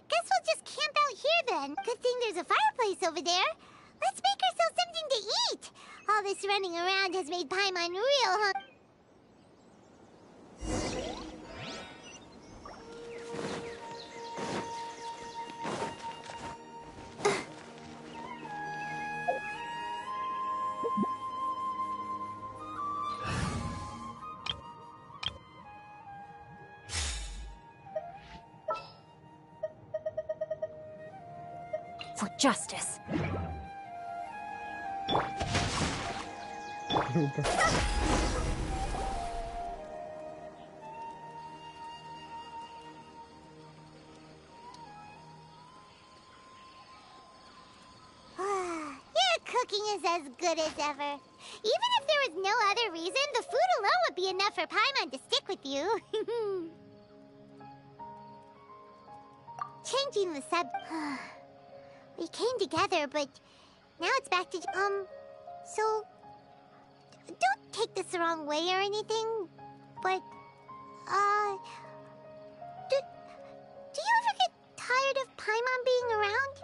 Guess we'll just camp out here then. Good thing there's a fireplace over there. Let's make ourselves something to eat. All this running around has made Paimon real hungry. For justice. Your cooking is as good as ever. Even if there was no other reason, the food alone would be enough for Paimon to stick with you. Changing the sub... We came together, but now it's back to... So... Don't take this the wrong way or anything, but... Do you ever get tired of Paimon being around?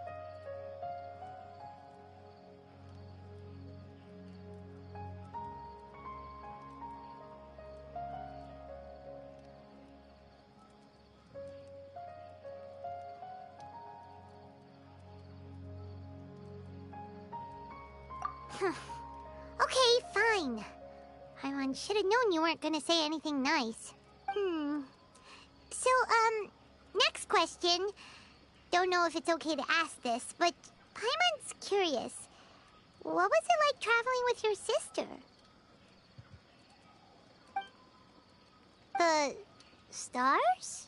Okay, fine. Paimon should have known you weren't gonna say anything nice. So, next question. Don't know if it's okay to ask this, but Paimon's curious. What was it like traveling with your sister? The stars?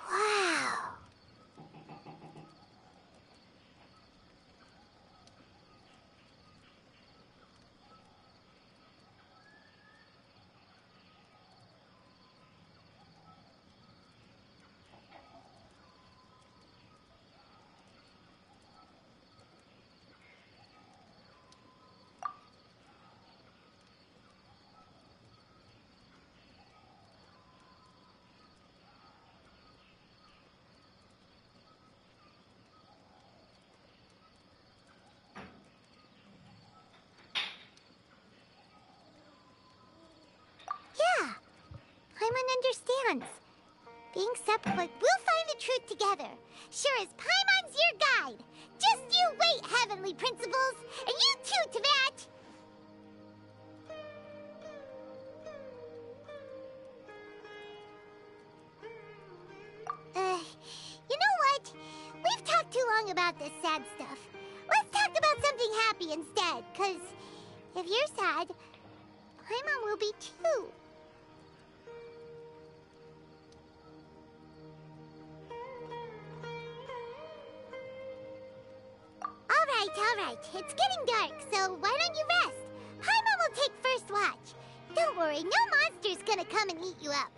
Wow. Yeah, Paimon understands. Being separate, but we'll find the truth together. Sure as Paimon's your guide. Just you wait, Heavenly Principles, and you too, Teyvat. about the sad stuff. Let's talk about something happy instead, because if you're sad, Paimon will be too. Alright. It's getting dark, so why don't you rest? Paimon will take first watch. Don't worry, no monster's gonna come and eat you up.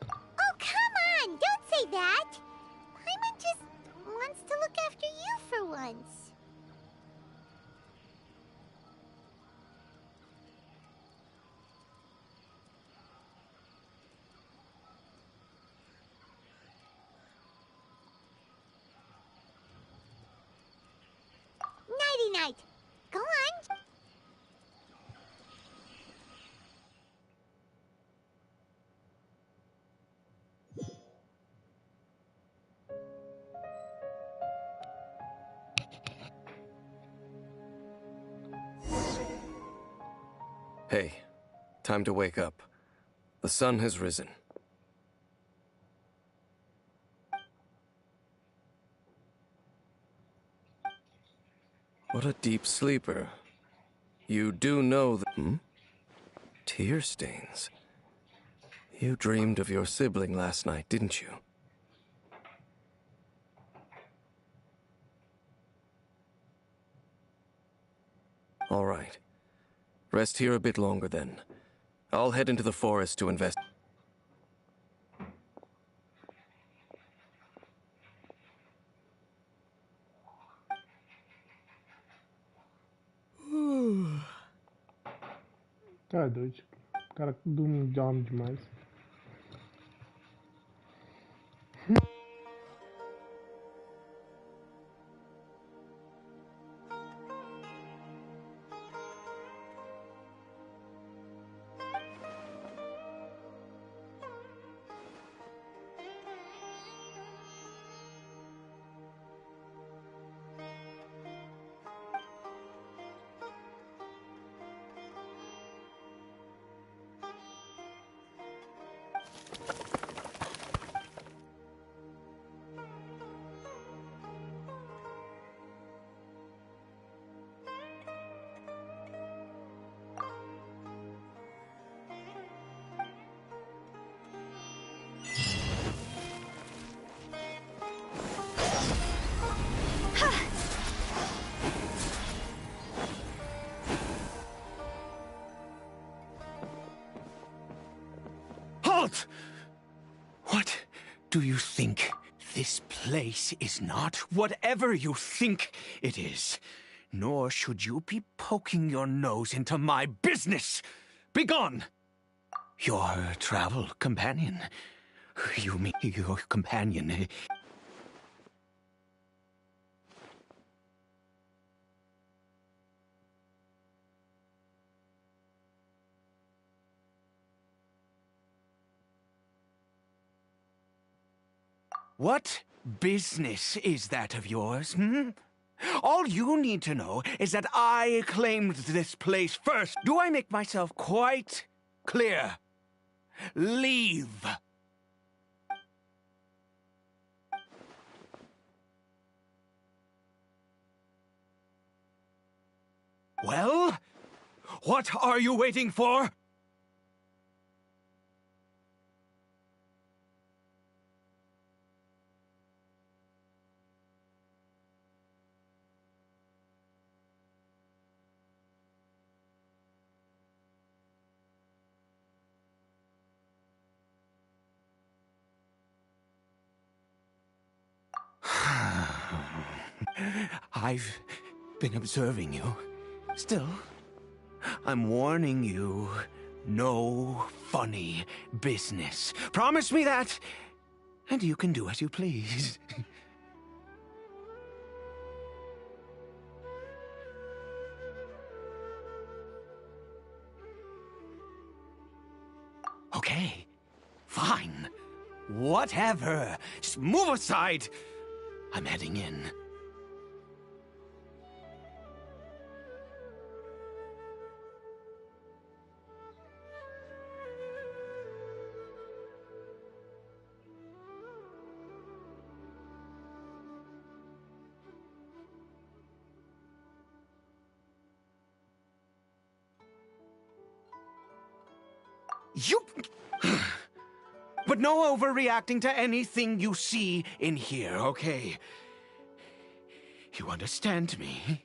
Oh, come on! Don't say that! Paimon just wants to look after you for once. Nighty-night. Go on. Hey, time to wake up. The sun has risen. What a deep sleeper. You do know that... Tear stains. You dreamed of your sibling last night, didn't you? All right. Rest here a bit longer then. I'll head into the forest to invest... Tá doido. O cara dorme demais. Halt! What do you think? This place is not whatever you think it is. Nor should you be poking your nose into my business. Begone! Your travel companion. You mean your companion? What business is that of yours, All you need to know is that I claimed this place first. Do I make myself quite clear? Leave. Well, what are you waiting for? I've been observing you. Still, I'm warning you, no funny business. Promise me that, and you can do as you please. Okay, fine. Whatever. Just move aside. I'm heading in. You... But no overreacting to anything you see in here, okay? You understand me?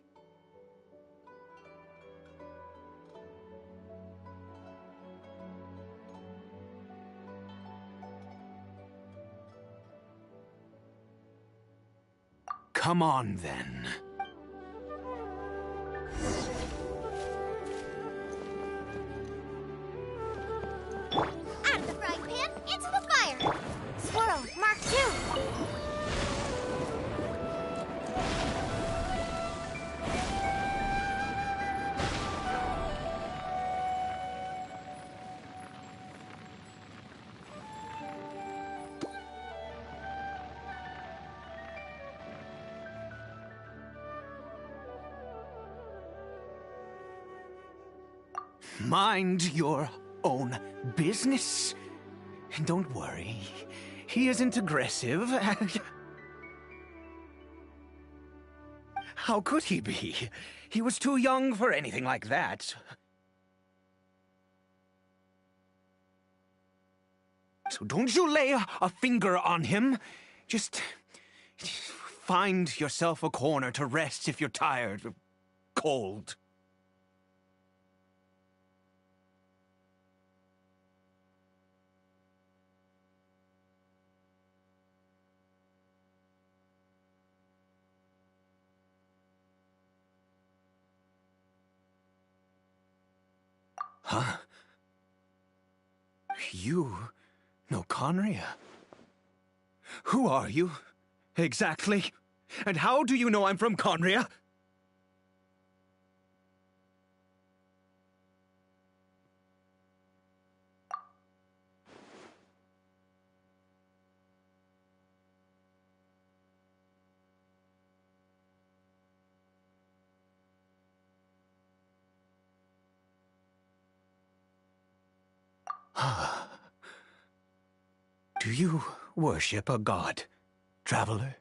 Come on, then. Out of the frying pan, into the fire! Swirl, Mark 2! Mind your own business. Don't worry. He isn't aggressive. How could he be? He was too young for anything like that. So don't you lay a finger on him. Just find yourself a corner to rest if you're tired or cold. Huh? You know Conria? Who are you, exactly? And how do you know I'm from Conria? Do you worship a god, traveler?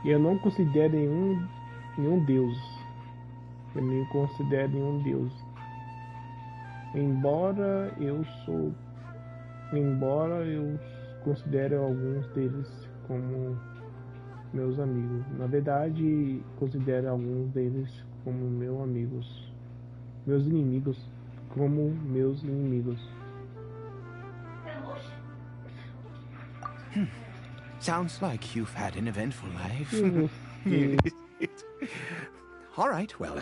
Eu não considero nenhum deus. Eu nem considero nenhum deus. Embora eu considere alguns deles como meus amigos. Na verdade, considero alguns deles como meus amigos. Meus inimigos como meus inimigos. Sounds like you've had an eventful life. All right, well,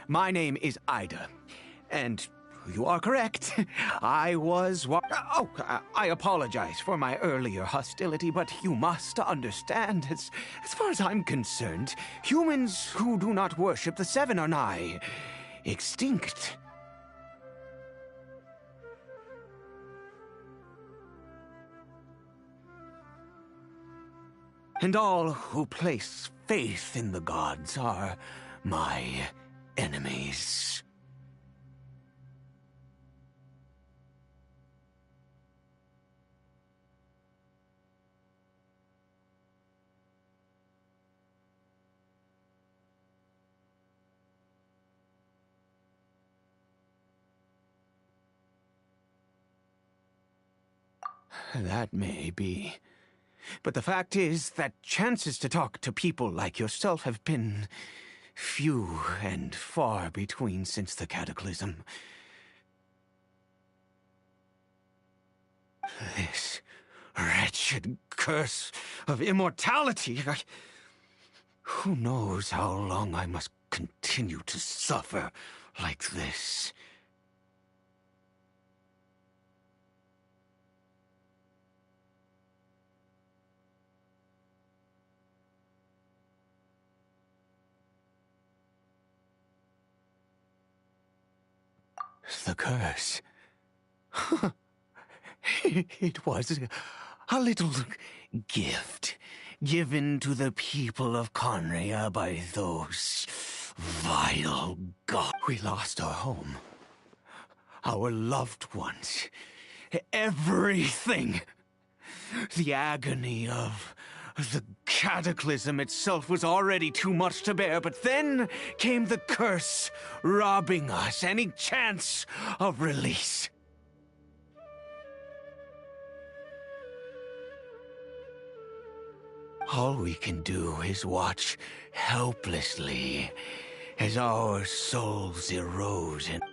my name is Ida, and you are correct. I was... I apologize for my earlier hostility, but you must understand, as far as I'm concerned, humans who do not worship the Seven are nigh extinct. And all who place faith in the gods are my enemies. That may be. But the fact is that chances to talk to people like yourself have been few and far between since the cataclysm. This wretched curse of immortality. Who knows how long I must continue to suffer like this. The curse. It was a little gift given to the people of Conria by those vile gods. We lost our home, our loved ones, everything. The agony of the cataclysm itself was already too much to bear, but then came the curse, robbing us any chance of release. All we can do is watch helplessly as our souls erode and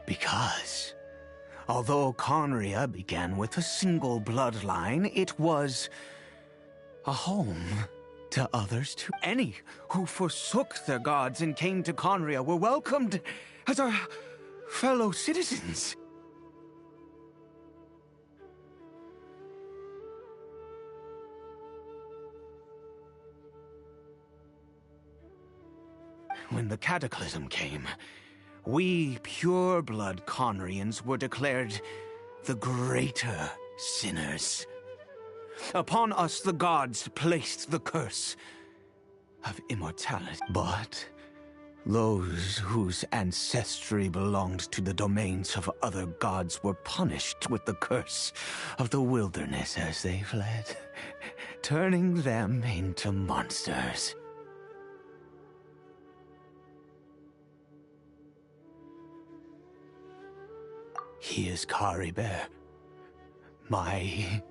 because, although Conria began with a single bloodline, it was a home to others too. Any who forsook their gods and came to Conria were welcomed as our fellow citizens. When the cataclysm came, we pure-blood Conrians were declared the greater sinners. Upon us the gods placed the curse of immortality. But those whose ancestry belonged to the domains of other gods were punished with the curse of the wilderness as they fled, turning them into monsters. He is Caribert. My...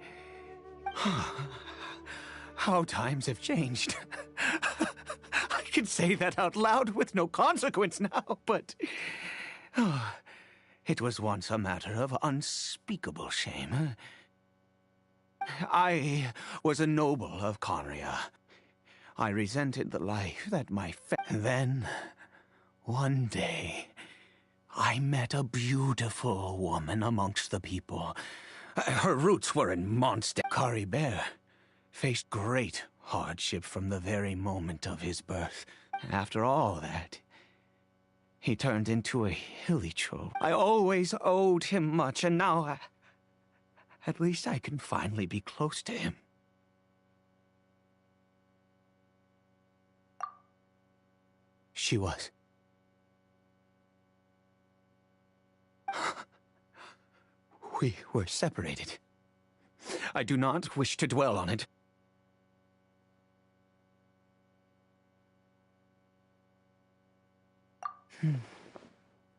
How times have changed. I can say that out loud with no consequence now, but... it was once a matter of unspeakable shame. I was a noble of Conria. I resented the life that my Then, one day, I met a beautiful woman amongst the people. Her roots were in monster. Caribert faced great hardship from the very moment of his birth. After all that, he turned into a hilly troll. I always owed him much, and now at least I can finally be close to him. She was. We were separated. I do not wish to dwell on it.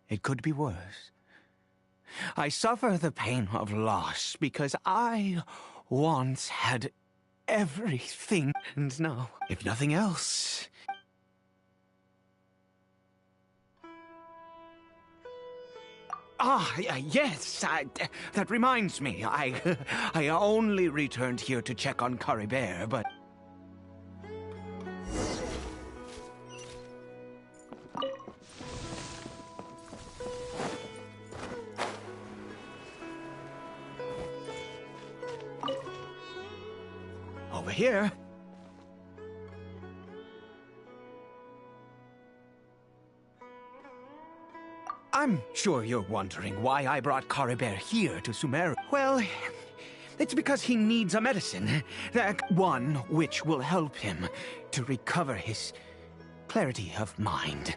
It could be worse. I suffer the pain of loss because I once had everything, and now, if nothing else... Yes, that reminds me. I only returned here to check on Caribert, but... Over here. I'm sure you're wondering why I brought Caribert here to Sumeru. Well, it's because he needs a medicine. That one which will help him to recover his clarity of mind.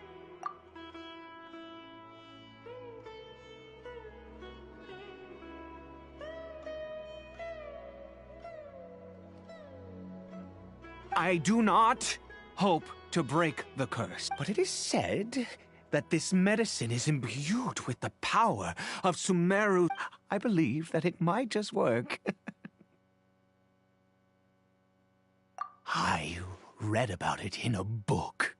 I do not hope to break the curse, but it is said that this medicine is imbued with the power of Sumeru. I believe that it might just work. I read about it in a book.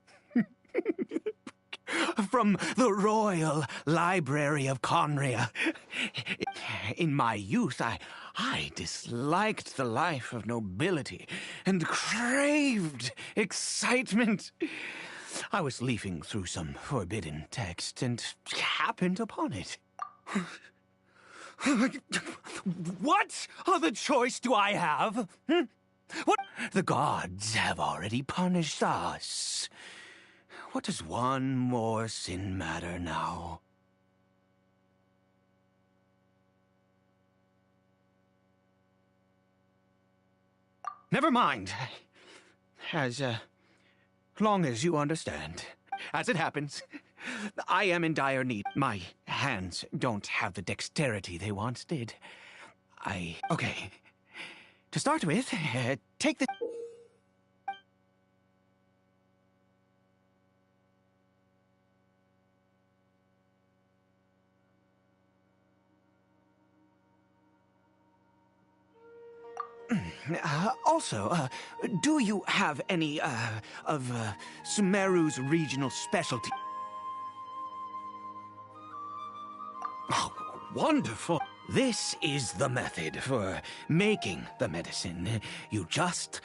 From the Royal Library of Conria. In my youth, I disliked the life of nobility and craved excitement. I was leafing through some forbidden text and happened upon it. What other choice do I have? What? The gods have already punished us. What does one more sin matter now? Never mind. As long as you understand. As it happens, I am in dire need. My hands don't have the dexterity they once did. Okay. To start with, take the... Also, do you have any, of Sumeru's regional specialty? Oh, wonderful! This is the method for making the medicine. You just...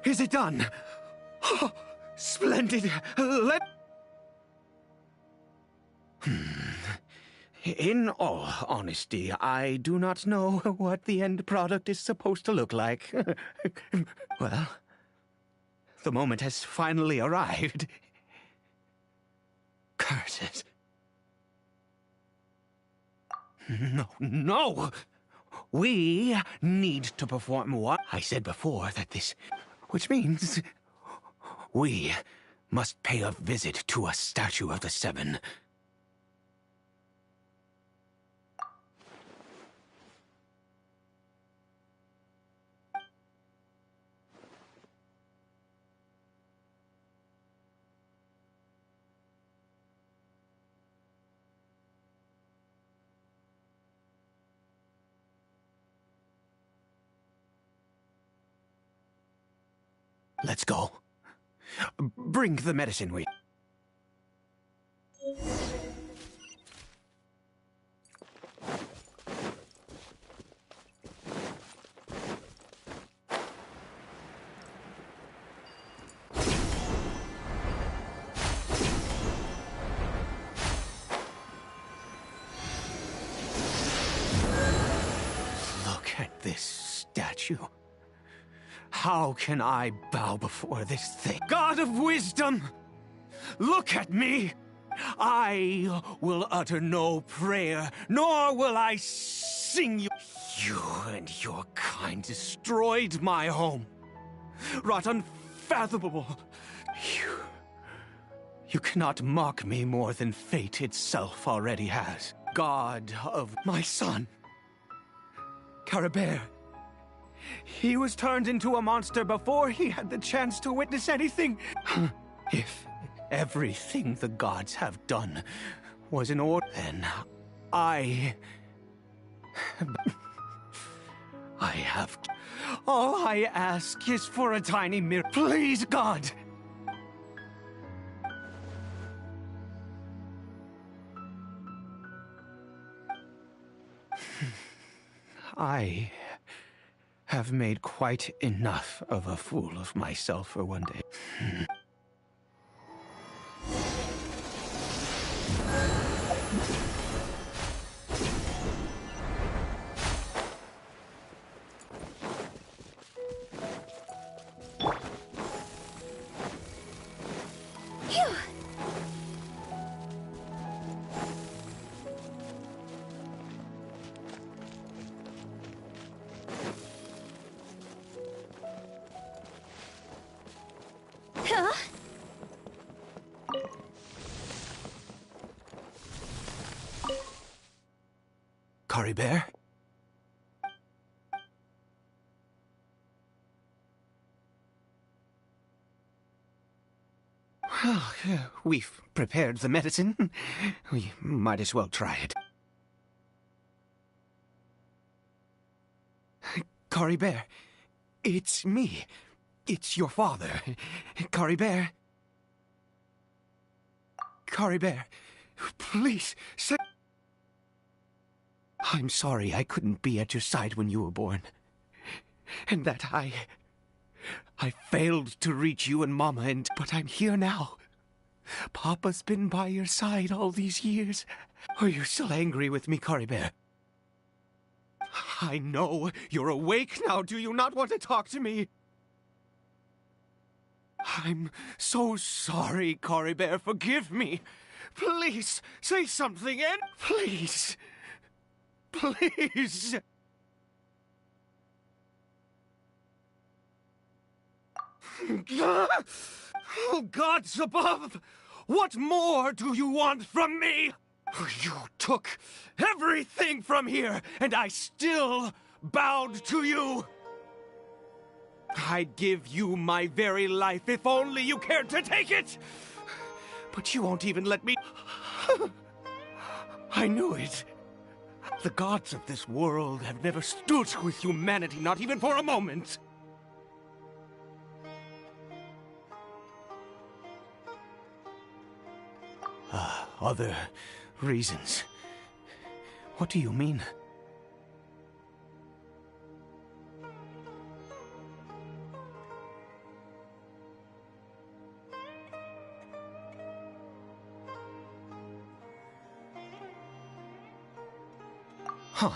Is it done? Oh, splendid. In all honesty, I do not know what the end product is supposed to look like. Well, the moment has finally arrived. Curses. No! We need to perform what I said before that this... Which means we must pay a visit to a statue of the Seven. Let's go. Bring the medicine we... Look at this statue. How can I bow before this thing? God of wisdom! Look at me! I will utter no prayer, nor will I sing you. You and your kind destroyed my home. Wrought unfathomable. You cannot mock me more than fate itself already has. God of my son, Carabert. He was turned into a monster before he had the chance to witness anything. If everything the gods have done was in order, then I have... All I ask is for a tiny miracle. Please, God! I have made quite enough of a fool of myself for one day. Kari Bear? Well, we've prepared the medicine. We might as well try it. Kari Bear, it's me. It's your father. Kari Bear. Kari Bear, please say... I'm sorry I couldn't be at your side when you were born. And that I failed to reach you and Mama, but I'm here now. Papa's been by your side all these years. Are you still angry with me, Kari Bear? I know you're awake now. Do you not want to talk to me? I'm so sorry, Kari Bear. Forgive me. Please, say something, and please. Please. Oh, gods above! What more do you want from me? You took everything from here, and I still bowed to you. I'd give you my very life if only you cared to take it. But you won't even let me... I knew it. The gods of this world have never stood with humanity, not even for a moment. Other reasons. What do you mean? Huh.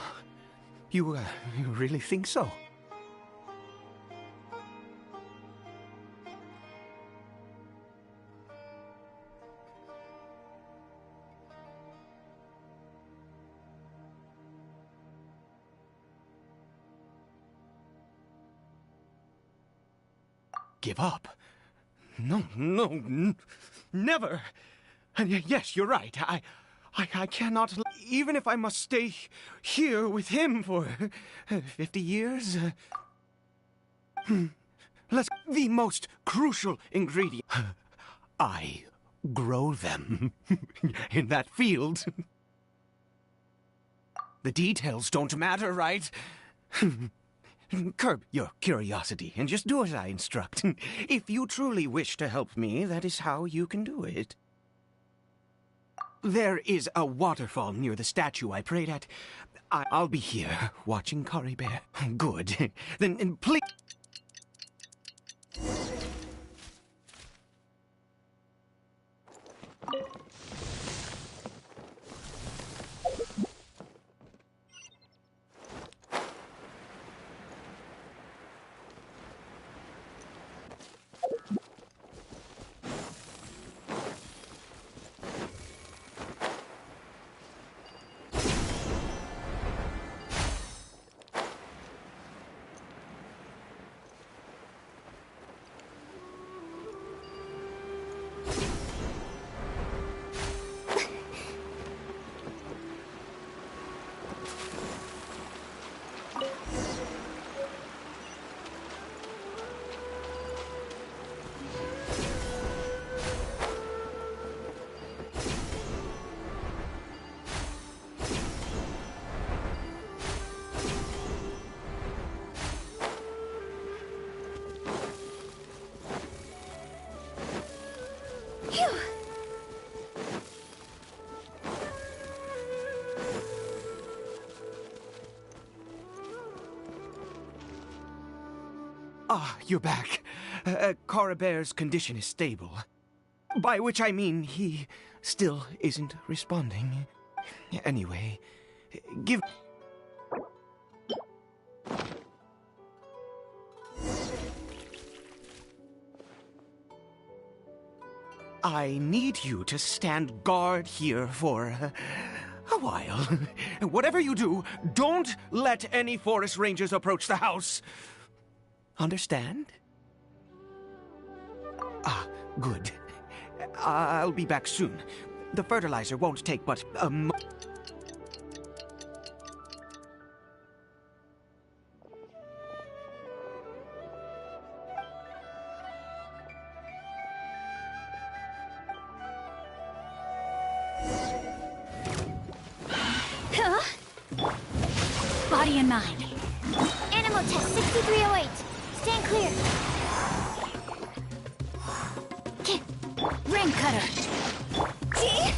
You really think so? Give up? No, never. And yes, you're right. I cannot, even if I must stay here with him for 50 years. The most crucial ingredient. I grow them in that field. The details don't matter, right? Curb your curiosity and just do as I instruct. If you truly wish to help me, that is how you can do it. There is a waterfall near the statue I prayed at. I'll be here, watching Kari Bear. Good. Then please... Ah, you're back. Kari Bear's condition is stable. By which I mean he still isn't responding. Anyway, give... I need you to stand guard here for a while. Whatever you do, don't let any forest rangers approach the house. Understand? Good. I'll be back soon. The fertilizer won't take but a Body and mind. Animal test 6308. Stand clear. Ring cutter. Go!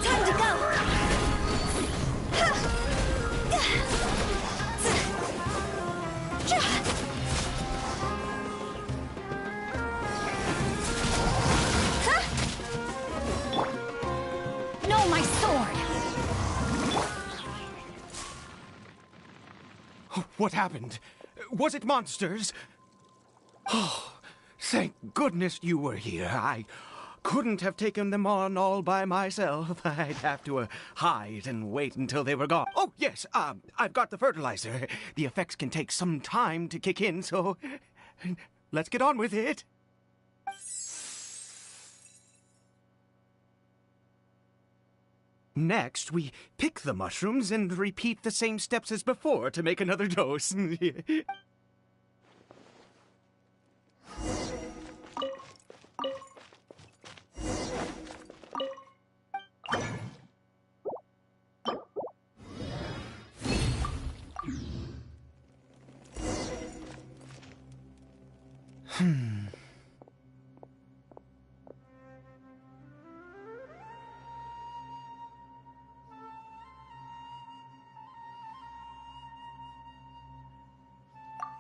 Time to go. No, my sword. What happened? Was it monsters? Oh, thank goodness you were here. I couldn't have taken them on all by myself. I'd have to hide and wait until they were gone. Oh, yes, I've got the fertilizer. The effects can take some time to kick in, so let's get on with it. Next, we pick the mushrooms and repeat the same steps as before to make another dose.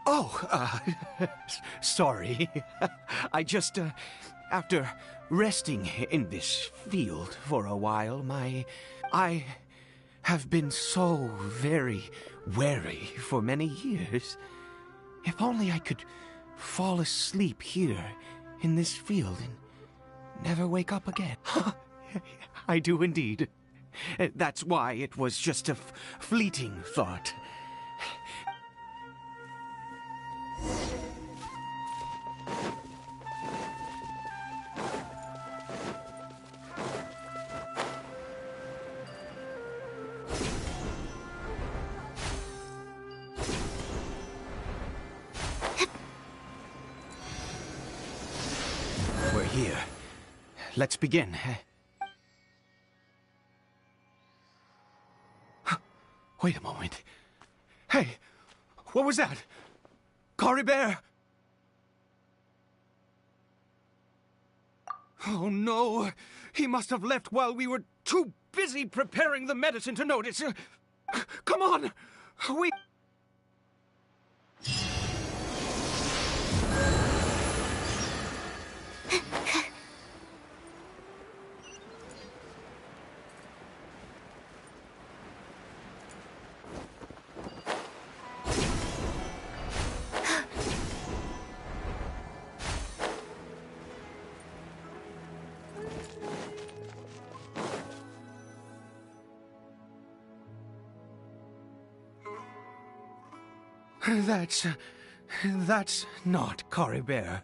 Oh, sorry. I just, after resting in this field for a while, I have been so very wary for many years. If only I could fall asleep here in this field and never wake up again. I do indeed. That's why it was just a fleeting thought. We're here. Let's begin. Wait a moment. Hey, what was that? Cory Bear! Oh no, he must have left while we were too busy preparing the medicine to notice. Come on, we... That's not Cory Bear.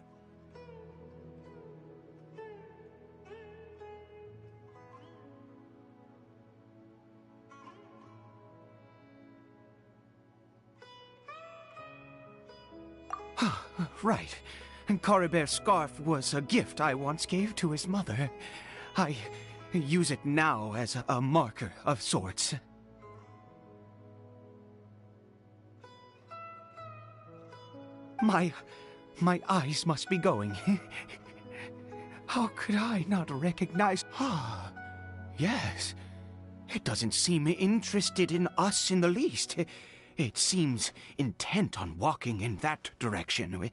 Right. Cory Bear's scarf was a gift I once gave to his mother. I use it now as a marker of sorts. My eyes must be going. How could I not recognize... Ah, yes. It doesn't seem interested in us in the least. It seems intent on walking in that direction.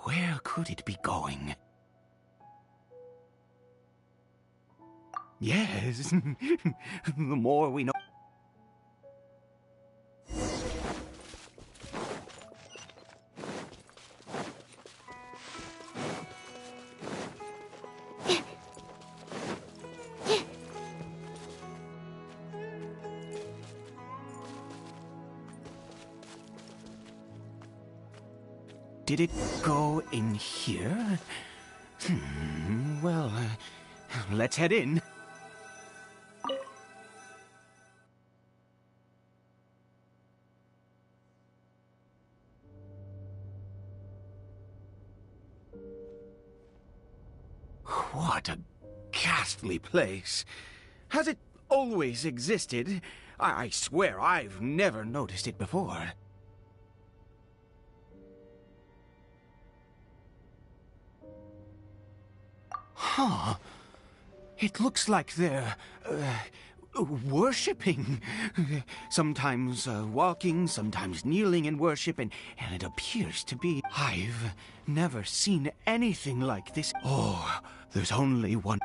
Where could it be going? Yes. The more we know... did it go in here? Well, let's head in. What a ghastly place. Has it always existed? I swear I've never noticed it before. Huh. It looks like they're, worshipping. Sometimes walking, sometimes kneeling in worship, and it appears to be... I've never seen anything like this. Oh, there's only one...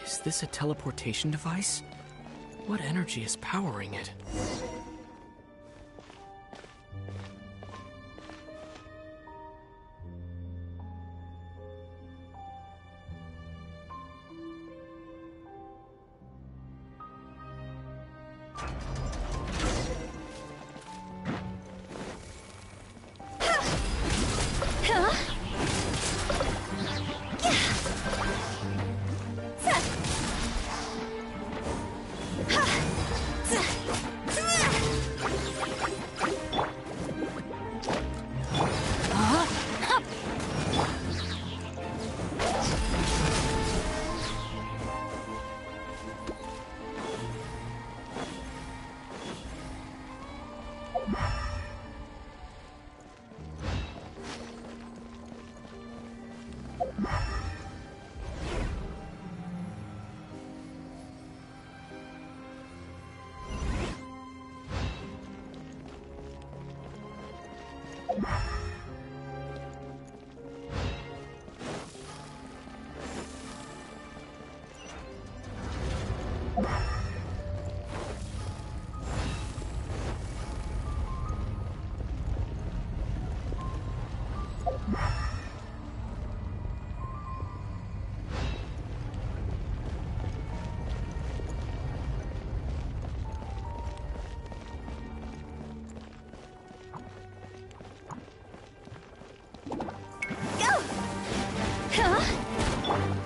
Is this a teleportation device? What energy is powering it?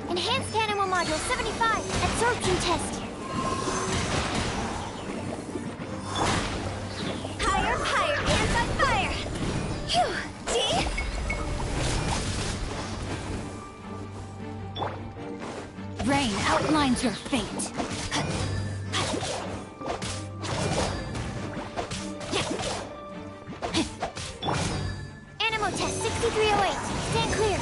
Enhanced Animal Module 75, absorption test. Higher, higher, hands on fire! Phew! See? Rain outlines your fate. Animal test 6308. Stand clear.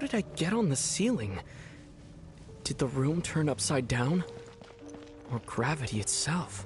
did I get on the ceiling? Did the room turn upside down? Or gravity itself?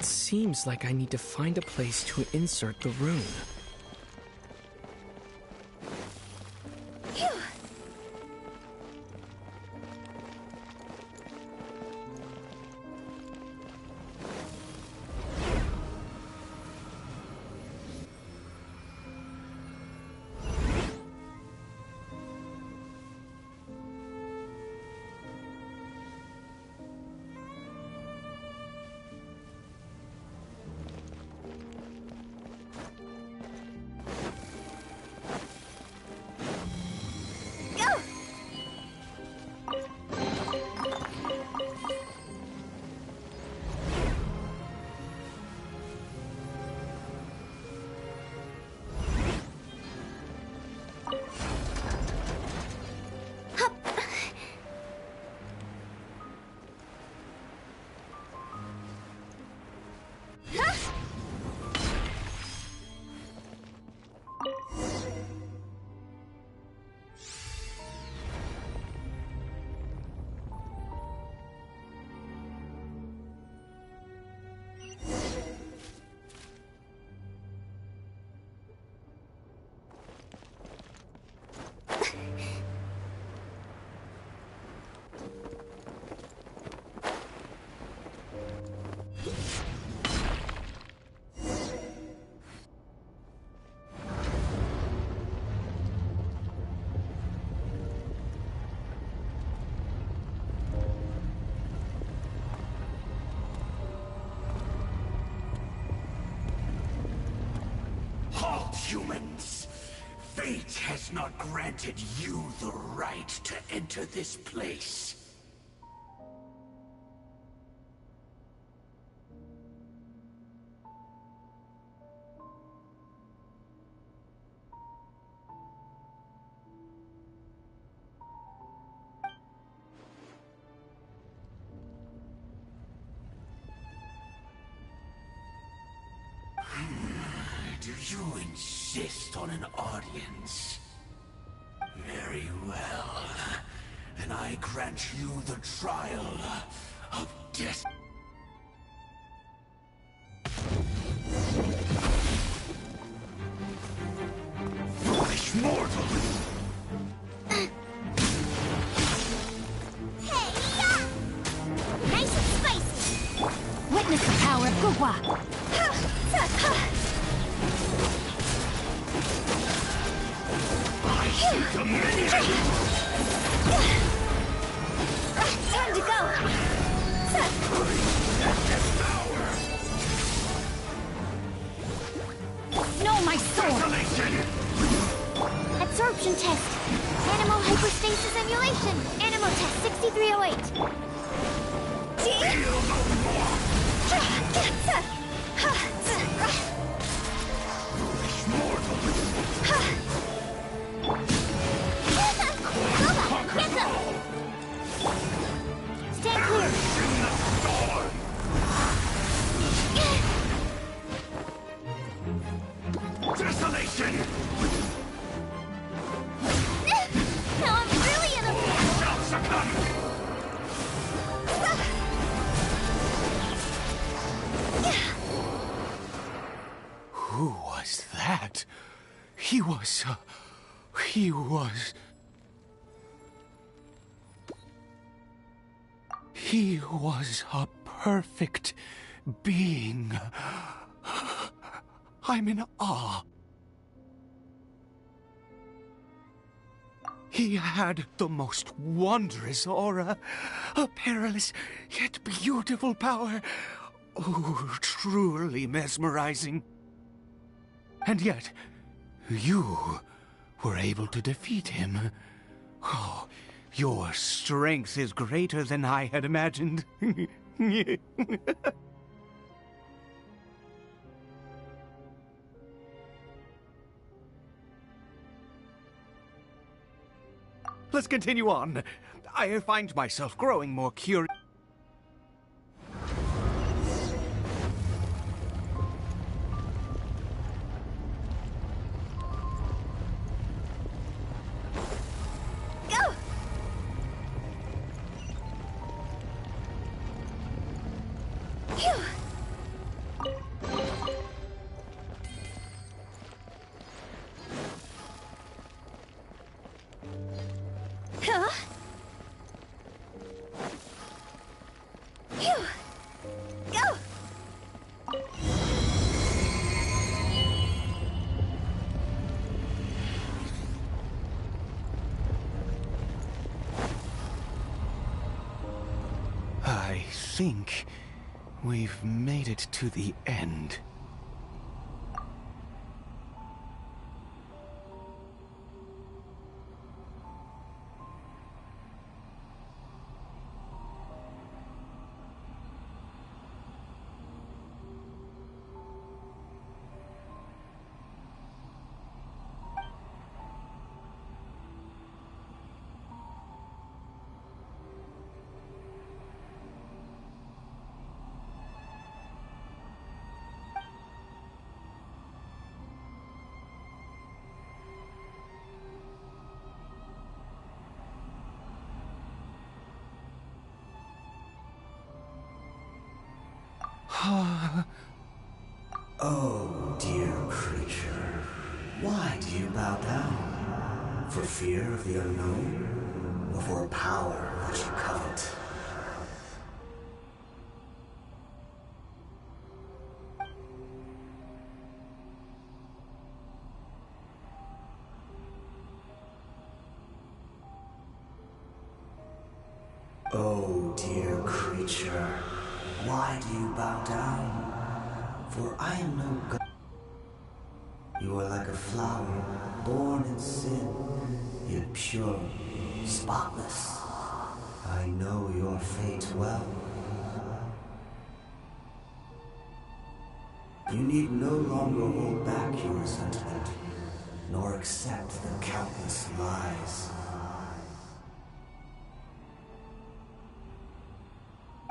Seems like I need to find a place to insert the rune. Humans, fate has not granted you the right to enter this place. Do you insist on an audience? Very well. Then I grant you the trial of death. Foolish mortal! Nice and spicy! Witness the power of Gugwa! Time to go! Know my sword! Absorption test. Animal hypostasis emulation. Animal test 6308. Feel no more! Foolish mortal! Get them! Stand clear! In the storm! Desolation! Now I'm really in a... Shall succumb! Who was that? He was a perfect being. I'm in awe. He had the most wondrous aura, a perilous yet beautiful power. Oh, truly mesmerizing. And yet, you were able to defeat him. Oh, your strength is greater than I had imagined. Let's continue on. I find myself growing more curious. I think we've made it to the end. Oh, dear creature, why do you bow down? For fear of the unknown? Or for a power that you covet? Oh, dear creature, why do you bow down? For I am no god. You are like a flower, born in sin, yet pure, spotless. I know your fate well. You need no longer hold back your resentment, nor accept the countless lies.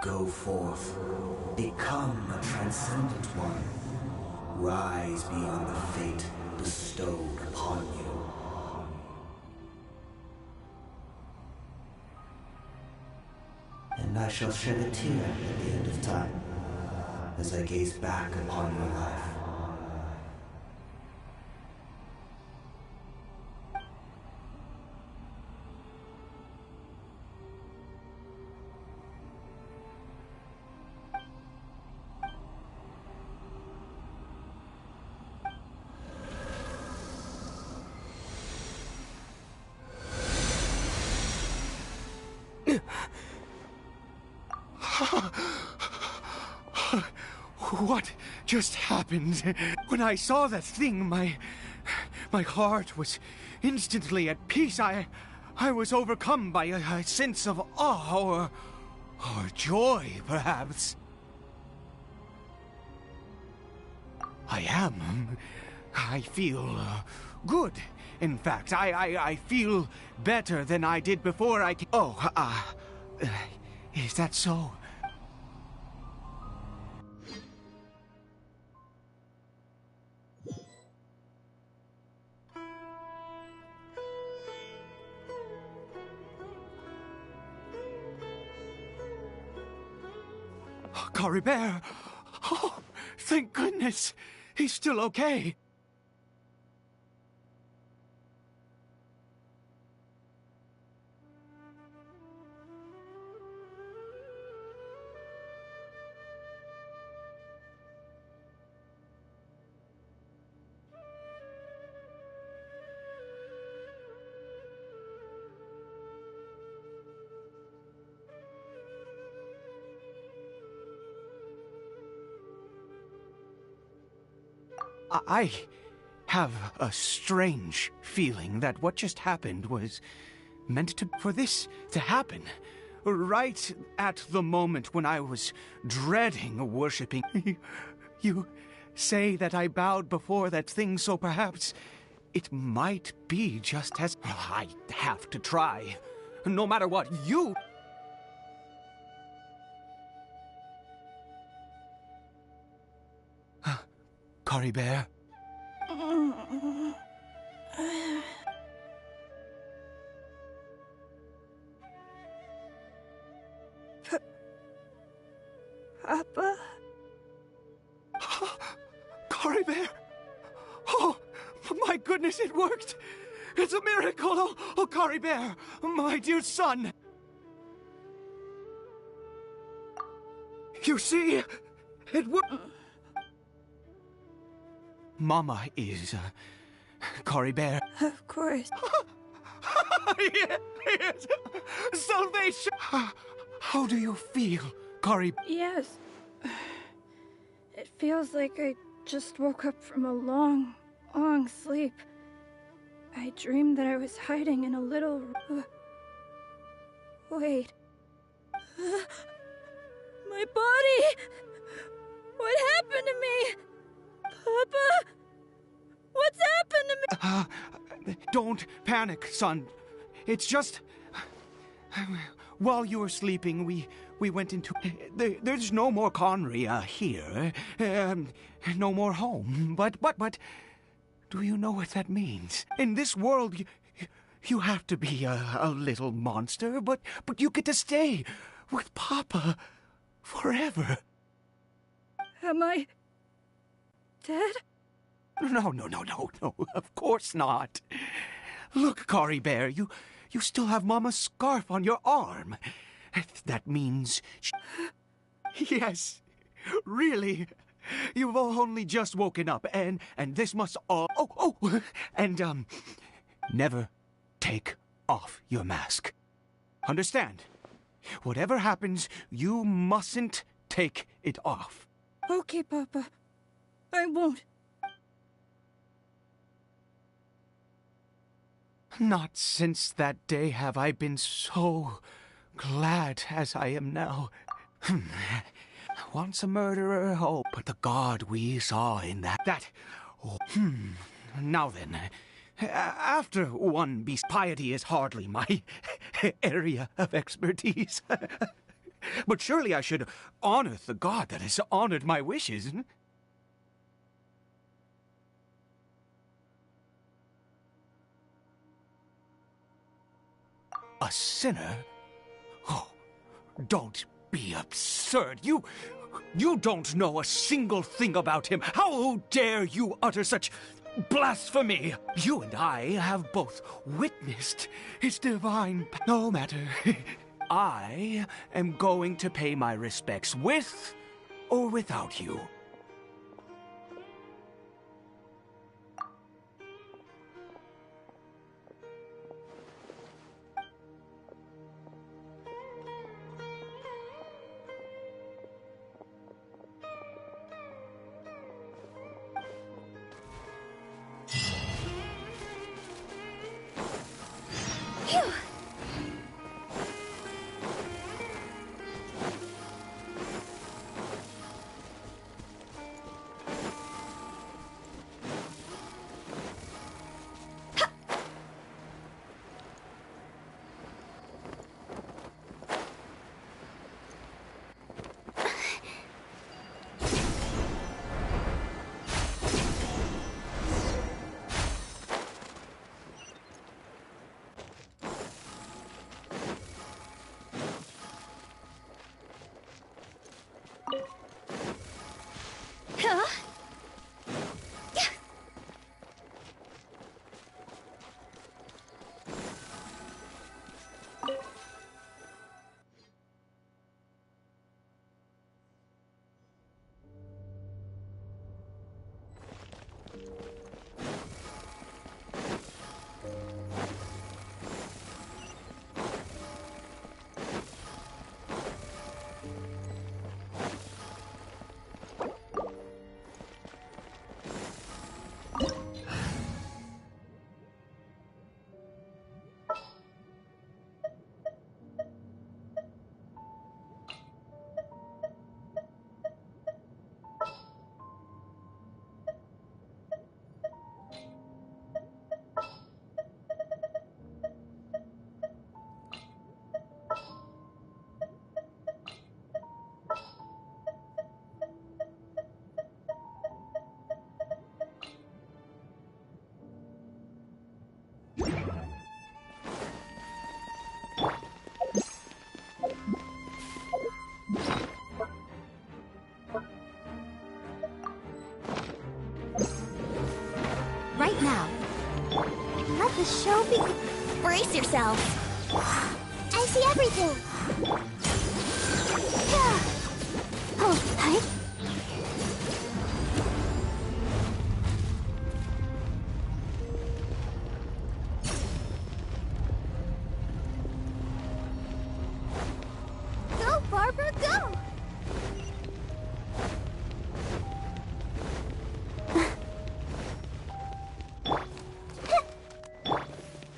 Go forth, become a transcendent one. Rise beyond the fate bestowed upon you. And I shall shed a tear at the end of time, as I gaze back upon your life. What just happened? When I saw that thing, my heart was instantly at peace. I was overcome by a sense of awe or joy, perhaps. I feel good. In fact, I feel better than I did before I came. Oh, is that so? Caribert! Oh, thank goodness! He's still okay. I have a strange feeling that what just happened was meant for this to happen. Right at the moment when I was dreading worshipping. You say that I bowed before that thing, so perhaps it might be just as... I have to try. No matter what, you... Cory Bear? Papa? Cory Bear! Oh, my goodness, it worked! It's a miracle! Oh, Cory Bear, my dear son! You see, it worked! Mama is, Cory Bear. Of course. Yes! Salvation! How do you feel, Cory? Yes. It feels like I just woke up from a long, long sleep. I dreamed that I was hiding in a little... Wait. My body! What happened to me? Papa? What's happened to me? Don't panic, son. It's just... While you were sleeping, we went into... There's no more Conry here. No more home. But... Do you know what that means? In this world, you have to be a little monster, but you get to stay with Papa forever. Am I... dead? No, of course not. Look, Cory Bear, you still have Mama's scarf on your arm. That means... Yes, really. You've only just woken up, and this must all... Oh, and, never take off your mask. Understand? Whatever happens, you mustn't take it off. Okay, Papa. I won't. Not since that day have I been so glad as I am now. Once a murderer, oh, but the God we saw in that... Oh, Now then, after one beast, piety is hardly my area of expertise. But surely I should honor the God that has honored my wishes. A sinner? Oh, don't be absurd. You don't know a single thing about him. How dare you utter such blasphemy? You and I have both witnessed his divine... No matter. I am going to pay my respects with or without you. Now, Let the show begin. brace yourselves. I see everything. Hold tight. Go, Barbara, go!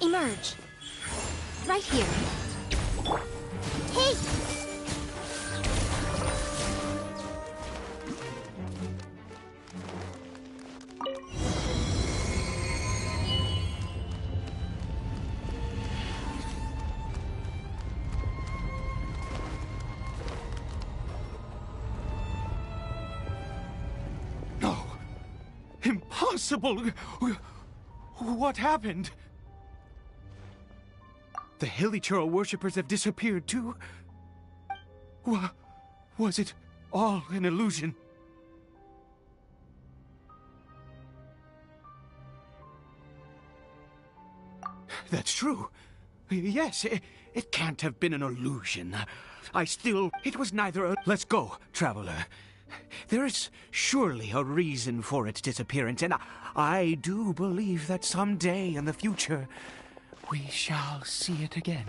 Emerge. Right here. Hey! No. Impossible. What happened? The Hilichurl worshippers have disappeared too? Was it all an illusion? That's true. Yes, it can't have been an illusion. It was neither a... Let's go, traveler. There is surely a reason for its disappearance, and I do believe that someday in the future, we shall see it again.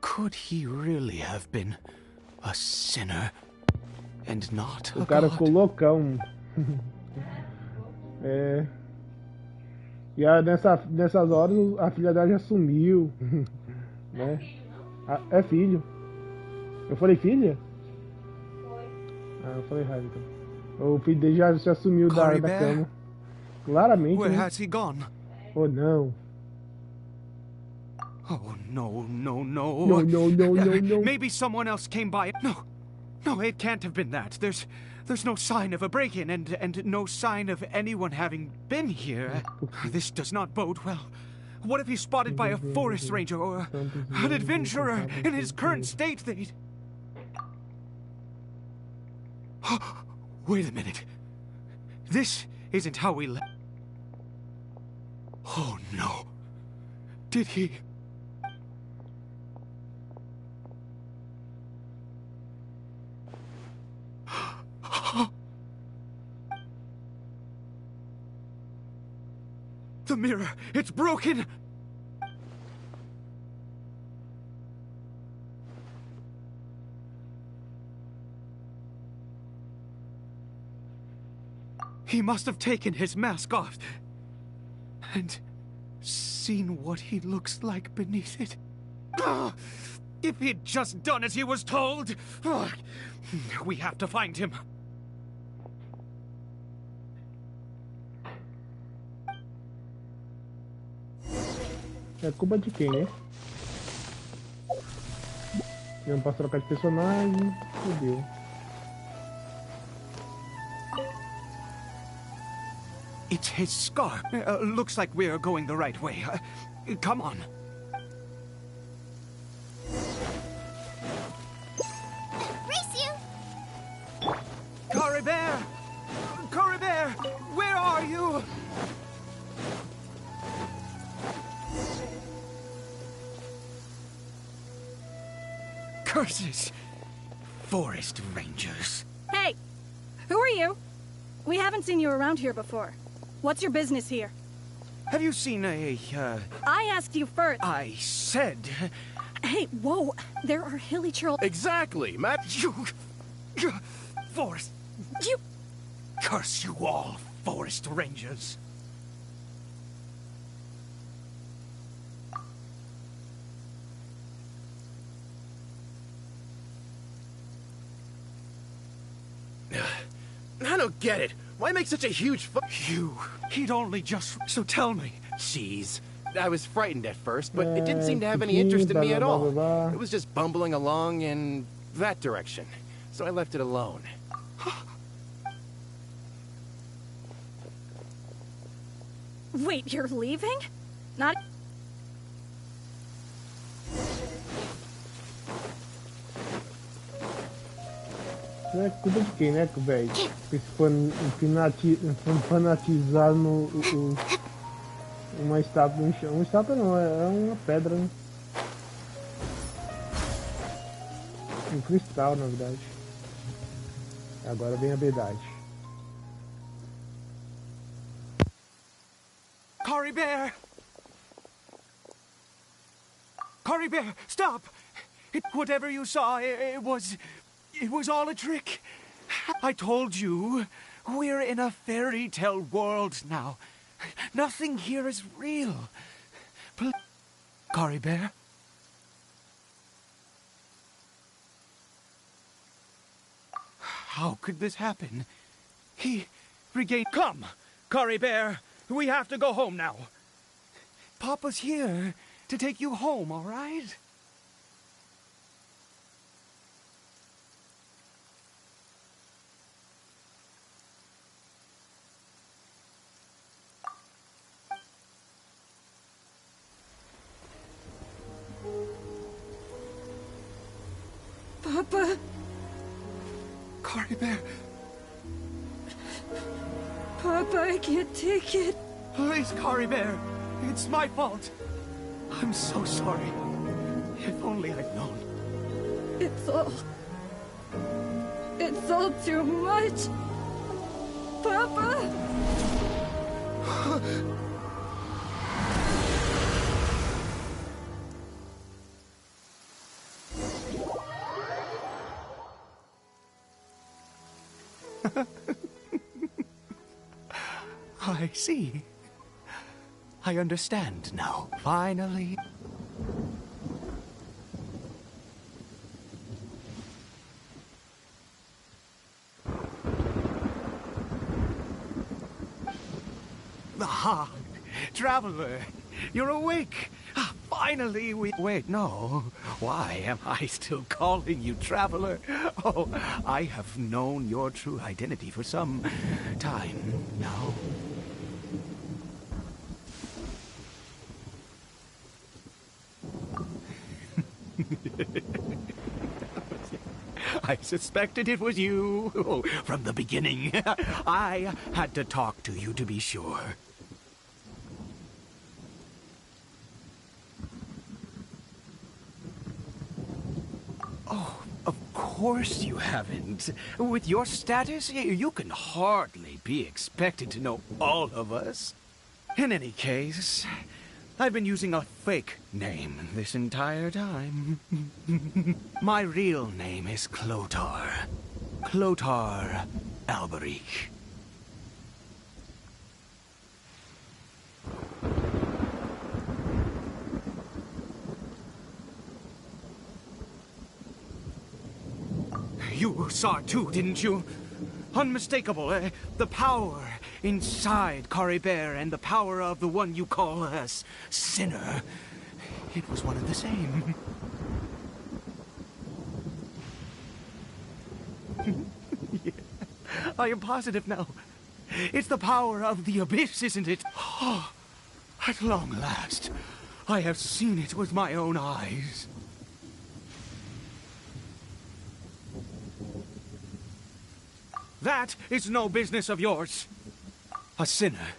Could he really have been a sinner and not a O cara god? ficou loucão. É. E nessas horas a filha dela já sumiu. Né? É filho. Eu falei filha? Ah, eu falei errado então. O filho dele já sumiu da cama. Claramente. Where né? has he gone? Oh não. Oh, no. No. Maybe someone else came by. No, it can't have been that. There's no sign of a break-in and no sign of anyone having been here. This does not bode well. What if he's spotted by a forest ranger or an adventurer in his current state? Wait a minute. This isn't how we left. Oh, no. Did he... The mirror, it's broken! He must have taken his mask off and seen what he looks like beneath it. If he'd just done as he was told! We have to find him. É culpa de quem, né? Eu não posso trocar de personagem. Fudeu. It's his scar. Looks like we're going the right way. Come on. Race you! Coribert! Coribert! Where are you? Curses! Forest rangers. Hey! Who are you? We haven't seen you around here before. What's your business here? Have you seen I asked you first. I said... Hey, whoa! There are Hilichurl... Exactly, Matt. You... Forest... You... Curse you all, forest rangers. I don't get it. Why make such a huge He'd only just... So tell me. Jeez. I was frightened at first, but it didn't seem to have any interest in me at all. It was just bumbling along in that direction. So I left it alone. Wait, you're leaving? Not... Isso é culpa de quem, né, velho? Se fanatizar uma estátua no chão. Uma estátua não, é uma pedra, né? Um cristal, na verdade. Agora vem a verdade. Cory Bear! Cory Bear, stop! Whatever you saw, it was all a trick. I told you, we're in a fairy tale world now. Nothing here is real. Cory Bear? How could this happen? He regained... Come, Cory Bear. We have to go home now. Papa's here to take you home, all right? Papa. Cory Bear. Papa, I can't take it. Please, Cory Bear. It's my fault. I'm so sorry. If only I'd known. It's all too much. Papa! I see. I understand now. Finally. Ah, traveler, you're awake. Finally, Wait, no. Why am I still calling you traveler? Oh, I have known your true identity for some time now. I suspected it was you from the beginning. I had to talk to you to be sure. Oh, of course you haven't. With your status, you can hardly be expected to know all of us. In any case, I've been using a fake name this entire time. My real name is Clotar. Clotar Alberic. You saw it too, didn't you? Unmistakable, the power inside Cory Bear and the power of the one you call a sinner. It was one and the same. Yeah, I am positive now. It's the power of the abyss, isn't it? Oh, at long last, I have seen it with my own eyes. That is no business of yours. A sinner.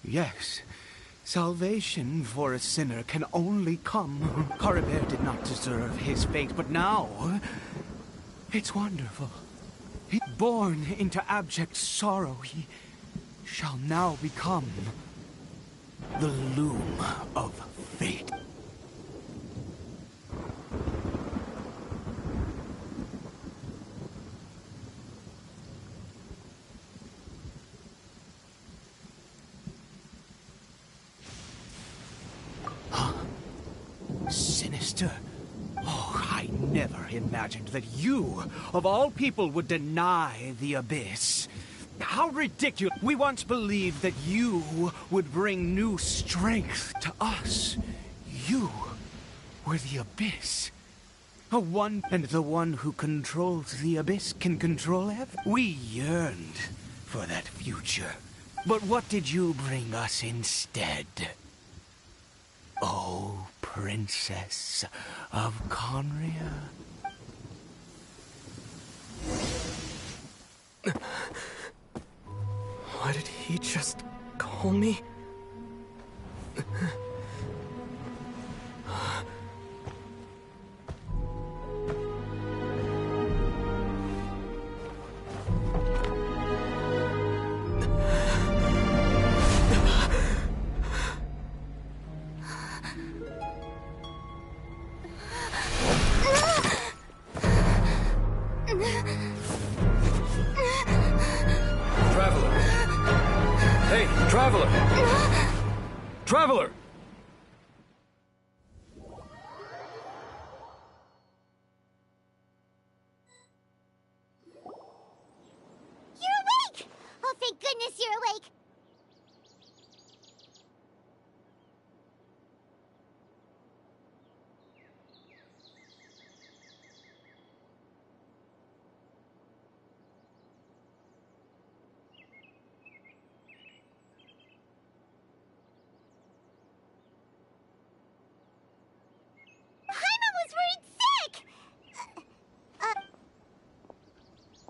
Yes. Salvation for a sinner can only come. Cory Bear did not deserve his fate, but now it's wonderful. Born into abject sorrow, he shall now become the loom of fate. Sinister. Oh, I never imagined that you, of all people, would deny the abyss. How ridiculous. We once believed that you would bring new strength to us. You were the abyss. And the one who controls the abyss can control everything. We yearned for that future. But what did you bring us instead? Oh, Princess of Conria. Why did he just call me? Traveler! You're awake! Oh, thank goodness you're awake!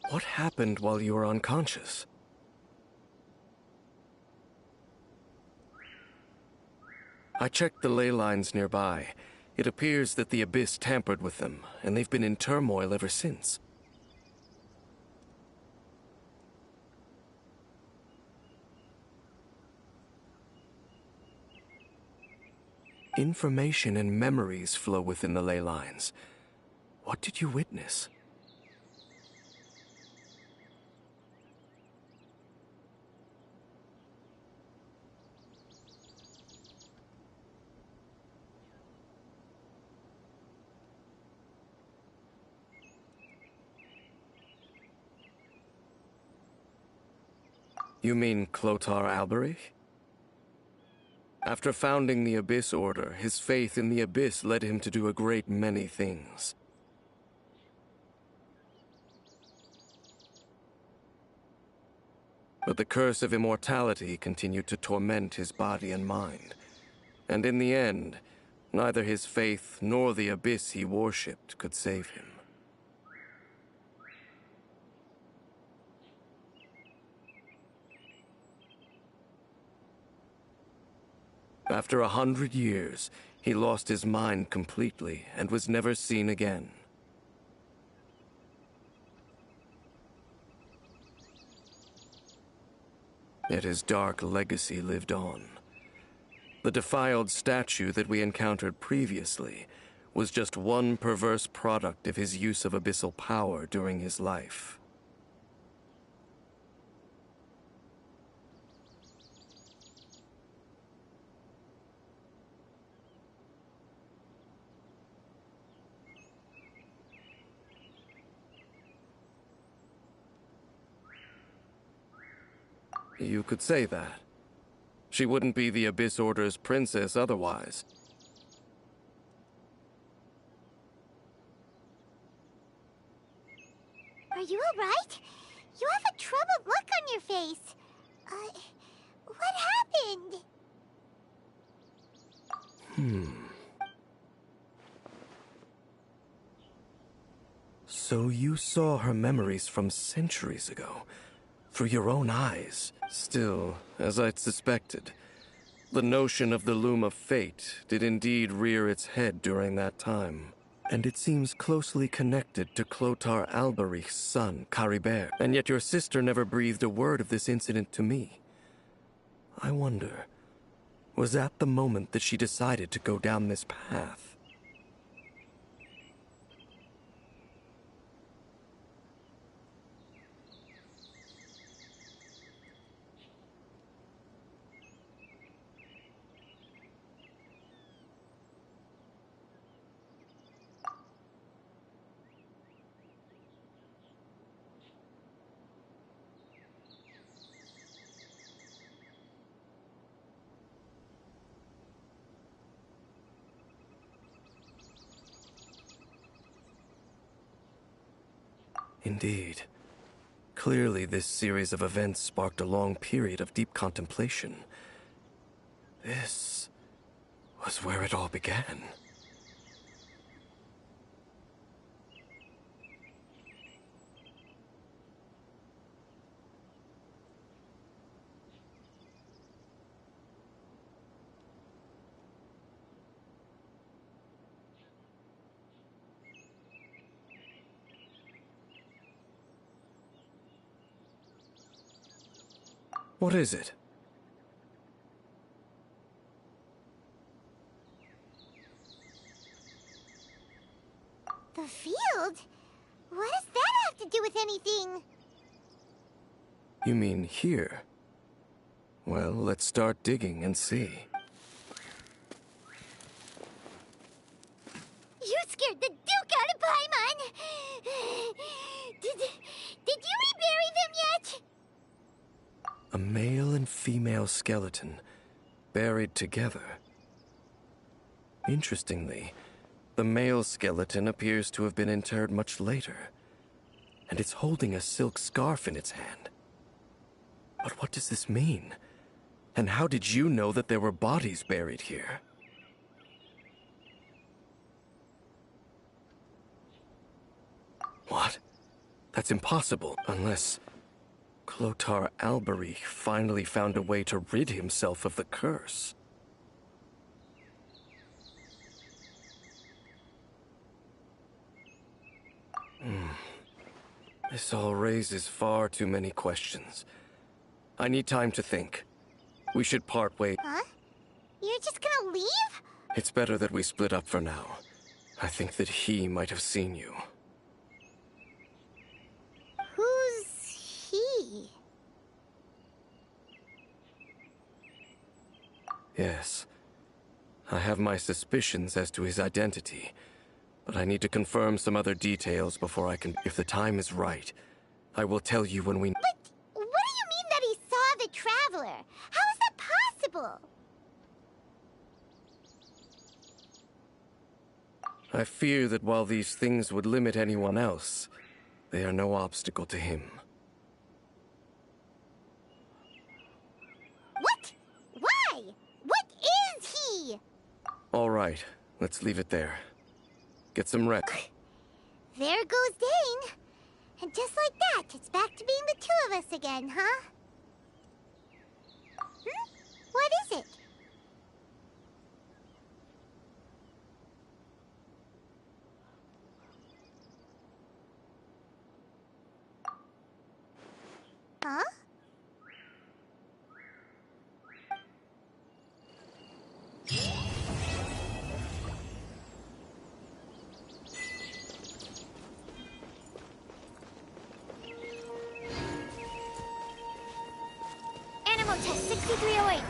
What happened while you were unconscious? I checked the ley lines nearby. It appears that the Abyss tampered with them, and they've been in turmoil ever since. Information and memories flow within the ley lines. What did you witness? You mean Clotar Alberich? After founding the Abyss Order, his faith in the Abyss led him to do a great many things. But the curse of immortality continued to torment his body and mind. And in the end, neither his faith nor the Abyss he worshipped could save him. After 100 years, he lost his mind completely and was never seen again. Yet his dark legacy lived on. The defiled statue that we encountered previously was just one perverse product of his use of abyssal power during his life. You could say that. She wouldn't be the Abyss Order's princess otherwise. Are you alright? You have a troubled look on your face. What happened? So you saw her memories from centuries ago, through your own eyes. Still, as I'd suspected, the notion of the Loom of Fate did indeed rear its head during that time. And it seems closely connected to Clotar Alberich's son, Caribert. And yet your sister never breathed a word of this incident to me. I wonder, was that the moment that she decided to go down this path? Indeed. Clearly, this series of events sparked a long period of deep contemplation. This was where it all began. What is it? The field? What does that have to do with anything? You mean here? Well, let's start digging and see. You scared the Duke out of Paimon! Did you rebury them yet? A male and female skeleton, buried together. Interestingly, the male skeleton appears to have been interred much later, and it's holding a silk scarf in its hand. But what does this mean? And how did you know that there were bodies buried here? What? That's impossible, unless Clotar Alberich finally found a way to rid himself of the curse. This all raises far too many questions. I need time to think. We should part ways. Huh? You're just gonna leave? It's better that we split up for now. I think that he might have seen you. Who's he? Yes. I have my suspicions as to his identity, but I need to confirm some other details before I can... If the time is right, I will tell you when we... But what do you mean that he saw the Traveler? How is that possible? I fear that while these things would limit anyone else, they are no obstacle to him. What? Why? What is he? All right, let's leave it there. Get some rest. There goes Dane. And just like that, it's back to being the two of us again, huh? What is it? Huh? Animal test 6308.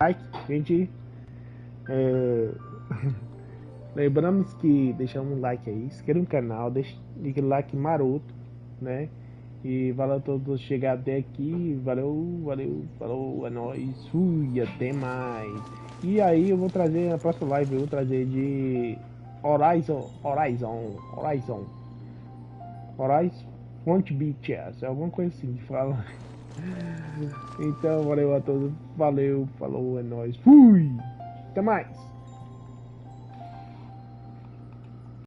Like, gente, lembramos que deixamos um like aí, se inscreva no canal, deixe aquele like maroto, né? E valeu a todos chegar até aqui. Valeu, valeu, falou, é nóis. Fui, até mais. E aí eu vou trazer na próxima live, eu vou trazer de Horizon Front Beaches, alguma coisa assim que fala. Então valeu a todos, valeu, falou, é nóis. Fui, até mais.